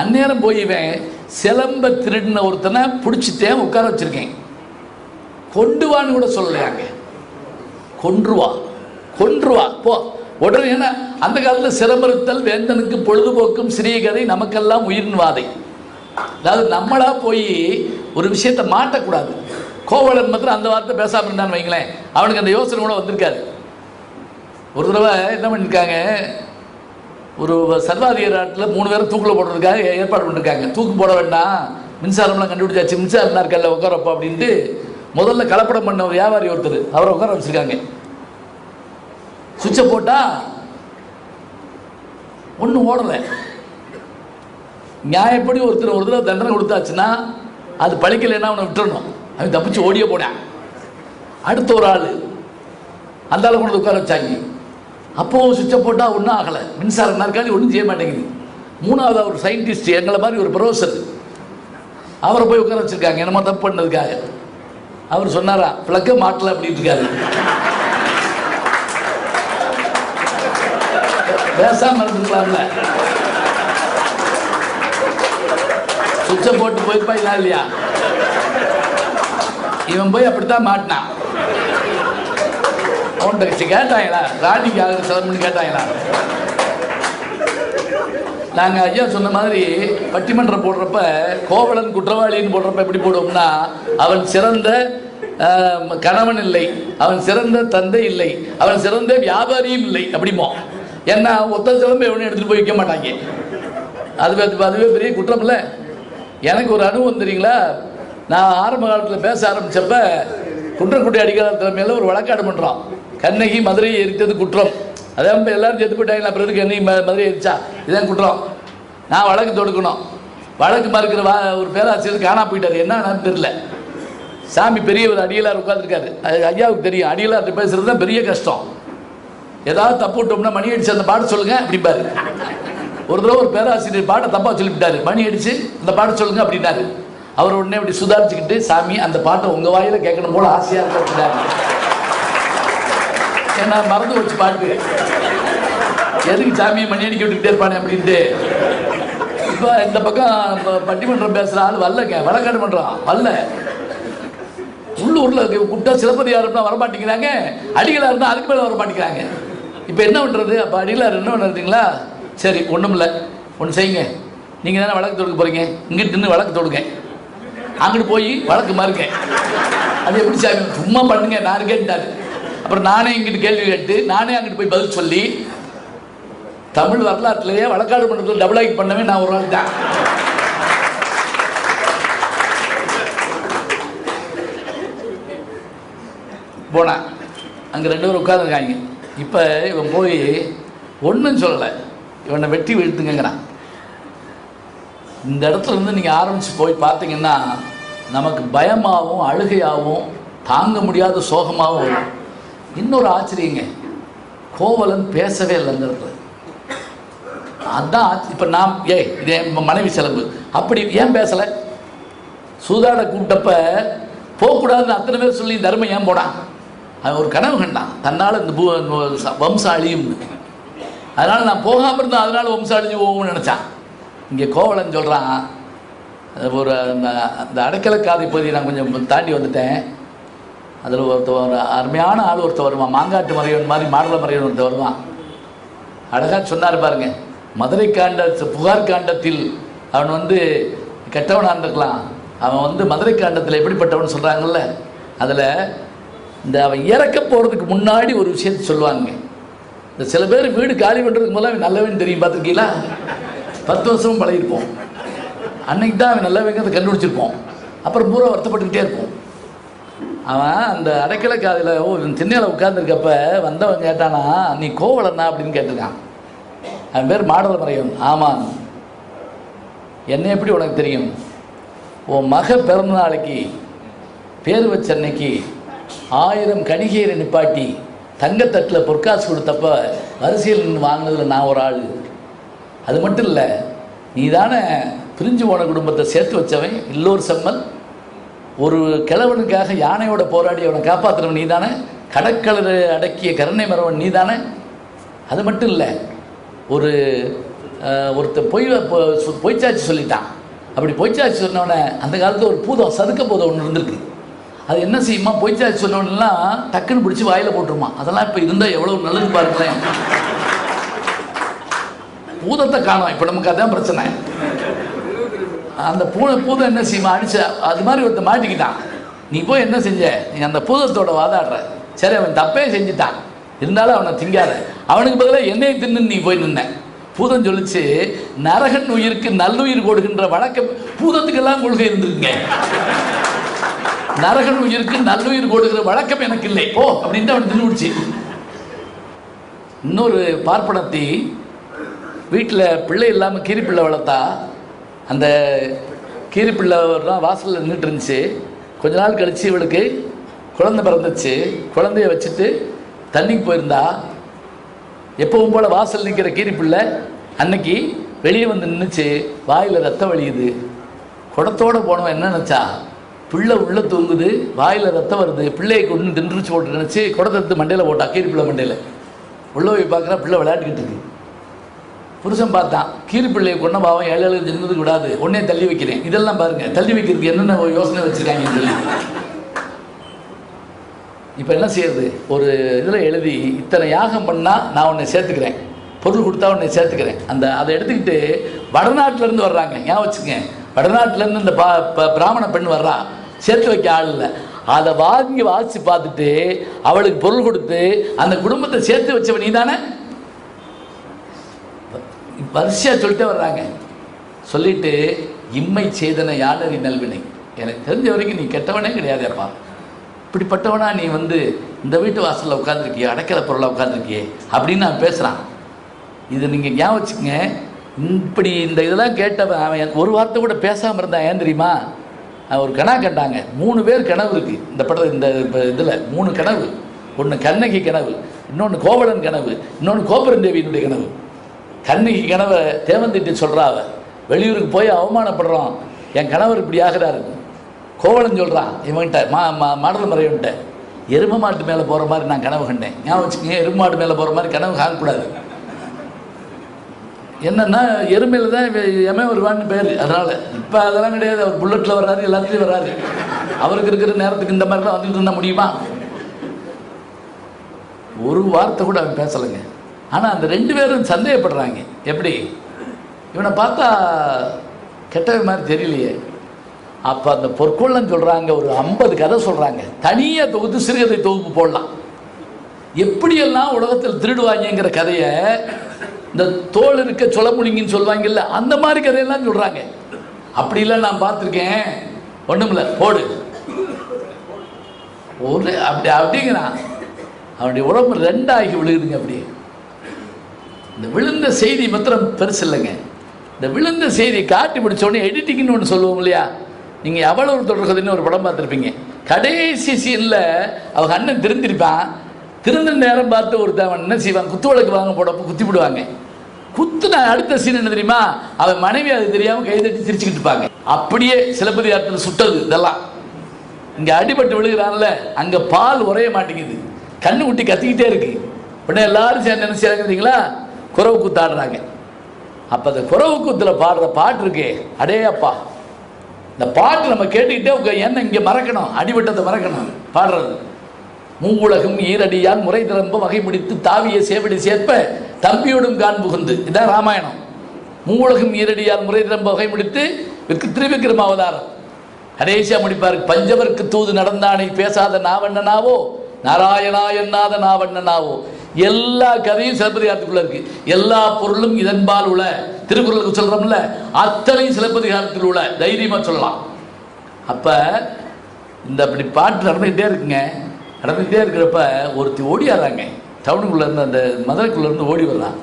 அந்நேரம் போய் இவன் சிலம்ப திருடின ஒருத்தனை பிடிச்சிட்டேன், உட்கார வச்சிருக்கேன். கொண்டுவான்னு கூட சொல்லலையாங்க. கொன்றுவா போ உடனே. ஏன்னா அந்த காலத்தில் சிரமறுத்தல் வேந்தனுக்கு பொழுதுபோக்கும் சிறிய கதை, நமக்கெல்லாம் உயிரின் வாதை. அதாவது நம்மளா போய் ஒரு விஷயத்தை மாட்டக்கூடாது. கோவலன் மாத்திரம் அந்த வார்த்தை பேசாமல் இருந்தான்னு வைங்களேன், அவனுக்கு அந்த யோசனை கூட வந்திருக்காரு. ஒரு தடவை என்ன பண்ணியிருக்காங்க, ஒரு சர்வாதிகாரத்தில் 3 பேரும் தூக்கில் போடுறதுக்காக ஏற்பாடு பண்ணியிருக்காங்க. தூக்கு போட வேண்டாம், மின்சாரம்லாம் கண்டுபிடிச்சாச்சு, மின்சாரம் இருக்கல்ல உட்காரப்போ அப்படின்ட்டு முதல்ல கலப்படம் பண்ண ஒரு வியாபாரி ஒருத்தர் அவரை உட்கார வச்சுருக்காங்க. சுவிட்சை போட்டால் ஒன்றும் ஓடலை. நியாயப்படி ஒருத்தர் ஒரு தடவை தண்டனை கொடுத்தாச்சுன்னா அது பழிக்கலைன்னா அவனை விட்டுறணும். அவன் தப்பிச்சு ஓடியே போனான். அடுத்த ஒரு ஆள் அந்த ஆளை கொண்டு உட்கார வச்சாங்க. அப்போது சுவிட்சை போட்டால் ஒன்றும் ஆகலை, மின்சாரம் நாற்காலி ஒன்றும் செய்ய மாட்டேங்குது. 3வது ஒரு சயின்டிஸ்ட், எங்களை மாதிரி ஒரு ப்ரொஃபஸர், அவரை போய் உட்கார வச்சுருக்காங்க என்னமோ தப்பு பண்ணதுக்காக. அவர் சொன்னாரா, பிளக்க மாட்டலை அப்படின்ட்டு இருக்காரு. பேசாமல் இருந்துக்கலாம்ல. சுவிட்சை போட்டு போயிருப்பாங்களா இல்லையா? இவன் போய் அப்படித்தான் மாட்டினான். அவன்கிட்ட கேட்டாங்களா, ராணிக்கு ஆகிற சிலம்புன்னு கேட்டாங்களா? நாங்கள் ஐயா சொன்ன மாதிரி பட்டிமன்றம் போடுறப்ப கோவலன் குற்றவாளின்னு போடுறப்ப எப்படி போடுவோம்னா, அவன் சிறந்த கணவன் இல்லை, அவன் சிறந்த தந்தை இல்லை, அவன் சிறந்த வியாபாரியும் இல்லை அப்படிமோ. ஏன்னா ஒத்த சிலம்பை எவனும் எடுத்துகிட்டு போய் வைக்க மாட்டாங்க. அதுவே பெரிய குற்றம் இல்லை. எனக்கு ஒரு அனுபவம் தெரியுங்களா, நான் ஆரம்ப காலத்தில் பேச ஆரம்பித்தப்ப குன்றக்குடி அடிக்கால தலைமையில் ஒரு வழக்காடு பண்ணுறோம். கண்ணகி மதுரையை எரித்தது குற்றம். அதே மாதிரி எல்லாரும் செத்து போயிட்டாங்களா, பிறகு கண்ணகி மதுரை எரிச்சா, இதான் குற்றம். நான் வழக்கு தொடுக்கணும். வழக்கு மறுக்கிற ஒரு பேராசிரியர் காணா போயிட்டார். என்னன்னு தெரியல. சாமி பெரிய ஒரு அடியலார் உட்காந்துருக்காரு. அது ஐயாவுக்கு தெரியும், அடியலார்ட்ட பேசுறது தான் பெரிய கஷ்டம். ஏதாவது தப்பு விட்டோம்னா மணி அடிச்சு அந்த பாட்டு சொல்லுங்க அப்படிப்பாரு. ஒரு தடவை ஒரு பேராசிரியர் பாட்டை தப்பாக சொல்லிவிட்டாரு, மணி அடிச்சு அந்த பாட்டு சொல்லுங்க அப்படின்னாரு. அவர் உடனே அப்படி சுதாரிச்சுக்கிட்டு, சாமி அந்த பாட்டை உங்கள் வாயில கேட்கணும் போல ஆசையாக இருக்கிறாரு. ஏன்னா மறந்து வச்சு பாட்டு எதுக்கு சாமியை மணி அடிக்க விட்டுக்கிட்டே இருப்பானே அப்படின்ட்டு. இப்போ இந்த பக்கம் பட்டிமன்றம் பேசுகிற ஆள் வரலங்க, வழக்காடு பண்ணுறான் வரல. உள்ளூரில் கூப்பிட்டா சிலப்பதிகாரம் இருந்தால் வரமாட்டேங்கிறாங்க, அடிகளாக இருந்தால் அதுக்கு மேலே வரமாட்டேங்கிறாங்க. இப்போ என்ன பண்ணுறது? அப்போ அடிகளார் என்ன பண்ணுறதுங்களா? சரி ஒன்றும் இல்லை, ஒன்று செய்யுங்க, நீங்கள் தானே வழக்கு தொடுக்க போகிறீங்க, இங்கிட்டு நின்று வழக்கு தொடுங்க, அங்கிட்டு போய் வழக்கு மாறுங்க. அது எப்படி சாமி? சும்மா பண்ணுங்க, நான் கேட்டாரு. அப்புறம் நானே இங்கிட்டு கேள்வி கேட்டு நானே அங்கிட்டு போய் பதில் சொல்லி தமிழ் வரலாற்றுலேயே வழக்காடு மன்றத்தில் டபுள் ஆக்ட் பண்ணவே நான் ஒரு ஆள் தான். போனேன், அங்கே 2 பேர் உட்காந்துருக்காங்க. இப்போ இவன் போய் ஒன்றும் சொல்லலை, இவனை வெட்டி வீழ்த்துங்கிறான். இந்த இடத்துல இருந்து நீங்கள் ஆரம்பித்து போய் பார்த்தீங்கன்னா நமக்கு பயமாகவும் அழுகையாகவும் தாங்க முடியாத சோகமாகவும் வரும். இன்னொரு ஆச்சரியங்க, கோவலன் பேசவே இல்லை அந்த இடத்துல. அதான் இப்போ நான் இது என் மனைவி செலவு, அப்படி ஏன் பேசலை? சூதாட கூப்பிட்டப்ப போகக்கூடாதுன்னு அத்தனை பேர் சொல்லி தர்மம் ஏன் போடான்? அவன் ஒரு கனவு கண்டான், தன்னால் இந்த வம்சம் அழியும்னு. அதனால் நான் போகாமல் இருந்தேன், அதனால் வம்சம் அழிஞ்சு போகும்னு நினச்சான். இங்கே கோவலன் சொல்கிறான், ஒரு அந்த அடைக்கலக்காதை பகுதியை நான் கொஞ்சம் தாண்டி வந்துட்டேன். அதில் ஒரு அருமையான ஆள் ஒருத்தர் வருவான், மாங்காட்டு மறைவன் மாதிரி மாடல மறைவன் ஒருத்தர் வருவான். அழகாக சொன்னார் பாருங்க, மதுரை புகார் காண்டத்தில் அவன் கெட்டவனாக இருக்கலாம், அவன் மதுரை காண்டத்தில் எப்படிப்பட்டவன் சொல்கிறாங்கல்ல, அதில் இந்த அவன் இறக்க போகிறதுக்கு முன்னாடி ஒரு விஷயத்தை சொல்லுவாங்க. இந்த சில பேர் வீடு காலி பண்ணுறதுக்கு முதல்ல அவன் நல்லவன் தெரியும், பார்த்துருக்கீங்களா? 10 வருஷமும் பழகிருப்போம், அன்னைக்கு தான் அவன் நல்லவங்கிறத கண்டுபிடிச்சிருப்போம், அப்புறம் பூரா வருத்தப்பட்டுக்கிட்டே இருப்போம். அவன் அந்த அடைக்கலக்காதில் திண்ணையில் உட்காந்துருக்கப்ப வந்தவன் கேட்டானா, நீ கோவலன்னா அப்படின்னு கேட்டிருக்கான். அவன் பேர் மாடல மறைவன். ஆமாம், என்ன எப்படி உனக்கு தெரியும்? உன் மக பிறந்த நாளைக்கு பேர் வச்ச அன்னைக்கு 1000 கணிகையரை நிப்பாட்டி தங்கத்தட்டில் பொற்காசு கொடுத்தப்ப வரிசையில் நின்று வாங்கினதில் நான் ஒரு ஆள். அது மட்டும் இல்லை, நீ தானே பிரிஞ்சு போன குடும்பத்தை சேர்த்து வச்சவன் இல்லோர் செம்மல். ஒரு கிழவனுக்காக யானையோட போராடி அவனை காப்பாற்றுறவன் நீ தானே, கடற்கலரை அடக்கிய கருணை மரவன் நீ தானே. அது மட்டும் இல்லை, ஒருத்தர் பொய்ச்சாட்சி சொல்லிட்டான். அப்படி பொய்ச்சாட்சி சொன்னவனை அந்த காலத்தில் ஒரு பூதம் சதுக்க பூதம் ஒன்று இருந்திருக்கு. அது என்ன செய்யுமா, பொய்ச்சாட்சி சொன்னவனெல்லாம் டக்குன்னு பிடிச்சி வாயில் போட்டுருமா. அதெல்லாம் இப்போ இருந்தால் எவ்வளோ நல்லது பாருங்களேன். பூதத்தை காணும், இப்போ நமக்கு அதான் பிரச்சனை. அந்த பூதம் என்ன செய்யுமா, அடிச்ச அது மாதிரி ஒருத்தர் மாட்டிக்கிட்டான். நீ போய் என்ன செஞ்ச, நீ அந்த பூதத்தோட வாதாடுற. சரி, அவன் தப்பே செஞ்சுட்டான், இருந்தாலும் அவனை திங்காத, அவனுக்கு பதிலாக என்னையை தின்னு நீ போய் நின்ன. பூதம் சொல்லிச்சு, நரகன் உயிருக்கு நல்லுயிர் கொடுக்கின்ற வழக்கம் பூதத்துக்கெல்லாம் கொள்கை இருந்திருக்குங்க. நரகன் உயிருக்கு நல்லுயிர் கொடுக்கிற வழக்கம் எனக்கு இல்லை போ அப்படின்ட்டு அவன் தின்னுடுச்சு. இன்னொரு பார்ப்பனத்தி வீட்டில் பிள்ளை இல்லாமல் கீரிப்பிள்ளை வளர்த்தா. அந்த கீரிப்பிள்ளை வாசலில் நின்றுட்டு இருந்துச்சு. கொஞ்ச நாள் கழித்து இவளுக்கு குழந்தை பிறந்துச்சு. குழந்தைய வச்சுட்டு தண்ணிக்கு போயிருந்தா. எப்பவும் போல் வாசல் நிற்கிற கீரிப்பிள்ளை அன்னைக்கு வெளியே வந்து நின்றுச்சு. வாயில் ரத்தம் வழியுது. குடத்தோடு போனவன் என்ன நினச்சா, பிள்ளை உள்ளே தூங்குது, வாயில் ரத்தம் வருது, பிள்ளையை கொண்டு தின்றுச்சு போட்டு நினச்சி குடத்தை மண்டையில் போட்டா. கீரிப்பிள்ளை மண்டையில் உள்ளே போய் பார்க்குறா, பிள்ளை விளையாட்டுக்கிட்டு இருக்கு. புருஷன் பார்த்தான், கீரிப்பிள்ளையை கொண்ட பாவம் 7 தின்னதுக்கு விடாது, உடனே தள்ளி வைக்கிறேன். இதெல்லாம் பாருங்கள், தள்ளி வைக்கிறதுக்கு என்னென்ன யோசனை வச்சுருக்காங்கன்னு சொல்லி. இப்போ என்ன செய்யறது, ஒரு இதில் எழுதி இத்தனை யாகம் பண்ணால் நான் உன்னை சேர்த்துக்கிறேன், பொருள் கொடுத்தா உன்னை சேர்த்துக்கிறேன். அதை எடுத்துக்கிட்டு வடநாட்டிலேருந்து வர்றாங்க, ஞாபகம் வச்சுக்கங்க. வடநாட்டிலேருந்து இந்த பிராமண பெண் வர்றா, சேர்த்து வைக்க ஆள் இல்லை. அதை வாங்கி வாசித்து பார்த்துட்டு அவளுக்கு பொருள் கொடுத்து அந்த குடும்பத்தை சேர்த்து வச்சவன் நீ தானே. வரிசையாக சொல்லிட்டே வர்றாங்க. சொல்லிட்டு இம்மை செய்தன யானறி நல்வினை, எனக்கு தெரிஞ்ச வரைக்கும் நீ கெட்டவனே கிடையாதேப்பா, இப்படிப்பட்டவனா நீ இந்த வீட்டு வாசலில் உட்காந்துருக்கியே, அடைக்கல பொருளாக உட்காந்துருக்கியே அப்படின்னு நான் பேசுகிறான். இது நீங்கள் ஞாபகம் வச்சுக்கங்க. இப்படி இந்த இதெல்லாம் கேட்டவன் அவன் ஒரு வார்த்தை கூட பேசாமல் இருந்தான். ஏன் தெரியுமா, ஒரு கணா கேட்டாங்க. 3 பேர் கனவு இருக்குது இந்த படத்தில். இந்த இதில் 3 கனவு. ஒன்று கண்ணகி கனவு, இன்னொன்று கோவலன் கனவு, இன்னொன்று கோபுரந்தேவியினுடைய கனவு. கண்ணகி கனவை தேவந்திட்டு சொல்கிறா, அவ வெளியூருக்கு போய் அவமானப்படுறோம், என் கணவர் இப்படி ஆகிறாரு. கோவலன் சொல்கிறான் இவன்கிட்ட, மாடல மறைவன்கிட்ட, எரும மாட்டு மேலே போகிற மாதிரி நான் கனவு கண்டேன். ஞாபகம் வச்சுக்கோங்க, எரும மாட்டு மேலே போகிற மாதிரி கனவு காணக்கூடாது. என்னென்னா எருமையில் தான் எமே வருவான்னு பேர். அதனால் இப்போ அதெல்லாம் கிடையாது. அவர் புல்லட்டில் வர்றாரு, எல்லாத்துலேயும் வர்றாரு. அவருக்கு இருக்கிற நேரத்துக்கு இந்த மாதிரிலாம் வந்துட்டு இருந்தால் முடியுமா? ஒரு வார்த்தை கூட அவன் பேசலைங்க. ஆனால் அந்த 2 பேரும் சந்தேகப்படுறாங்க. எப்படி இவனை பார்த்தா கெட்டவன் மாதிரி தெரியலையே. அப்போ அந்த பொற்கொள்ளன் சொல்கிறாங்க, ஒரு 50 கதை சொல்கிறாங்க. தனியாக தொகுத்து சிறுகதை தொகுப்பு போடலாம். எப்படியெல்லாம் உலகத்தில் திருடுவாங்கிற கதையை இந்த தோல் இருக்க சொல்ல முடியுங்கன்னு சொல்லுவாங்கல்ல, அந்த மாதிரி கதையெல்லாம் சொல்கிறாங்க. அப்படிலாம் நான் பார்த்துருக்கேன். ஒன்றும் இல்லை, போடு ஒரு அப்படிங்கிறான். அவனுடைய உடம்பு 2 ஆகி விழுகுதுங்க. அப்படி இந்த விழுந்த செய்தி மாத்திரம் பெருசு இல்லைங்க. இந்த விழுந்த செய்தி காட்டி முடிச்சோடனே எடிட்டிங்னு ஒன்று சொல்லுவோம் இல்லையா? நீங்கள் எவ்வளவு தொடர்கதைன்னு ஒரு படம் பார்த்துருப்பீங்க. கடைசி சீனில் அவங்க அண்ணன் திருந்திருப்பான். திருந்த நேரம் பார்த்து ஒருத்தவன் என்ன செய்வான், குத்து விளக்கு வாங்க போடப்போ குத்தி விடுவாங்க. குத்துன அடுத்த சீன் என்ன தெரியுமா? அவன் மனைவி அது தெரியாமல் கைதட்டி சிரிச்சுக்கிட்டு இருப்பாங்க. அப்படியே சிலப்பதிகாரத்தில் சுட்டது இதெல்லாம். இங்கே அடிபட்டு விழுகிறான்ல, அங்கே பால் உரைய மாட்டேங்குது, கண்ணு குட்டி கத்திக்கிட்டே இருக்கு. உடனே எல்லாரும் சேர்ந்து என்ன செய்யறாங்க, குறவு கூத்தாடுறாங்க. அப்போ அந்த குறவு கூத்தில் பாடுற பாட்டு இருக்கே, அடே அப்பா, இந்த பாட்டு நம்ம கேட்டுக்கிட்டே என்ன இங்கே மறக்கணும், அடிபட்டதை மறக்கணும். பாடுறது மூவுலகும் ஈரடியான் முறை திறம்ப வகை முடித்து தாவிய சேவடி சேர்ப்ப தம்பியோடும் கான் புகுந்து. இதான் ராமாயணம். மூவுலகும் ஈரடியான் முறை திறம்ப வகை முடித்து திருவிக்கிரம அவதாரம். கடைசியா முடிப்பார், பஞ்சவர்க்கு தூது நடந்தானை பேசாத நாவண்ணனாவோ நாராயணா எண்ணாத நாவண்ணனாவோ. எல்லா கதையும் சிலப்பதிகாரத்துக்குள்ள இருக்கு. எல்லா பொருளும் இதன்பால் உள்ள திருக்குறளுக்கு சொல்றோம்ல, அத்தனையும் சிலப்பதிகாரத்தில் உள்ள, தைரியமா சொல்லலாம். அப்ப இந்த அப்படி பாட்டு நடந்துகிட்டே இருக்குங்க. நடந்துகிட்டே இருக்கிறப்ப ஒருத்தி ஓடியாடுறாங்க. டவுனுக்குள்ளேருந்து அந்த மதுரைக்குள்ளேருந்து ஓடி வர்றான்.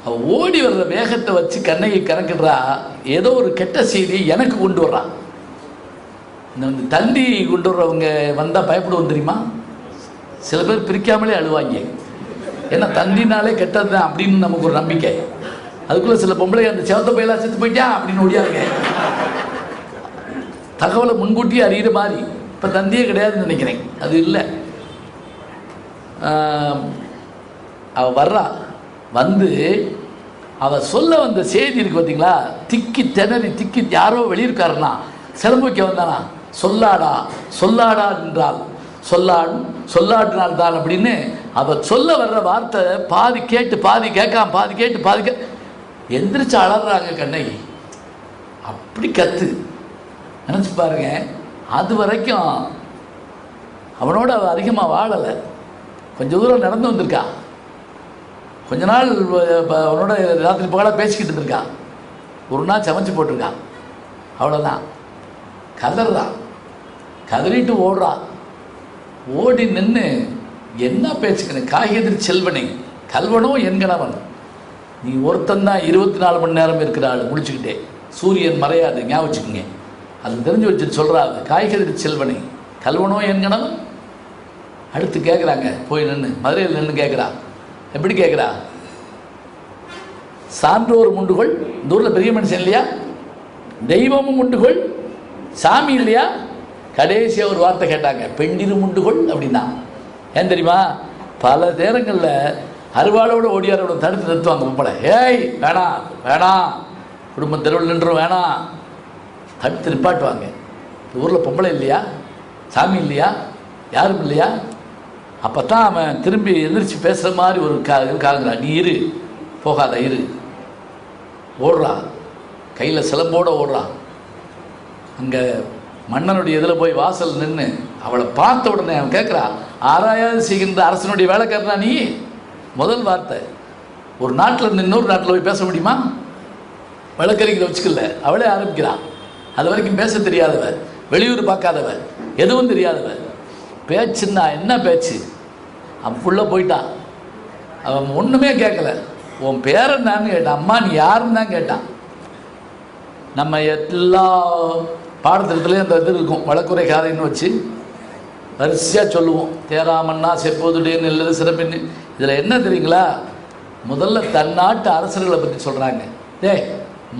அவள் ஓடி வர்ற வேகத்தை வச்சு கண்ணையை கணக்கிடுறா. ஏதோ ஒரு கெட்ட செய்தியை எனக்கு கொண்டு வர்றான். இந்த தந்தி கொண்டு வர்றவங்க வந்தால் பயப்படுவோம் தெரியுமா? சில பேர் பிரிக்காமலே அழுவாங்க. ஏன்னா தந்தினாலே கெட்டது தான் அப்படின்னு நமக்கு ஒரு நம்பிக்கை. அதுக்குள்ளே சில பொம்பளை அந்த செவத்த பையெல்லாம் செத்து போயிட்டா அப்படின்னு ஓடியாருங்க. தகவலை முன்கூட்டியே அறிகிற மாதிரி. இப்போ தந்தியே கிடையாதுன்னு நினைக்கிறேன். அது இல்லை. அவள் வர்றா. வந்து அவள் சொல்ல வந்த செய்தி இருக்கு பார்த்தீங்களா, திக்கி திணறி திக்கி யாரோ வெளியிருக்காருன்னா சிலம்புக்க வந்தானா, சொல்லாடா சொல்லாடா என்றால் சொல்லாடும் சொல்லாடினால் தான் அப்படின்னு அவள் சொல்ல வர்ற வார்த்தை பாதி கேட்டு பாதி கேட்காம, பாதி கேட்டு பாதி எந்திரிச்சு அலறாங்க கண்ணகி. அப்படி கத்து நினச்சி பாருங்க. அது வரைக்கும் அவனோட அவள் அதிகமாக வாழலை. கொஞ்சம் தூரம் நடந்து வந்திருக்கா. கொஞ்ச நாள் அவனோட ராத்திரி பகலாக பேசிக்கிட்டு இருந்திருக்கா. ஒரு நாள் சமைச்சு போட்டிருக்கான். அவ்வளோதான். கதறான். கதறிட்டு ஓடுறா. ஓடி நின்று என்ன பேச்சுக்கணும், காய்கறி செல்வனை கல்வனோ என்கணவன், நீ ஒருத்தந்தான் 24 மணி நேரம் இருக்கிறாள் முடிச்சுக்கிட்டே, சூரியன் மறையாது, ஞாபகம் வச்சுக்கோங்க. அது தெரிஞ்சு வச்சுட்டு சொல்கிறாங்க, காய்கறி செல்வனை கல்வனோ என்கணவன். அடுத்து கேட்குறாங்க, போய் நின்று மதுரையில் நின்று கேட்குறா. எப்படி கேட்குறா? சான்றோர் முண்டுகொள், இந்த ஊரில் பெரிய மனுஷன் இல்லையா, தெய்வமும் முண்டுகொள், சாமி இல்லையா. கடைசியாக ஒரு வார்த்தை கேட்டாங்க, பெண்டிரு முண்டுகொள் அப்படின்னா. ஏன் தெரியுமா? பல நேரங்களில் அருவாளோட ஓடியாரோட தடுத்து நிறுத்துவாங்க பொம்பளை. ஏய் வேணாம் வேணாம், குடும்பம் தெருவில் நின்றும் வேணாம், தடுத்து நிப்பாட்டுவாங்க. ஊரில் பொம்பளை இல்லையா, சாமி இல்லையா, யாரும் இல்லையா. அப்போ தான் அவன் திரும்பி எந்திரிச்சு பேசுகிற மாதிரி ஒரு காலங்கிறான். நீ இரு, போகாத இரு. ஓடுறான், கையில் சிலம்போடு ஓடுறான். அங்கே மன்னனுடைய இதில் போய் வாசல் நின்று அவளை பார்த்த உடனே அவன் கேட்குறா, ஆராயாது செய்கின்ற அரசனுடைய வேலைக்காரனா நீ? முதல் வார்த்தை. ஒரு நாட்டில் இருந்து இன்னொரு நாட்டில் போய் பேச முடியுமா? வழக்கறிஞரை வச்சுக்கல, அவளே ஆரம்பிக்கிறான். அது வரைக்கும் பேச தெரியாதவ, வெளியூர் பார்க்காதவ, எதுவும் தெரியாதவ. பேச்சுன்னா என்ன பேச்சு? அவன் ஃபுல்லாக போயிட்டான். அவன் ஒன்றுமே கேட்கல. உன் பேர் என்னான்னு கேட்டான். அம்மா நீ யாருன்னு தான் கேட்டான். நம்ம எல்லா பாடத்திட்டத்துலேயும் அந்த இது இருக்கும், வழக்குரை காதைன்னு வச்சு வரிசையாக சொல்லுவோம். தேராமன்னா செப்போதுடேன்னு இல்லது சிறப்பின்னு. இதில் என்ன தெரியுங்களா? முதல்ல தன்னாட்டு அரசர்களை பற்றி சொல்கிறாங்க. டேய்,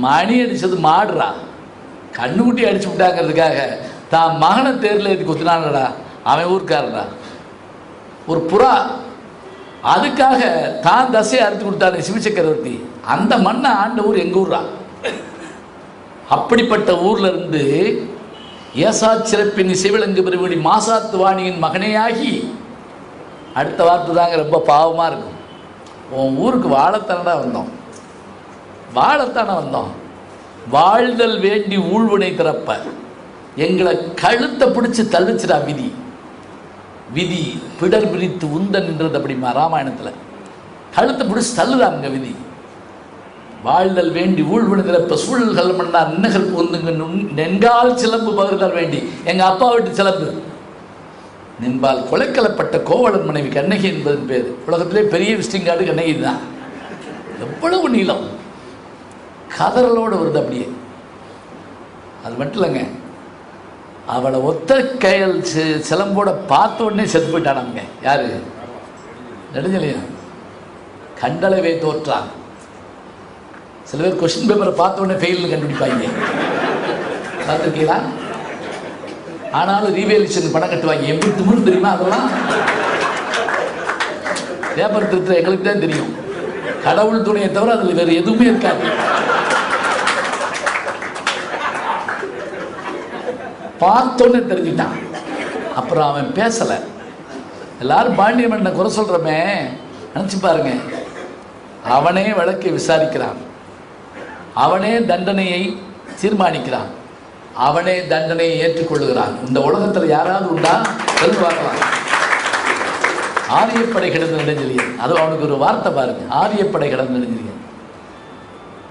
மணி அடித்தது மாடுறா, கண்ணுக்குட்டி அடிச்சு விட்டாங்கிறதுக்காக தான் மகனை தேரில் ஏற்றி குத்துனாங்கடா, அவன் ஊருக்காரடா. ஒரு புறா அதுக்காக தான் தசையை அறுத்து கொடுத்தாரு சிவசக்கரவர்த்தி. அந்த மண்ணை ஆண்ட ஊர் எங்கள் ஊர்ரா. அப்படிப்பட்ட ஊரில் இருந்து ஏசா சிறப்பின் இசைவிலங்கு பெருவடி மாசாத்து வாணியின் மகனேயாகி, அடுத்த வார்த்தை தாங்க ரொம்ப பாவமாக இருக்கும். உன் ஊருக்கு வாழத்தானடா வந்தோம், வாழத்தானே வந்தோம். வாழ்தல் வேண்டி ஊழ்வினை திறப்ப எங்களை கழுத்தை பிடிச்சி தள்ளிச்சிடா விதி. விதி பிடர் பிரித்து உந்தன்ன்றது அப்படிமா ராமாயணத்தில். கழுத்தை பிடிச்சி தள்ளுதாங்க விதி. வாழ்தல் வேண்டி ஊழ்வினை திறப்ப சூழல்கள் மன்னார் நின்னகல் பொந்துங்க நென்கால் சிலம்பு பகிர்தல் வேண்டி. எங்கள் அப்பா வீட்டு சிலம்பு நின்பால் கொலைக்கலப்பட்ட கோவலன் மனைவி கண்ணகி என்பதன் பேர். உலகத்திலே பெரிய விஸ்டிங்காடு கண்ணகி தான். எவ்வளவு நீளம், கதறலோடு வருது அப்படியே. அது மட்டும் இல்லைங்க, அவளை ஒத்த கையல் சிலம்போட பார்த்த உடனே செத்து போயிட்டானாங்க. யாரு? நெடுஞ்செழியன். கண்டளவே தோற்றான். சில பேர் கொஸ்டின் பேப்பரை பார்த்த உடனே ஃபெயில்னு கண்டுபிடிப்பாங்க, பார்த்துருக்கீங்களா? ஆனாலும் ரீவேலியூஷன் பணம் கட்டுவாங்க. எப்படி திமிரு தெரியுமா? அதெல்லாம் பேப்பர் திருத்த எங்களுக்கு தான் தெரியும். கடவுள் துணையை தவிர அதில் வேறு எதுவுமே இருக்காது. பார்த்தோன்னே தெரிஞ்சுட்டான். அப்புறம் அவன் பேசலை. எல்லாரும் பாண்டிய மன்னனை குறை சொல்கிறமே நினச்சி பாருங்க. அவனே வழக்கை விசாரிக்கிறான், அவனே தண்டனையை தீர்மானிக்கிறான், அவனே தண்டனையை ஏற்றுக்கொள்ளுகிறான். இந்த உலகத்தில் யாராவது உண்டா? தெரிந்து பார்க்கலாம். ஆரியப்படை கிடந்த நெடுஞ்செழியன். அது அவனுக்கு ஒரு வார்த்தை பாருங்க, ஆரியப்படை கிடந்த நெடுஞ்செழியன்.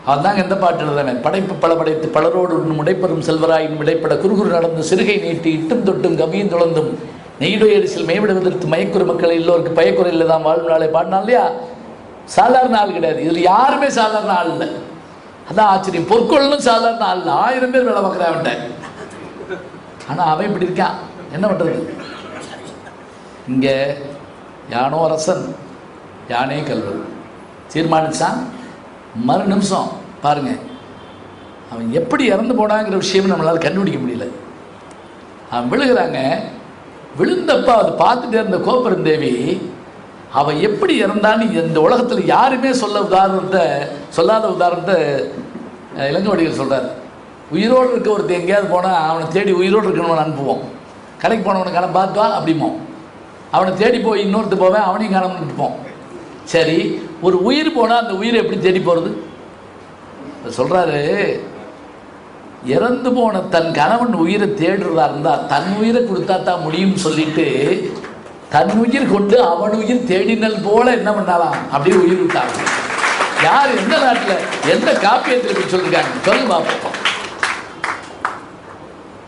அவன் தாங்க எந்த பாட்டு எழுதுறவன்? படைப்பு பல படைத்து பலரோடு உடைப்பெறும் செல்வராயின் விடைப்பட குறுகுறு நடந்து சிறுகை நீட்டி இட்டும் தொட்டும் கவியும் துளந்தும் நெய்டுயரிசில் மேம்படுவதற்கு மயக்குறு மக்கள் எல்லோருக்கு பயக்குறையில் தான் வாழும் நாளை பாடினான் இல்லையா? சாதாரண ஆள் கிடையாது. இதில் யாருமே சாதாரண ஆள் இல்லை. அதான் ஆச்சரியம். பொற்கொள்ளும் சாதாரண ஆள் இல்லை. 1000 பேர் வேலை பார்க்குறேன் அவன்கிட்ட. ஆனால் அவன் இப்படி இருக்கான். என்ன பண்ணுறது? இங்கே யானோ அரசன் யானே கல்வன் தீர்மானித்தான். மறு நிமிஷம் பாருங்க, அவன் எப்படி இறந்து போனாங்கிற விஷயம் நம்மளால் கண்டுபிடிக்க முடியல. அவன் விழுகிறாங்க. விழுந்தப்ப அது பார்த்துட்டே இருந்த கோப்பெருந்தேவி அவன் எப்படி இறந்தான்னு இந்த உலகத்தில் யாருமே சொல்லாத உதாரணத்தை இளங்கோவடிகள் சொல்கிறார். உயிரோடு இருக்க ஒருத்தர் எங்கேயாவது போனால் அவனை தேடி உயிரோடு இருக்கணும்னு அனுப்புவோம். கடைக்கு போனவனை காண பார்த்துவா அப்படிமோ. அவனை தேடி போய் இன்னொருத்தர் போவேன், அவனையும் காணாமல் இருப்போம். சரி, ஒரு உயிர் போனால் அந்த உயிரை எப்படி தேடி போகிறது? சொல்கிறாரு, இறந்து போன தன் கணவன் உயிரை தேடுறதா இருந்தால் தன் உயிரை கொடுத்தா தான் முடியும்னு சொல்லிட்டு தன் உயிர் கொண்டு அவன் உயிர் தேடினல் போல என்ன பண்ணாலாம் அப்படியே உயிர் விட்டாங்க. யார், எந்த நாட்டில், எந்த காப்பியத்தில் இப்படி சொல்லியிருக்காங்க சொல்லு பார்ப்போம்.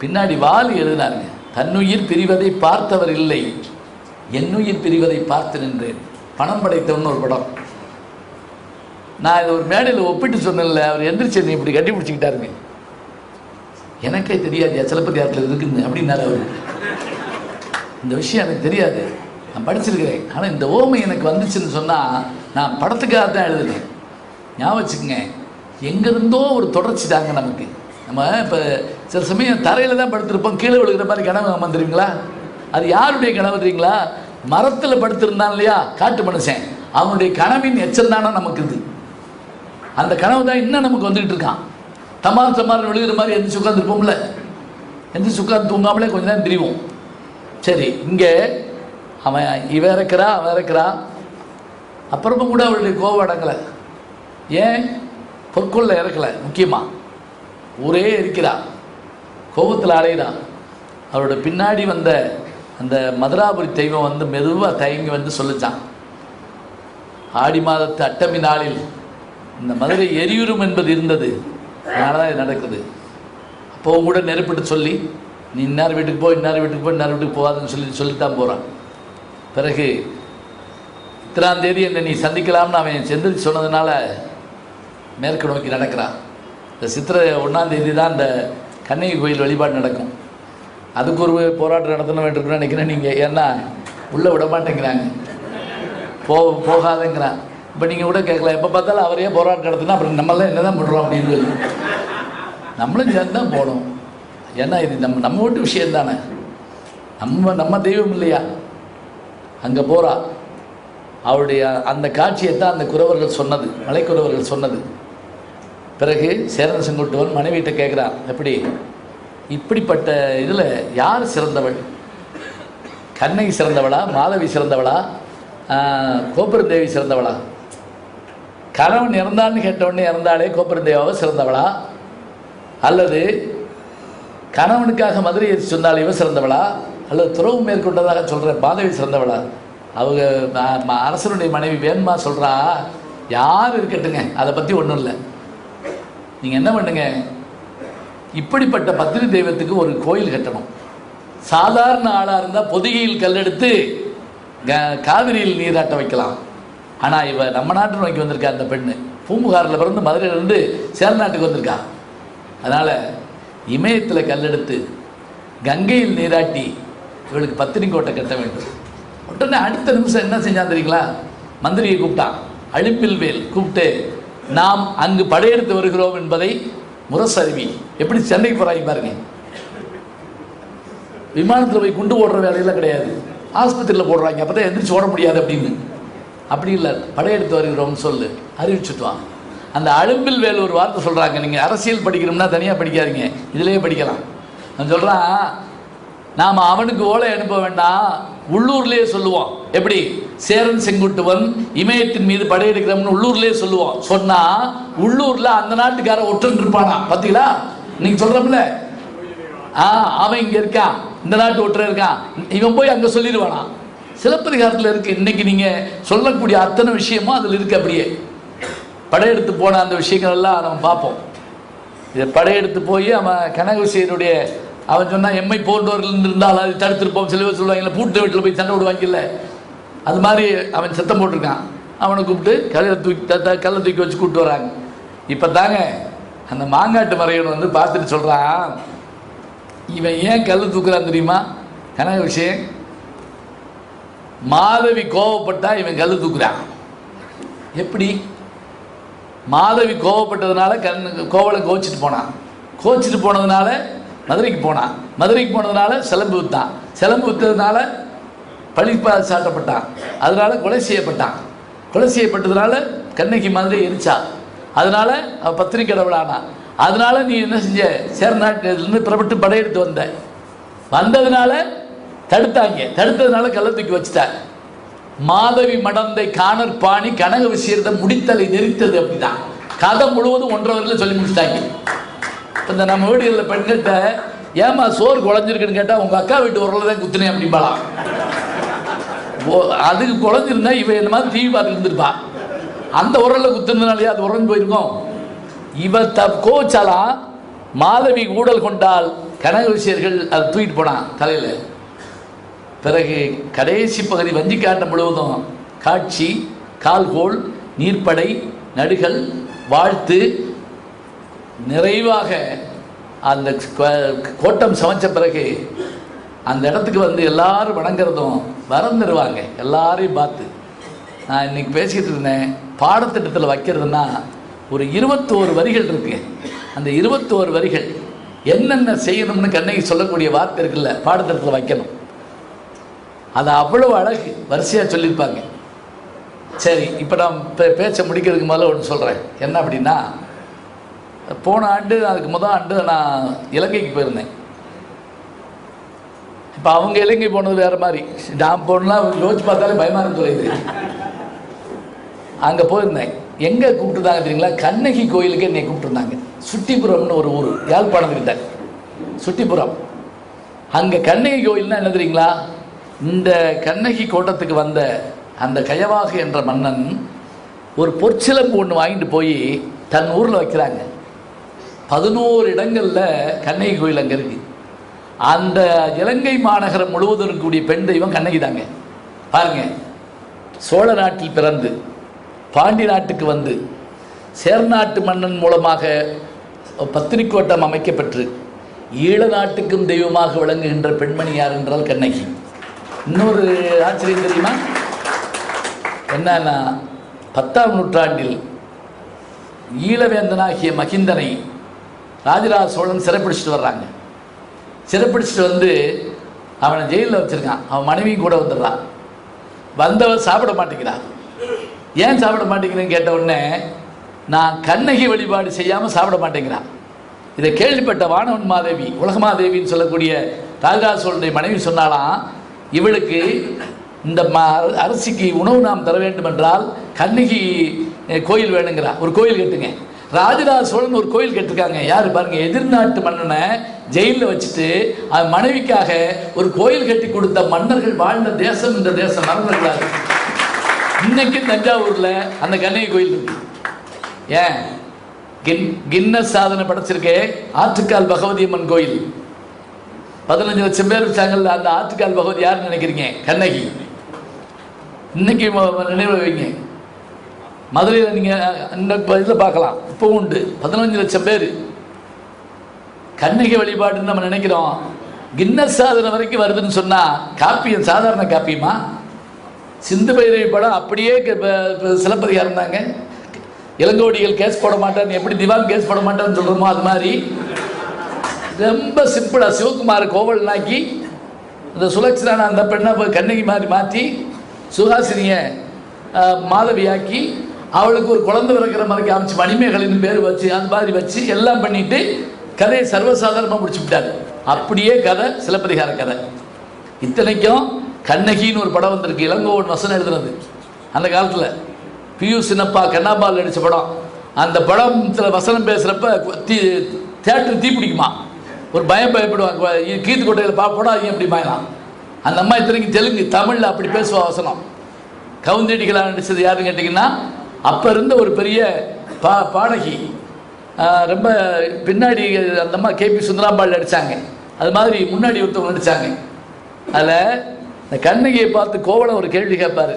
பின்னாடி வாலி எழுதினாருங்க, தன்னுயிர் பிரிவதை பார்த்தவர் இல்லை, என்னுயிர் பிரிவதை பார்த்து நின்றேன். பணம் படைத்தவன்னு ஒரு படம். நான் இதை ஒரு மேடையில் ஒப்பிட்டு சொன்னேன்ல, அவர் எந்திரிச்சு இப்படி கட்டி பிடிச்சிக்கிட்டாருங்க. எனக்கே தெரியாது சிலப்பதிகாரத்தில் இருக்குன்னு அப்படின்னாரு அவர். இந்த விஷயம் எனக்கு தெரியாது, நான் படிச்சிருக்கிறேன். ஆனால் இந்த ஓமை எனக்கு வந்துச்சுன்னு சொன்னால் நான் படத்துக்காக தான் எழுதுனேன். ஞாபகம் வச்சுக்கோங்க, எங்கேருந்தோ ஒரு தொடர்ச்சி தாங்க நமக்கு. நம்ம இப்போ சில சமயம் தரையில் தான் படுத்திருப்போம், கீழே விழுகிற மாதிரி கனவு வந்துடுவீங்களா? அது யாருடைய கனவு தெரியுங்களா? மரத்தில் படுத்திருந்தான் இல்லையா காட்டு மனுஷன், அவனுடைய கனவின் எச்சம் தானே நமக்கு இது. அந்த கனவு தான் இன்னும் நமக்கு வந்துகிட்டு இருக்கான். தமார் விழுகிற மாதிரி எந்திரிச்சு உட்காந்துருப்போம்ல, எந்திரிச்சு உட்காந்து தூங்காமலே கொஞ்ச நேரம் திரிவோம். சரி, இங்கே அவன் இவன் இறக்குறா. அப்புறமும் கூட அவருடைய கோவம் அடங்கலை. ஏன்? பொற்கொள்ள இறக்கலை. முக்கியமாக ஊரே இருக்கிறா, கோபத்தில் அலையிறான். அவரோட பின்னாடி வந்த அந்த மதுராபுரி தெய்வம் வந்து மெதுவாக தயங்கி வந்து சொல்லிச்சான், ஆடி மாதத்து அட்டமி நாளில் இந்த மதுரை எரியுறும் என்பது இருந்தது, அதனால தான் இது நடக்குது. அப்போவும் கூட நெருப்பிட்டு சொல்லி நீ இன்னார் வீட்டுக்கு போ, இன்னார் வீட்டுக்கு போ, இன்னார் வீட்டுக்கு போகாதுன்னு சொல்லித்தான் போகிறான். பிறகு இத்தனாம் தேதி என்னை நீ சந்திக்கலாம்னு அவன் செந்தில் சொன்னதுனால மேற்கு நோக்கி நடக்கிறான். இந்த சித்திரை 1ஆம் தேதி தான் இந்த கண்ணகி கோயில் வழிபாடு நடக்கும். அதுக்கு ஒரு போராட்டம் நடத்தணும் வேண்டியிருக்குன்னு நினைக்கிறேன் நீங்கள். ஏன்னா உள்ளே விட மாட்டேங்கிறாங்க, போகாதங்கிறான். இப்போ நீங்கள் கூட கேட்கலாம், எப்போ பார்த்தாலும் அவரையே போராட்டம் நடத்தினா அப்புறம் நம்மளாம் என்ன தான் பண்ணுறோம் அப்படின்னு. நம்மளும் சேர்ந்து தான் போகணும். ஏன்னா இது நம்ம வீட்டு விஷயம் தானே, நம்ம தெய்வம் இல்லையா? அங்கே போகிறா. அவருடைய அந்த காட்சியை தான் அந்த குறவர்கள் சொன்னது, மலைக்குறவர்கள் சொன்னது. பிறகு சேரன் செங்குட்டுவன் மனைவிட்ட கேட்குறான், எப்படி இப்படிப்பட்ட இதில் யார் சிறந்தவள்? கண்ணகி சிறந்தவளா, மாதவி சிறந்தவளா, கோபுரதேவி சிறந்தவளா? கணவன் இறந்தான்னு கேட்டவுடனே இறந்தாலே கோபுரதேவாவை சிறந்தவளா, அல்லது கணவனுக்காக மதுரையை சொன்னால் இவ சிறந்தவளா, அல்லது துறவு மேற்கொண்டதாக சொல்கிற மாதவி சிறந்தவளா? அவங்க அரசனுடைய மனைவி வேணுமா சொல்கிறா, யார் இருக்கட்டுங்க, அதை பற்றி ஒன்றும் இல்லை. நீங்கள் என்ன பண்ணுங்க, இப்படிப்பட்ட பத்தினி தெய்வத்துக்கு ஒரு கோயில் கட்டணும். சாதாரண ஆளாக இருந்தால் பொதிகையில் கல்லெடுத்து காவிரியில் நீராட்ட வைக்கலாம். ஆனால் இவ நம்ம நாட்டு நோக்கி வந்திருக்கா. அந்த பெண்ணு பூம்புகாரில் பிறந்து மதுரையிலேருந்து சேர நாட்டுக்கு வந்திருக்கா. அதனால் இமயத்தில் கல்லெடுத்து கங்கையில் நீராட்டி இவளுக்கு பத்தினி கோட்டை கட்ட வேண்டும். உடனே அடுத்த நிமிஷம் என்ன செஞ்சான் தெரியுங்களா? மந்திரியை கூப்பிட்டான், அழிப்பில் வேல் கூப்பிட்டு, நாம் அங்கு படையெடுத்து வருகிறோம் என்பதை முரசறிவி. எப்படி சென்னைக்கு போகிறாங்க பாருங்க. விமானத்தில் போய் குண்டு ஓடுற வேலையெல்லாம் கிடையாது, ஆஸ்பத்திரியில் போடுறாங்க, அப்போ தான் எந்திரிச்சு ஓட முடியாது அப்படின்னு. அப்படி இல்லை, படையெடுத்து வருகிறோம்னு சொல்லு, அறிவிச்சுட்டுவான். அந்த அழும்பில் வேல் ஒரு வார்த்தை சொல்கிறாங்க, நீங்கள் அரசியல் படிக்கணும்னா தனியாக படிக்காதீங்க, இதிலேயே படிக்கலாம். நான் சொல்கிறான், நாம் அவனுக்கு ஓலை அனுப்ப வேண்டாம், உள்ளூர்லேயே சொல்லுவோம். எப்படி சேரன் செங்குட்டுவன் இமயத்தின் மீது படையெடுக்கிறோம்னு உள்ளூர்லேயே சொல்லுவோம். சொன்னால் உள்ளூரில் அந்த நாட்டுக்கார ஒற்றன் இருப்பானா, பார்த்தீங்களா? நீங்கள் சொல்கிறோம்ல, அவன் இங்கே இருக்கான், இந்த நாட்டு ஒற்றன் இருக்கான், இவன் போய் அங்கே சொல்லிடுவானா. சிலப்பதிகாரத்தில் இருக்குது. இன்றைக்கி நீங்கள் சொல்லக்கூடிய அத்தனை விஷயமும் அதில் இருக்குது. அப்படியே படையெடுத்து போன அந்த விஷயங்கள் எல்லாம் நம்ம பார்ப்போம். இதை படையெடுத்து போய் அவன் கனகவிசையனுடைய அவன் சொன்னால் எம்மை போன்றவர்கள் இருந்தால் அதை தடுத்திருப்போம். சில பேர் சொல்லுவாங்கல்ல, பூட்டு வீட்டில் போய் சண்டை விடுவாங்கல்ல, அது மாதிரி அவன் சத்தம் போட்டிருக்கான். அவனை கூப்பிட்டு கல்லை தூக்கி வச்சு கூப்பிட்டு வராங்க. இப்போ தாங்க அந்த மாங்காட்டு மறைவன் வந்து பார்த்துட்டு சொல்கிறான், இவன் ஏன் கல் தூக்குறான் தெரியுமா? கனக விஷயம், மாதவி கோவப்பட்டா இவன் கல் தூக்குறான். எப்படி? மாதவி கோவப்பட்டதுனால கோவலை கோச்சிட்டு போனான், கோச்சிட்டு போனதுனால மதுரைக்கு போனான், மதுரைக்கு போனதுனால சிலம்பு விற்றான், சிலம்பு விற்றதுனால பழிப்பா சாட்டப்பட்டான், அதனால கொலை செய்யப்பட்டான், கொலை செய்யப்பட்டதுனால கண்ணகி மதுரை எரிச்சா, அதனால அவன் பத்தினி கடவுளானா. அதனால நீ என்ன செஞ்ச, சேர நாட்டிலிருந்து புறப்பட்டு படையெடுத்து வந்ததுனால தடுத்தாங்க, தடுத்ததுனால கள்ள தூக்கி வச்சுட்டாங்க. மாதவி மடந்தை காணற் பாணி கனக விஷயத்தை முடித்தலை நெறித்தது. அப்படிதான் கதை முழுவதும் 1.5 வரையில் சொல்லி முடிச்சிட்டாங்க. இந்த நம்ம வீடுகளில் பெண்கிட்ட ஏமா சோறு குழஞ்சிருக்குன்னு கேட்டால் உங்கள் அக்கா வீட்டு உரலை தான் குத்துனேன் அப்படிம்பாலாம். அதுக்கு குழஞ்சிருந்தா இவன் என்ன மாதிரி டிவி பார்த்து இருந்திருப்பா, அந்த உரலில் குத்துனதுனாலேயே அது உறைஞ்சு போயிருக்கோம். இவ கோச்சாலாம் மாதவி ஊடல் கொண்டால் கனக விஷயர்கள் அதை தூக்கிட்டு போனான் தலையில். பிறகு கடைசி பகுதி வஞ்சிக்காண்டம் முழுவதும் காட்சி, கால்கோள், நீர்ப்படை, நடுகள், வாழ்த்து, நிறைவாக அந்த கோட்டம் சமைச்ச பிறகு அந்த இடத்துக்கு வந்து எல்லாரும் வணங்குறதும் வரம் தருவாங்க எல்லாரையும் பார்த்து. நான் இன்னைக்கு பேசிக்கிட்டு இருந்தேன், பாடத்திட்டத்தில் வைக்கிறதுனா ஒரு 21 வரிகள் இருக்கு. அந்த 21 வரிகள் என்னென்ன செய்யணும்னு கண்ணகி சொல்லக்கூடிய வார்த்தை இருக்குல்ல, பாடத்திட்டத்தில் வைக்கணும். அது அவ்வளவு அழகு, வரிசையாக சொல்லியிருப்பாங்க. சரி, இப்போ நான் பேச்ச முடிக்கிறதுக்கு முதல்ல ஒன்று சொல்கிறேன். என்ன அப்படின்னா, போன ஆண்டு அதுக்கு முதல் ஆண்டு நான் இலங்கைக்கு போயிருந்தேன். இப்போ அவங்க இலங்கை போனது வேறு மாதிரி, நான் போனால் யோசிச்சு பார்த்தாலே பயமாக இருந்துள்ளது. அங்கே போயிருந்தேன். எங்கே கூப்பிட்டுருந்தாங்க தெரியுங்களா? கண்ணகி கோயிலுக்கு என்னை கூப்பிட்டுருந்தாங்க. சுட்டிபுரம்னு ஒரு ஊர், யாழ்ப்பாணத்துக்கிட்ட சுட்டிபுரம். அங்கே கண்ணகி கோயில்னா என்ன தெரியுங்களா? இந்த கண்ணகி கோட்டத்துக்கு வந்த அந்த கயவாகு என்ற மன்னன் ஒரு பொற்சிலம்பு ஒன்று வாங்கிட்டு போய் தன் ஊரில் வைக்கிறாங்க. 11 இடங்களில் கண்ணகி கோயில் அங்கே இருக்குது. அந்த இலங்கை மாநகரம் முழுவதும் இருக்கக்கூடிய பெண் தெய்வம் கண்ணகி தாங்க. பாருங்க, சோழ நாட்டில் பிறந்து பாண்டி நாட்டுக்கு வந்து சேர நாட்டு மன்னன் மூலமாக பத்தினி கோட்டம் அமைக்கப்பட்டு ஈழ நாட்டுக்கும் தெய்வமாக விளங்குகின்ற பெண்மணி யார் என்றால் கண்ணகி. இன்னொரு ஆச்சரியம் தெரியுமா? என்னன்னா, 10ஆம் நூற்றாண்டில் ஈழவேந்தனாகிய மகிந்தனை ராஜராஜ சோழன் சிறைப்பிடிச்சிட்டு வர்றாங்க. சிறைப்பிடிச்சிட்டு வந்து அவனை ஜெயிலில் வச்சுருக்கான். அவன் மனைவியும் கூட வந்துடுறான். வந்தவர் சாப்பிட மாட்டேங்கிறார். ஏன் சாப்பிட மாட்டேங்கிறேன்னு கேட்ட உடனே, நான் கண்ணகி வழிபாடு செய்யாமல் சாப்பிட மாட்டேங்கிறான். இதை கேள்விப்பட்ட வானவன் மாதேவி, உலகமாதேவின்னு சொல்லக்கூடிய ராஜராஜ சோழனுடைய மனைவி சொன்னாலாம், இவளுக்கு இந்த அரசிக்கு உணவு நாம் தர வேண்டும் என்றால் கண்ணகி கோயில் வேணுங்கிறா. ஒரு கோயில் கட்டுங்க. ராஜராஜ சோழன் ஒரு கோயில் கட்டிருக்காங்க. யார் பாருங்க, எதிர்நாட்டு மன்னனை ஜெயிலில் வச்சுட்டு அவன் மனைவிக்காக ஒரு கோயில் கட்டி கொடுத்த மன்னர்கள் வாழ்ந்த தேசம் இந்த தேசம், மறந்துடக்கூடாது. இன்னைக்கு தஞ்சாவூரில் அந்த கண்ணகி கோயில் இருக்கு. ஏன் கின்னஸ் சாதனை படைச்சிருக்கே ஆற்றுக்கால் பகவதி அம்மன் கோயில். 15 லட்சம் பேர் வச்சாங்கல்ல, அந்த ஆற்றுக்கால் பகவதி யாருன்னு நினைக்கிறீங்க? கண்ணகி. இன்னைக்கு நினைவு வைங்க. மதுரையில் நீங்கள் இந்த இதில் பார்க்கலாம், இப்போ உண்டு. 15 லட்சம் பேர் கண்ணகி வழிபாடுன்னு நம்ம நினைக்கிறோம். கின்னஸ் சாதனை வரைக்கும் வருதுன்னு சொன்னால் காப்பியம் சாதாரண காப்பியமா? சிந்து பைரவி படம் அப்படியே சிலப்பதிகாரம் தாங்க. இளங்கோடிகள் கேஸ் போட மாட்டான்னு எப்படி திவான் கேஸ் போட மாட்டான்னு சொல்கிறோமோ அது மாதிரி ரொம்ப சிம்பிளாக சிவகுமார் கோவல்னாக்கி அந்த சுலட்சணான அந்த பெண்ணை போய் கண்ணகி மாதிரி மாற்றி சுஹாசினியை மாதவியாக்கி அவளுக்கு ஒரு குழந்தை பிறக்கிற மாதிரி காமிச்சு மணிமேகலின் பேர் வச்சு அந்த மாதிரி வச்சு எல்லாம் பண்ணிட்டு கதையை சர்வசாதாரணமாக முடிச்சு விட்டார். அப்படியே கதை சிலப்பதிகார கதை. இத்தனைக்கும் கண்ணகின்னு ஒரு படம் வந்திருக்கு, இளங்கோவன் வசனம் எழுதுனது. அந்த காலத்தில் பியூ சின்னப்பா கண்ணாபால் நடித்த படம். அந்த படத்தில் வசனம் பேசுகிறப்ப தேட்டர் தீ பிடிக்குமா, ஒரு பயப்படுவாங்க. கீத்து கோட்டையில் போடாதீங்க அப்படி பயலாம். அந்த அம்மா இத்தனைக்கு தெலுங்கு தமிழில் அப்படி பேசுவா வசனம். கவுந்தடிகளாக நடித்தது யாருன்னு கேட்டிங்கன்னா, அப்போ இருந்த ஒரு பெரிய பாடகி. ரொம்ப பின்னாடி அந்த அம்மா கேபி சுந்தராம்பாள் நடித்தாங்க. அது மாதிரி முன்னாடி ஒருத்தவங்க நடித்தாங்க. அதில் இந்த கண்ணகியை பார்த்து கோவலன் ஒரு கேள்வி கேட்பார்.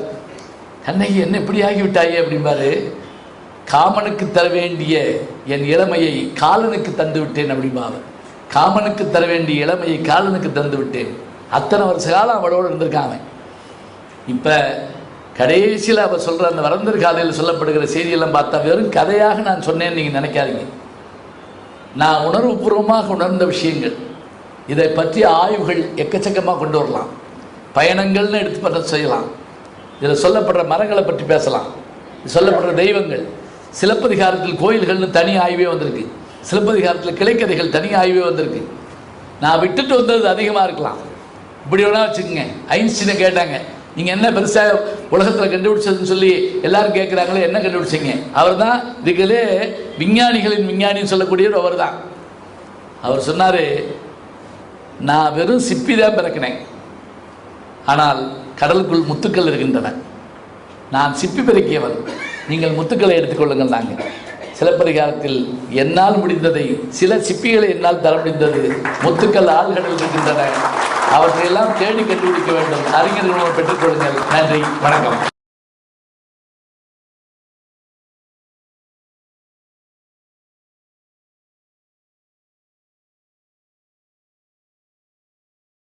கண்ணகி என்ன இப்படி ஆகிவிட்டாயே அப்படிம்பாரு. காமனுக்கு தர வேண்டிய என் இளமையை காலனுக்கு தந்து விட்டேன் அப்படிம்பாரு. காமனுக்கு தர வேண்டிய இளமையை காலனுக்கு தந்து விட்டேன். அத்தனை வருஷ காலம் அவளோடு இருந்திருக்காங்க. இப்போ கடைசியில் அவர் சொல்கிற அந்த வரந்தர் காதையில் சொல்லப்படுகிற செய்தியெல்லாம் பார்த்தா வெறும் கதையாக நான் சொன்னேன்னு நீங்கள் நினைக்காதீங்க. நான் உணர்வுபூர்வமாக உணர்ந்த விஷயங்கள். இதை பற்றி ஆய்வுகள் எக்கச்சக்கமாக கொண்டு வரலாம். பயணங்கள்னு எடுத்து செய்யலாம். இதில் சொல்லப்படுற மரங்களை பற்றி பேசலாம். சொல்லப்படுற தெய்வங்கள். சிலப்பதிகாரத்தில் கோயில்கள்னு தனி ஆய்வே வந்திருக்கு. சிலப்பதிகாரத்தில் கிளைக்கதைகள் தனி ஆய்வே வந்திருக்கு. நான் விட்டுட்டு வந்தது அதிகமாக இருக்கலாம். இப்படி வேணா வச்சுக்கோங்க. ஐன்ஸ்டீனை கேட்டாங்க, நீங்கள் என்ன பெருசாக உலகத்தில் கண்டுபிடிச்சதுன்னு சொல்லி எல்லாரும் கேட்குறாங்களே, என்ன கண்டுபிடிச்சிங்க? அவர் தான் இதுகளே விஞ்ஞானிகளின் விஞ்ஞானின்னு சொல்லக்கூடியவர் அவர் தான். அவர் சொன்னார், நான் வெறும் சிப்பி தான் பிறக்கினேன், ஆனால் கடலுக்குள் முத்துக்கள் இருக்கின்றன. நான் சிப்பி பிறக்கியவன், நீங்கள் முத்துக்களை எடுத்துக்கொள்ளுங்கள். நாங்கள் சிலப்பதிகாரத்தில் என்னால் முடிந்ததை, சில சிப்பிகளை என்னால் தர முடிந்தது. முத்துக்கள் ஆழ்கடல் இருக்கின்றன, அவற்றையெல்லாம் தேடி கண்டுபிடிக்க வேண்டும். அறிஞர்கள் பெற்றுக்கொள்ளுங்கள். நன்றி, வணக்கம்.